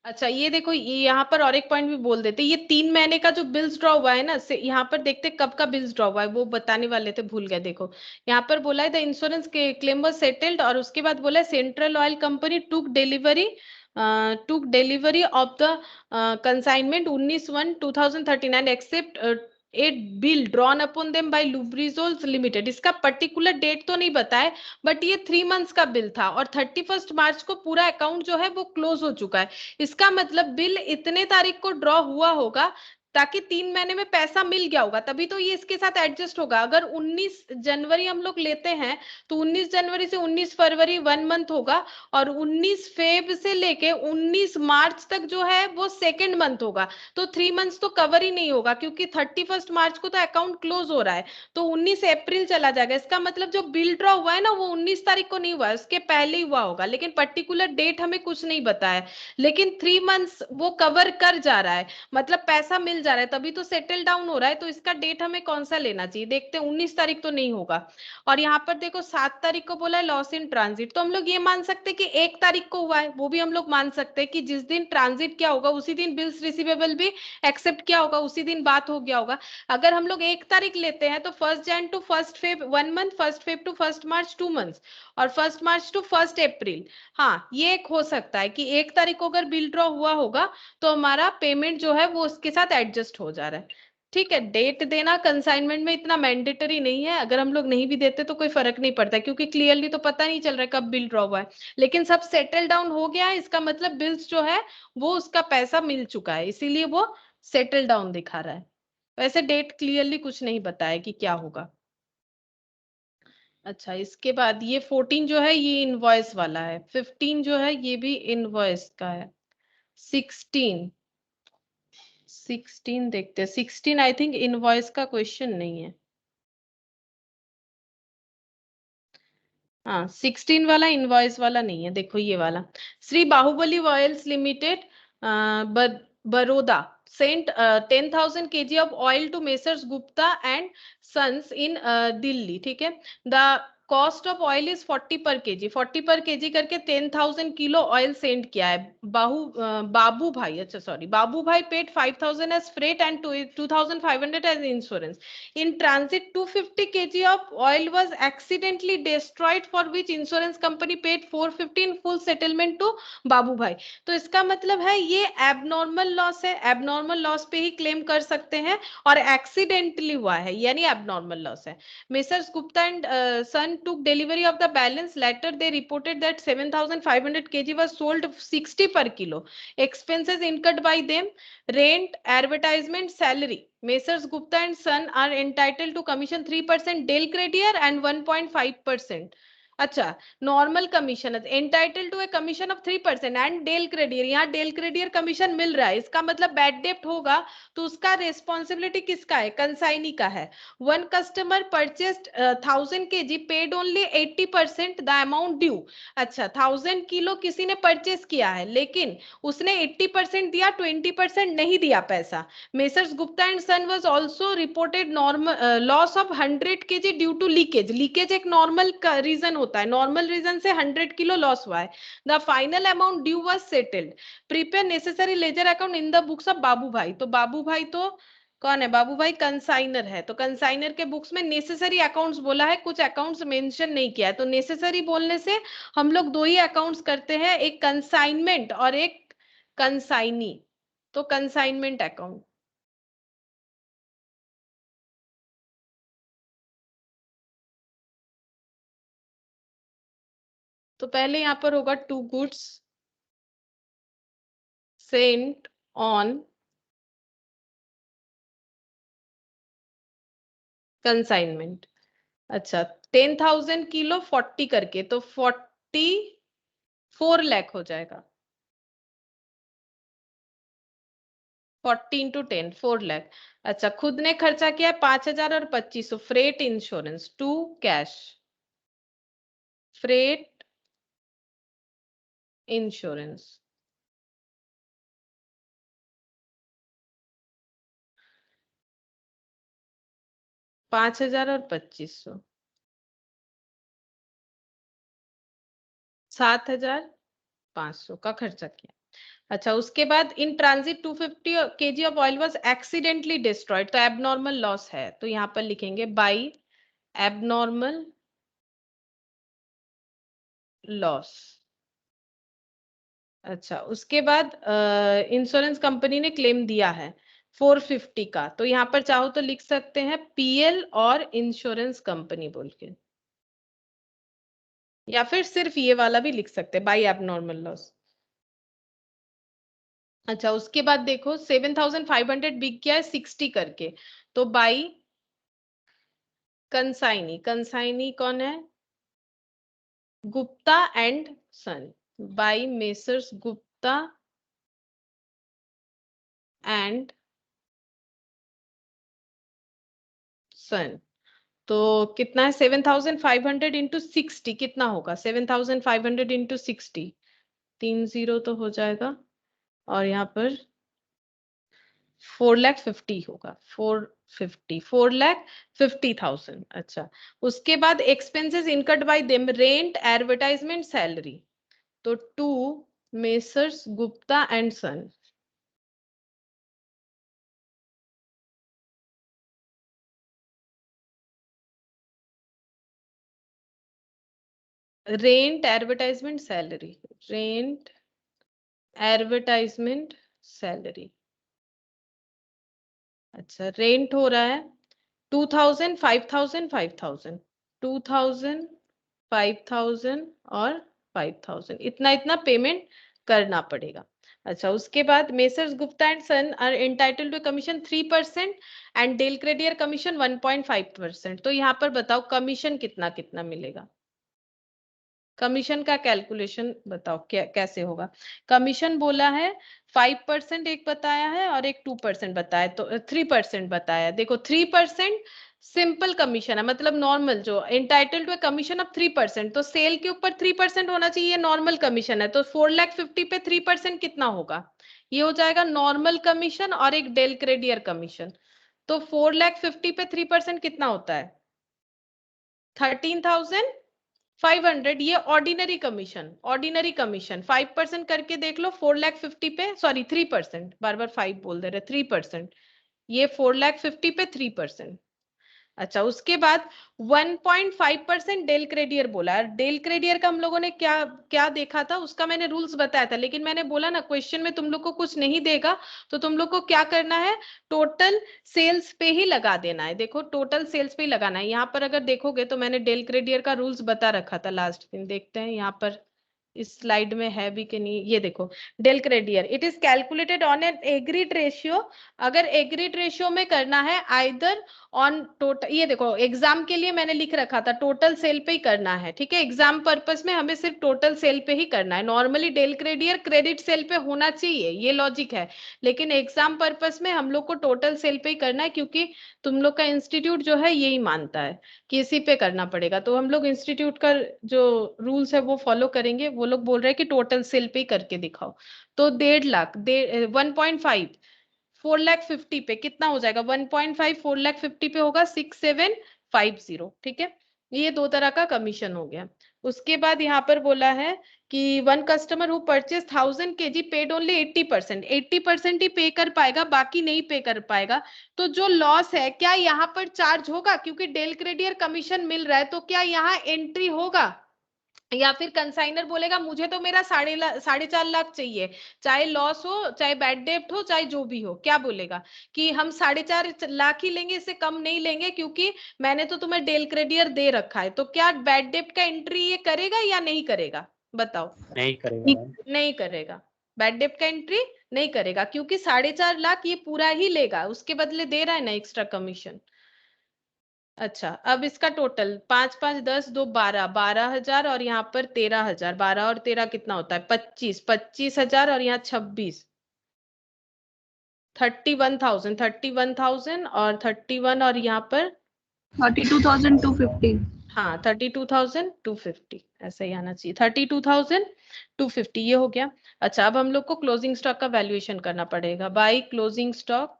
अच्छा, ये देखो, ये यहाँ पर और एक पॉइंट भी बोल देते, ये 3 महीने का जो बिल्स ड्रॉ हुआ है ना, से यहाँ पर देखते कब का बिल्स ड्रॉ हुआ है, वो बताने वाले थे, भूल गए। देखो यहाँ पर बोला है द इंश्योरेंस के क्लेम वाज सेटल्ड, और उसके बाद बोला है Central Oil company took delivery of the consignment 19/1/2039 accept a bill drawn upon them by Lubrizols limited. इसका पर्टिकुलर डेट तो नहीं बताया, बट ये 3 मंथ्स का बिल था और 31 मार्च को पूरा अकाउंट जो है वो क्लोज हो चुका है। इसका मतलब बिल इतने तारीख को ड्रॉ हुआ होगा ताकि 3 महीने में पैसा मिल गया होगा, तभी तो ये इसके साथ एडजस्ट होगा। अगर 19 जनवरी हम लोग लेते हैं तो 19 जनवरी से 19 फरवरी 1 मंथ होगा, और 19 फेब से लेके 19 मार्च तक जो है वो सेकेंड मंथ होगा। तो 3 मंथ्स तो कवर ही नहीं होगा, क्योंकि 31 मार्च को तो अकाउंट क्लोज हो रहा है, तो 19 अप्रैल चला जाएगा। इसका मतलब जो बिल ड्रॉ हुआ है ना, वो 19 तारीख को नहीं हुआ है, उसके पहले ही हुआ होगा, लेकिन पर्टिकुलर डेट हमें कुछ नहीं बताया। लेकिन 3 मंथ्स वो कवर कर जा रहा है, मतलब पैसा मिल जा रहा है, तभी तो सेटल डाउन हो रहा है। तो इसका डेट हमें कौन सा लेना चाहिए? देखते हैं, 19 तारीख तो नहीं होगा। और यहाँ पर देखो 7 तारीख को बोला है लॉस इन ट्रांजिट, तो हम लोग ये मान सकते हैं कि 1 तारीख को हुआ है, वो भी हम लोग मान सकते हैं कि जिस दिन ट्रांजिट क्या होगा उसी दिन बिल्स रिसीवेबल भी एक्सेप्ट क्या होगा, उसी दिन बात हो गया होगा। अगर हम लोग 1 तारीख लेते हैं तो 1 Jan to 1 Feb 1 month, 1 Feb to 1 March 2 months, और 1 मार्च टू 1 अप्रैल। हाँ, ये एक हो सकता है कि 1 तारीख को अगर बिल ड्रॉ हुआ होगा तो हमारा पेमेंट जो है वो उसके साथ एडजस्ट हो जा रहा है। ठीक है, डेट देना कंसाइनमेंट में इतना मैंडेटरी नहीं है, अगर हम लोग नहीं भी देते तो कोई फर्क नहीं पड़ता, क्योंकि क्लियरली तो पता नहीं चल रहा है कब बिल ड्रॉ हुआ है। लेकिन सब सेटल डाउन हो गया है, इसका मतलब बिल्स जो है वो उसका पैसा मिल चुका है, इसीलिए वो सेटल डाउन दिखा रहा है। वैसे डेट क्लियरली कुछ नहीं बताया कि क्या होगा। अच्छा, इसके बाद ये 14 जो है ये इनवॉइस वाला है, 15 जो है ये भी इनवॉइस का है, 16 देखते हैं। 16 आई थिंक इनवॉइस का क्वेश्चन नहीं है। हाँ, 16 वाला इनवॉइस वाला नहीं है। देखो ये वाला, Shri Bahubali oils limited Baroda sent 10,000 kg of oil to messrs Gupta and sons in Delhi. ठीक है, the cost of oil is 40 per KG, 40 per KG करके 10,000 किलो ऑयल सेंड किया है। बाबू भाई, अच्छा sorry, Babu Bhai paid 5,000 as freight and 2,500 as insurance. In transit, 250 kg of oil was accidentally destroyed, for which insurance company paid 450 in full settlement to बाबू भाई। तो इसका मतलब है ये एबनॉर्मल लॉस है, एबनॉर्मल लॉस पे ही क्लेम कर सकते हैं, और एक्सीडेंटली हुआ है यानी एबनॉर्मल लॉस है। Mrs Gupta and son took delivery of the balance. Later they reported that 7,500 kg was sold 60 per kilo. Expenses incurred by them: rent, advertisement, salary. Messrs Gupta and Son are entitled to commission 3% Dale Credier and 1.5%. अच्छा, normal commission है, entitle to a commission of 3% and del credere, यहाँ del credere commission मिल रहा है। इसका मतलब bad डेप्ट होगा तो उसका रेस्पॉन्सिबिलिटी किसका है? कंसाइनी का है। One customer purchased 1000 kg, paid only 80% the amount due. अच्छा, 1000 किलो किसी ने परचेस किया है, लेकिन उसने 80% दिया, 20% नहीं दिया पैसा। Messrs Gupta and son was also reported normal loss of 100 kg due to leakage. Leakage एक नॉर्मल रीजन होता होता है, नॉर्मल रीजन से 100 किलो लॉस हुआ है। The final amount due was settled, prepare necessary ledger account in the books of Babu Bhai. तो बाबू भाई तो कौन है, बाबू भाई कंसाइनर है, तो कंसाइनर के बुक्स में नेसेसरी अकाउंट्स बोला है, कुछ अकाउंट्स मेंशन नहीं किया है। तो नेसेसरी बोलने से हम लोग दो ही अकाउंट्स करते हैं, एक कंसाइनमेंट और एक कंसाइनी। तो कंसाइनमेंट अकाउंट, तो पहले यहां पर होगा to goods sent on consignment. अच्छा 10,000 किलो 40 करके, तो 44 लाख हो जाएगा, 40 इंटू 10 4 लाख। अच्छा खुद ने खर्चा किया 5,000 और 2500, freight insurance to cash, freight insurance पांच हजार और 2500, 7,500 का खर्चा किया। अच्छा उसके बाद in transit 250 kg of oil was accidentally destroyed, तो एबनॉर्मल लॉस है, तो यहां पर लिखेंगे बाई एबनॉर्मल लॉस। अच्छा उसके बाद इंश्योरेंस कंपनी ने क्लेम दिया है 450 का, तो यहाँ पर चाहो तो लिख सकते हैं पीएल और इंश्योरेंस कंपनी बोल के, या फिर सिर्फ ये वाला भी लिख सकते हैं बाई एबनॉर्मल लॉस। अच्छा उसके बाद देखो 7,500 बिक गया है 60 करके, तो बाई कंसाइनी, कंसाइनी कौन है, Gupta and son, by messrs Gupta and son. तो कितना है 7,500 इंटू 60 कितना होगा, 7,500 इंटू 60 30 तो हो जाएगा, और यहाँ पर 4,50,000 होगा, 4,50,000। अच्छा उसके बाद expenses incurred by them, rent advertisement salary, तो to messrs Gupta and son, rent advertisement salary, rent advertisement salary. अच्छा रेंट हो रहा है 2,000 5,000 5,000, 2,000 5,000 और 5,000, इतना इतना पेमेंट करना पड़ेगा। अच्छा उसके बाद messrs Gupta and son are entitled to commission 3% and del credere commission 1.5%। तो यहाँ पर बताओ कमीशन कितना कितना मिलेगा, कमीशन का कैलकुलेशन बताओ क्या कैसे होगा। कमीशन बोला है 5% एक बताया है और एक 2% बताया, तो 3% बताया है। देखो 3% सिंपल कमीशन है, मतलब नॉर्मल जो एंटाइटल्ड टू कमीशन ऑफ 3%, तो सेल के ऊपर 3% होना चाहिए, नॉर्मल कमीशन है, तो 4,50,000 पे 3% कितना होगा, ये हो जाएगा नॉर्मल कमीशन और एक डेल क्रेडियर कमीशन। तो 4,50,000 पे 3% कितना होता है 13,500, ये ऑर्डिनरी कमीशन, ऑर्डिनरी कमीशन 5% करके देख लो 4,50,000 पे, सॉरी 3%, बार बार 5 बोल दे रहे 3%, ये 4,50,000 पे 3%। अच्छा उसके बाद 1.5% डेल क्रेडियर बोला है। डेल क्रेडियर का हम लोगों ने क्या क्या देखा था, उसका मैंने रूल्स बताया था, लेकिन मैंने बोला ना क्वेश्चन में तुम लोग को कुछ नहीं देगा, तो तुम लोग को क्या करना है, टोटल सेल्स पे ही लगा देना है। देखो टोटल सेल्स पे ही लगाना है, यहाँ पर अगर देखोगे तो मैंने डेल क्रेडियर का रूल्स बता रखा था लास्ट दिन, देखते हैं यहाँ पर इस स्लाइड में है भी कि नहीं, ये देखो del credere it is calculated on an agreed ratio, अगर एग्रीड रेशियो में करना है आइदर ऑन टोटल, ये देखो एग्जाम के लिए मैंने लिख रखा था टोटल सेल पे ही करना है, ठीक है, एग्जाम पर्पस में हमें सिर्फ टोटल सेल पे ही करना है, नॉर्मली डेल क्रेडियर क्रेडिट सेल पे होना चाहिए, ये लॉजिक है, लेकिन एग्जाम पर्पस में हम लोग को टोटल सेल पे ही करना है, क्योंकि तुम लोग का इंस्टीट्यूट जो है यही मानता है कि इसी पे करना पड़ेगा, तो हम लोग इंस्टीट्यूट का जो रूल्स है वो फॉलो करेंगे, वो लोग बोल रहे हैं कि टोटल सेल पे ही करके दिखाओ। तो 1.5 लाख 1.5 4,50,000 पे कितना हो जाएगा 1.5 4,50,000 पे होगा 6,750, ठीक है। ये दो तरह का कमीशन हो गया। उसके बाद यहाँ पर बोला है कि one customer who purchase 1000 kg paid only 80%, 80% ही पे कर पाएगा, बाकी नहीं पे कर पाएगा। तो जो लॉस है क्या यहाँ पर चार्ज होगा, क्योंकि डेल क्रेडियर कमीशन मिल रहा है, तो क्या यहाँ एंट्री होगा, या फिर कंसाइनर बोलेगा मुझे तो मेरा 4.5 लाख चाहिए, चाहे लॉस हो, चाहे बैड डेब्ट हो, चाहे जो भी हो, क्या बोलेगा कि हम 4.5 लाख ही लेंगे, इससे कम नहीं लेंगे, क्योंकि मैंने तो तुम्हें डेल क्रेडियर दे रखा है। तो क्या बैड डेब्ट का एंट्री ये करेगा या नहीं करेगा, बताओ? नहीं करेगा मैम। नहीं करेगा, बैड डेब्ट का एंट्री नहीं करेगा, क्योंकि 4.5 लाख ये पूरा ही लेगा, उसके बदले दे रहा है ना एक्स्ट्रा कमीशन। अच्छा, अब इसका टोटल 5 5 10 2 12, 12,000 और यहाँ पर 13,000, 12 और 13 कितना होता है 25, 25,000 और यहाँ 26, 31,000, 31,000 और 31 और यहाँ पर 32,250। हाँ 32,250 ऐसा ही आना चाहिए, 32,250 ये हो गया। अच्छा, अब हम लोग को क्लोजिंग स्टॉक का वैल्यूएशन करना पड़ेगा। By closing stock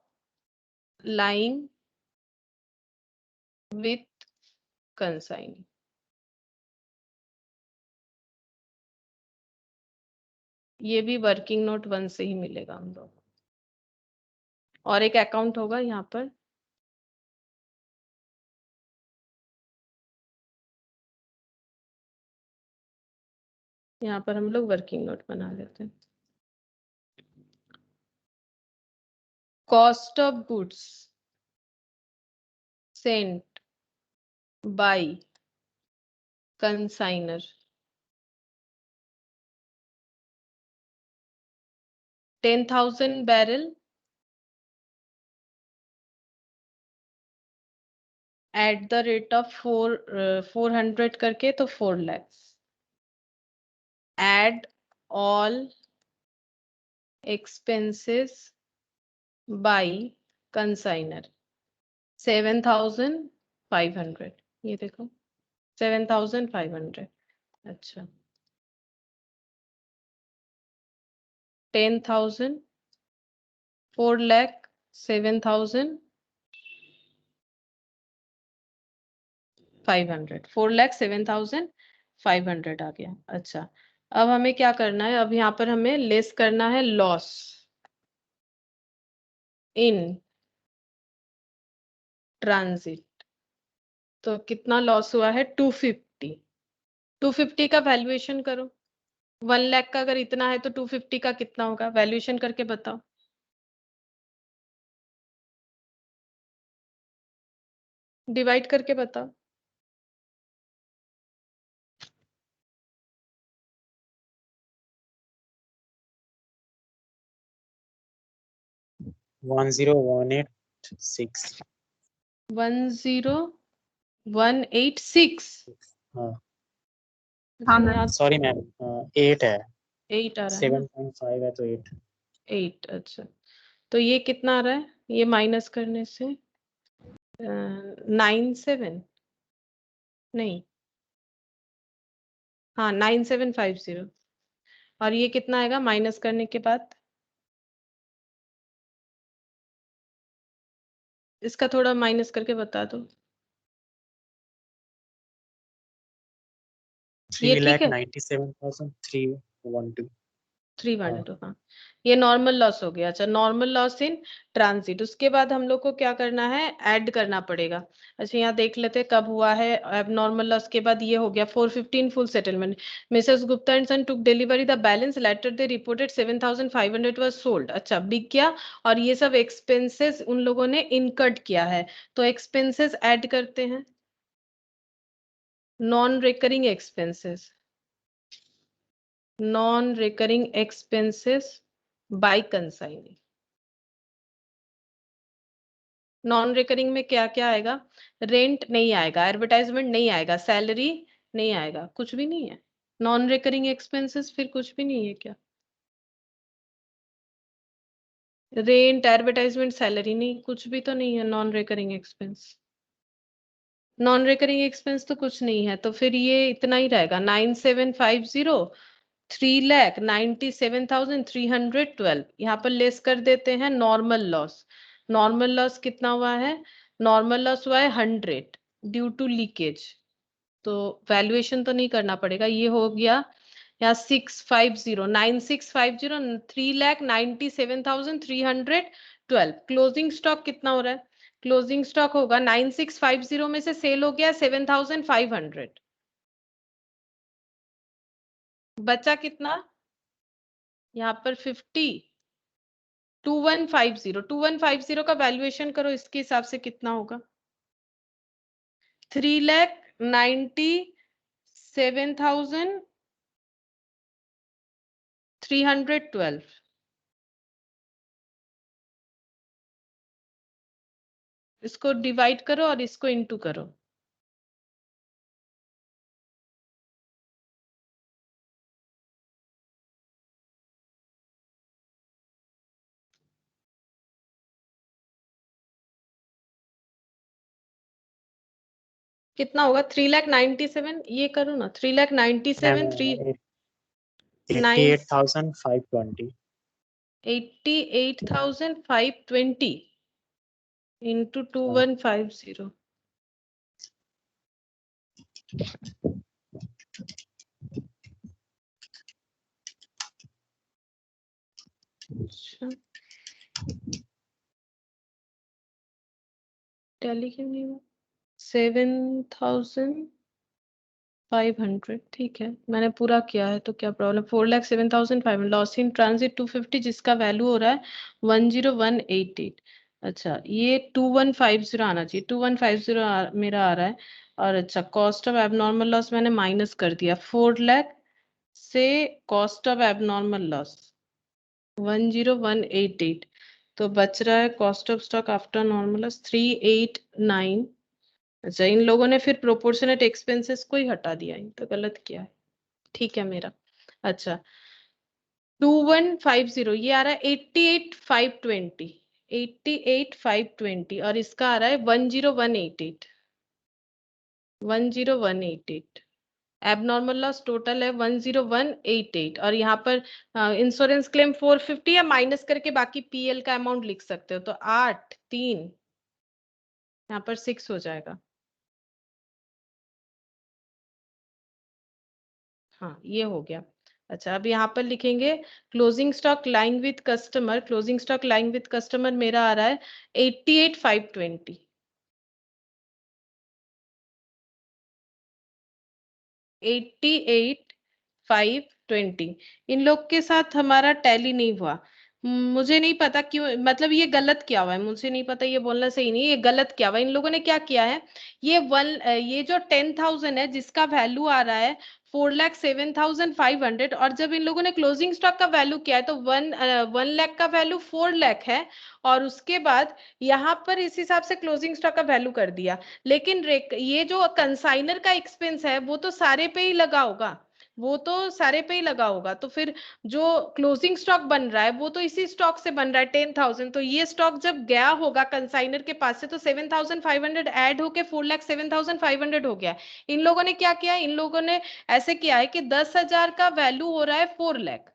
line with consigning. ये भी वर्किंग नोट 1 से ही मिलेगा हम लोग, और एक अकाउंट होगा यहाँ पर, यहाँ पर हम लोग वर्किंग नोट बना लेते हैं। Cost of goods sent by consignor 10,000 barrel at the rate of 400 करके, तो 4 lakhs। Add all expenses by consignor 7,500, ये देखो 7,500। अच्छा, 10,000, 4 lakh, 7,500, 4 lakh 7,500 आ गया। अच्छा, अब हमें क्या करना है, अब यहाँ पर हमें लेस करना है लॉस इन ट्रांजिट। तो कितना लॉस हुआ है 250, 250 का वैल्यूएशन करो। 1 लाख का अगर इतना है तो 250 का कितना होगा, वैल्यूएशन करके बताओ। डिवाइड करके बताओ। 10186। 10186। हाँ हाँ मैम। सॉरी मैम, 8 है, 8 आ रहा है ना? 7.5 है तो 8। 8, अच्छा। तो ये कितना आ रहा है, ये माइनस करने से 97, नहीं, हाँ 9750। और ये कितना आएगा माइनस करने के बाद, इसका थोड़ा माइनस करके बता दो। ये ठीक है 3,97,312। 312, हाँ ये नॉर्मल लॉस हो गया। अच्छा, नॉर्मल लॉस इन ट्रांजिट। उसके बाद हम लोग को क्या करना है, ऐड करना पड़ेगा। अच्छा, यहाँ देख लेते हैं कब हुआ है। अब नॉर्मल लॉस के बाद ये हो गया 415 full settlement. Mrs Gupta and son took delivery the balance later they reported 7,500 was sold. अच्छा, बिक गया, और ये सब एक्सपेंसेस उन लोगों ने इनकट किया है, तो एक्सपेंसेस ऐड करते हैं। Non recurring expenses, non recurring expenses by consigning. Non recurring में क्या क्या आएगा, रेंट नहीं आएगा, एडवर्टाइजमेंट नहीं आएगा, सैलरी नहीं आएगा, कुछ भी नहीं है। नॉन रिकरिंग एक्सपेंसेस फिर कुछ भी नहीं है क्या, रेंट, एडवर्टाइजमेंट, सैलरी नहीं, कुछ भी तो नहीं है non recurring expense. Non recurring expense तो कुछ नहीं है, तो फिर ये इतना ही रहेगा 9750, 3,97,312। यहाँ पर लेस कर देते हैं नॉर्मल लॉस। नॉर्मल लॉस कितना हुआ है, नॉर्मल लॉस हुआ है 100 ड्यू टू लीकेज। तो वैल्यूएशन तो नहीं करना पड़ेगा, ये हो गया यहाँ 650 9650 3,97,312। क्लोजिंग स्टॉक कितना हो रहा है? क्लोजिंग स्टॉक होगा 9650 में से सेल हो गया 7,500, बचा कितना यहाँ पर 50। 2150 का वैल्यूएशन करो, इसके हिसाब से कितना होगा? 3,97,312। इसको डिवाइड करो और इसको इंटू करो। कितना होगा? 3,97,000, ये करो ना, 3,97,3 88,520 88,520 इंटू 2150। अच्छा, टैली क्यों नहीं हुआ? 7,500, ठीक है, मैंने पूरा किया है तो क्या प्रॉब्लम? 4,07,500 लॉस इन ट्रांजिट 250, जिसका वैल्यू हो रहा है 10188। अच्छा, ये 2150 आना चाहिए, 2150 मेरा आ रहा है। और अच्छा, कॉस्ट ऑफ एबनॉर्मल लॉस मैंने माइनस कर दिया, 4 लाख से कॉस्ट ऑफ एबनॉर्मल लॉस 10188, तो बच रहा है cost of stock after normal loss 389। अच्छा, इन लोगों ने फिर प्रोपोर्शनेट एक्सपेंसेस को ही हटा दिया, इन तो गलत किया है, ठीक है मेरा। अच्छा, 2150 ये आ रहा है 88,520, 88,520, और इसका आ रहा है 10188, 10188। एबनॉर्मल लॉस टोटल है 10188, और यहाँ पर इंश्योरेंस क्लेम 450 या माइनस करके बाकी पीएल का अमाउंट लिख सकते हो, तो 8,3 यहाँ पर 6 हो जाएगा। हाँ, ये हो गया। अच्छा, अब यहाँ पर लिखेंगे closing stock line with customer. Closing stock line with customer मेरा आ रहा है 88,520, 88,520। इन लोग के साथ हमारा टैली नहीं हुआ, मुझे नहीं पता क्यों, मतलब ये गलत क्या हुआ है, मुझे नहीं पता, ये बोलना सही नहीं है, ये गलत क्या हुआ है। इन लोगों ने क्या किया है, ये जो 10,000 है जिसका वैल्यू आ रहा है 4,07,500, और जब इन लोगों ने क्लोजिंग स्टॉक का वैल्यू किया है तो 1 लाख का वैल्यू 4 लाख है, और उसके बाद यहाँ पर इस हिसाब से क्लोजिंग स्टॉक का वैल्यू कर दिया। लेकिन ये जो कंसाइनर का एक्सपेंस है वो तो सारे पे ही लगा होगा, वो तो सारे पे ही लगा होगा, तो फिर जो क्लोजिंग स्टॉक बन रहा है वो तो इसी स्टॉक से बन रहा है 10,000, तो ये स्टॉक जब गया होगा कंसाइनर के पास से तो 7,500 ऐड होके 4,07,500 हो गया। इन लोगों ने क्या किया, इन लोगों ने ऐसे किया है कि 10,000 का वैल्यू हो रहा है 4 लाख,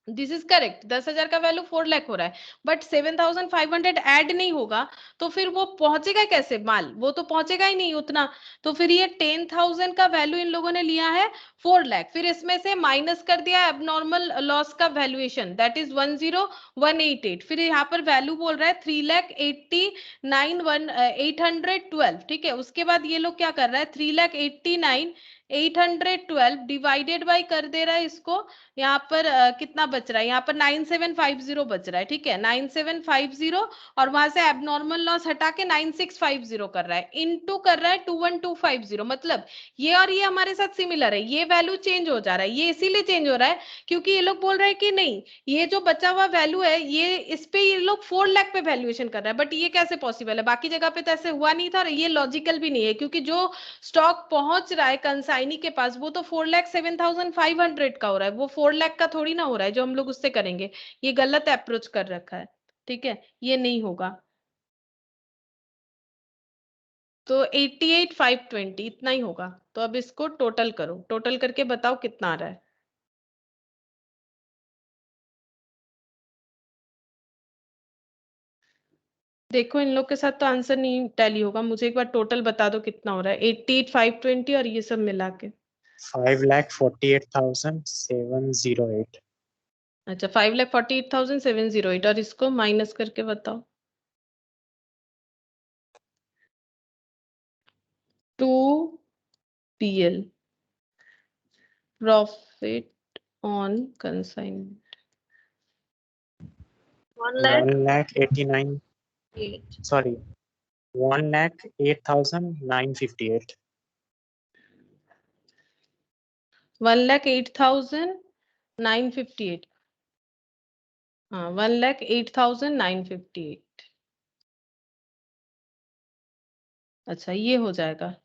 दिस इज करेक्ट, 10,000 का वैल्यू 4 लाख हो रहा है, बट 7,500 ऐड नहीं होगा, तो फिर वो पहुंचेगा कैसे माल? वो तो पहुंचेगा ही नहीं उतना। तो फिर ये 10,000 का वैल्यू इन लोगों ने लिया है 4 लाख, फिर इसमें से माइनस कर दिया एबनॉर्मल लॉस का वैल्यूएशन, दैट इज 10188। फिर यहाँ पर वैल्यू बोल रहा है 3,89,812, ठीक है। उसके बाद ये लोग क्या कर रहा है, 3,89,812 डिवाइडेड बाई कर दे रहा है इसको, यहाँ पर कितना बच रहा है, यहाँ पर 9750 बच रहा है, ठीक है, 9750, और वहां से एबनॉर्मल लॉस हटा के 9650 कर रहा है, इनटू कर रहा है 21250। मतलब ये और ये हमारे साथ सिमिलर है, ये वैल्यू चेंज हो जा रहा है, ये इसीलिए चेंज हो रहा है क्योंकि ये लोग बोल रहे हैं कि नहीं, ये जो बचा हुआ वैल्यू है ये इस पे ये लोग 4 लाख पे वैल्यूएशन कर रहा है, बट ये कैसे पॉसिबल है, बाकी जगह पे तो ऐसे हुआ नहीं था, और ये लॉजिकल भी नहीं है, क्योंकि जो स्टॉक पहुंच रहा है कंसाइनी के पास वो तो 4,07,500 का हो रहा है, वो 4 लाख का थोड़ी ना हो रहा है जो हम लोग उससे करेंगे। ये गलत अप्रोच कर रखा है, ठीक है, ये नहीं होगा। तो 88,520 इतना ही होगा। तो अब इसको टोटल करो, टोटल करके बताओ कितना आ रहा है। देखो इन लोग के साथ तो आंसर नहीं टैली होगा, मुझे एक बार टोटल बता दो कितना हो रहा है। 88,520 और ये सब मिला के 5,48,708। अच्छा 5,48,708 और इसको माइनस करके बताओ। 2 PL profit on consignment 1,89,000 1,08,000 sorry 1,08,958 1,08,958 हाँ 1,08,958 अच्छा ये हो जाएगा।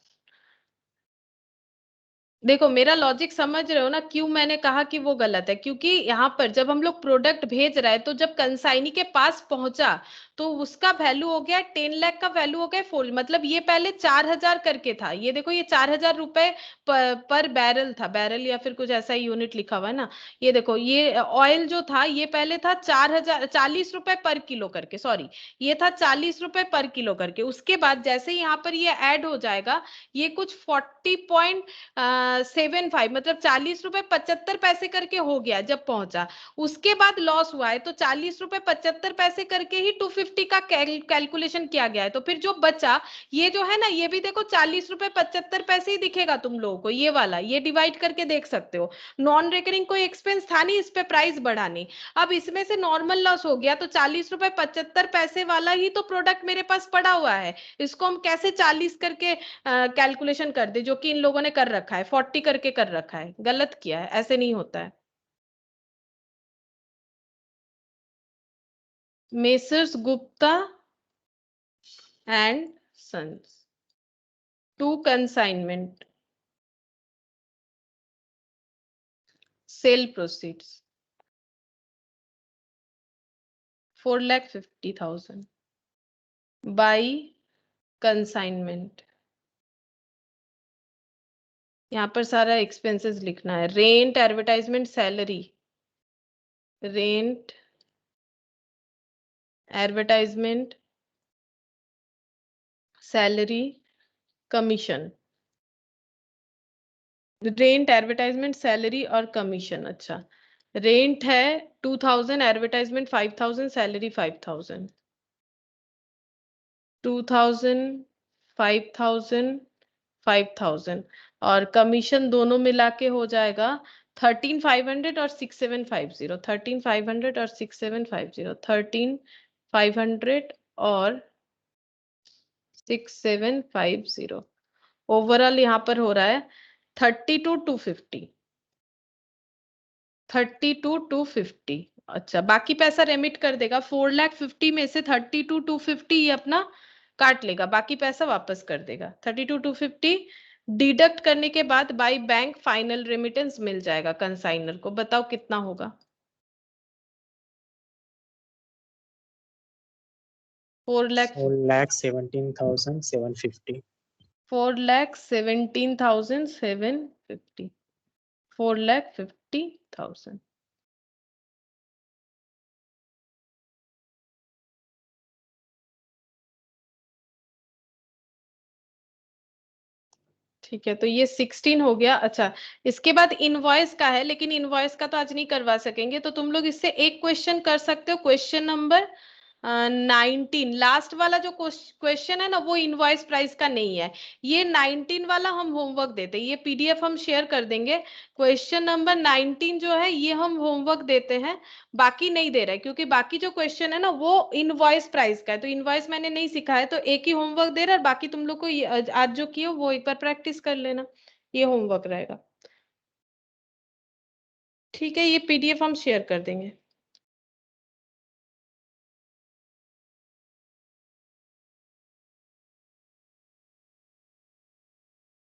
देखो मेरा लॉजिक समझ रहे हो ना, क्यों मैंने कहा कि वो गलत है, क्योंकि यहाँ पर जब हम लोग प्रोडक्ट भेज रहे हैं तो जब कंसाइनी के पास पहुंचा तो उसका वैल्यू हो गया 10 लाख का वैल्यू हो गया 4, मतलब ये पहले 4,000 करके था। ये देखो ये 4,000 रुपए पर बैरल था, बैरल या फिर कुछ ऐसा यूनिट लिखा हुआ है ना। ये देखो ये ऑयल जो था ये पहले था 4,000 40 रुपए पर किलो करके, सॉरी ये था 40 रुपए पर किलो करके। उसके बाद जैसे ही यहाँ पर ये ऐड हो जाएगा ये कुछ 40.75 मतलब 40 रुपए 75 पैसे करके हो गया जब पहुंचा। उसके बाद लॉस हुआ है तो 40 रुपए 75 पैसे करके ही 250 का कैलकुलेशन किया गया है। तो फिर जो बचा ये जो है ना ये भी देखो 40 रुपए 75 पैसे ही दिखेगा तुम लोगों को, ये वाला ये डिवाइड करके देख सकते हो। नॉन रेकरिंग कोई एक्सपेंस था नहीं इस पे प्राइस बढ़ाने। अब इसमें से नॉर्मल लॉस हो गया तो 40 रुपए 75 पैसे वाला ही तो प्रोडक्ट मेरे पास पड़ा हुआ है। इसको हम कैसे 40 करके कैलकुलेशन कर दे, जो कि इन लोगों ने कर रखा है 40 करके कर रखा है। गलत किया है, ऐसे नहीं होता है। Messrs Gupta and sons to consignment sale proceeds 4,50,000 by consignment. यहाँ पर सारा एक्सपेंसेस लिखना है, rent advertisement salary, rent advertisement salary commission, rent advertisement salary और कमीशन। अच्छा रेंट है 2,000, एडवर्टाइजमेंट 5,000, सैलरी 5,000, 2,000 5,000 5,000 और कमीशन दोनों मिला के हो जाएगा 13,500 और 6,750, 13,500 और 6,750, 13,500 और 6,750। ओवरऑल यहाँ पर हो रहा है 32,250, 32,250। अच्छा बाकी पैसा रेमिट कर देगा, 4,50,000 में से 32,250 ये अपना काट लेगा, बाकी पैसा वापस कर देगा। 32,250 डिडक्ट करने के बाद बाय बैंक फाइनल रेमिटेंस मिल जाएगा कंसाइनर को। बताओ कितना होगा? 4,17,750 4,17,750 4,50,000। ठीक है तो ये 16 हो गया। अच्छा इसके बाद इनवॉइस का है, लेकिन इनवॉइस का तो आज नहीं करवा सकेंगे, तो तुम लोग इससे एक क्वेश्चन कर सकते हो, क्वेश्चन नंबर 19। लास्ट वाला जो क्वेश्चन है ना वो इनवॉइस प्राइस का नहीं है, ये 19 वाला हम होमवर्क देते हैं, ये पीडीएफ हम शेयर कर देंगे। क्वेश्चन नंबर 19 जो है ये हम होमवर्क देते हैं, बाकी नहीं दे रहे क्योंकि बाकी जो क्वेश्चन है ना वो इनवॉइस प्राइस का है, तो इनवॉइस मैंने नहीं सिखाया तो एक ही होमवर्क दे रहा है। बाकी तुम लोग को आज जो किया वो एक बार प्रैक्टिस कर लेना, ये होमवर्क रहेगा। ठीक है ये पीडीएफ हम शेयर कर देंगे।